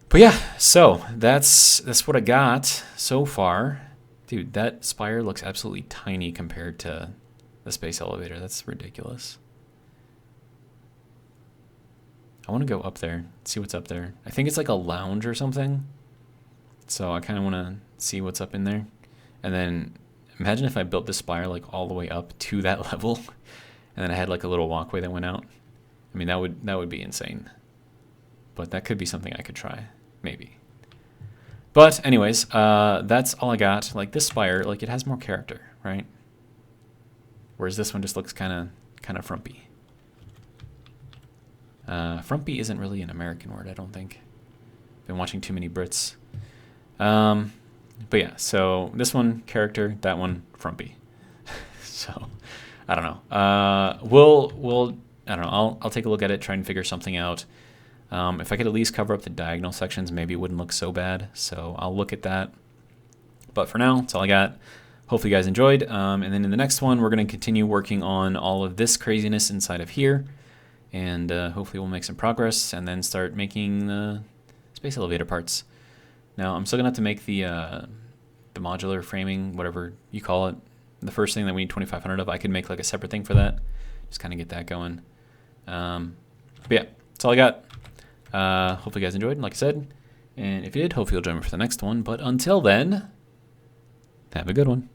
But yeah, so that's what I got so far. Dude, that spire looks absolutely tiny compared to the space elevator. That's ridiculous. I want to go up there, see what's up there. I think it's like a lounge or something. So I kind of want to see what's up in there. And then imagine if I built this spire like all the way up to that level, and then I had like a little walkway that went out. I mean, that would be insane. But that could be something I could try, maybe. But anyways, that's all I got. Like this spire, like it has more character, right? Whereas this one just looks kind of frumpy. Frumpy isn't really an American word, I don't think. Been watching too many Brits. But yeah, so this one, character, that one, frumpy. So, I don't know. I don't know, I'll take a look at it, try and figure something out. If I could at least cover up the diagonal sections, maybe it wouldn't look so bad. So I'll look at that. But for now, that's all I got. Hopefully you guys enjoyed. And then in the next one, we're going to continue working on all of this craziness inside of here. And hopefully we'll make some progress and then start making the space elevator parts. Now, I'm still going to have to make the modular framing, whatever you call it. The first thing that we need 2,500 of, I could make like a separate thing for that. Just kind of get that going. But yeah, that's all I got. Hopefully you guys enjoyed, like I said. And if you did, hopefully you'll join me for the next one. But until then, have a good one.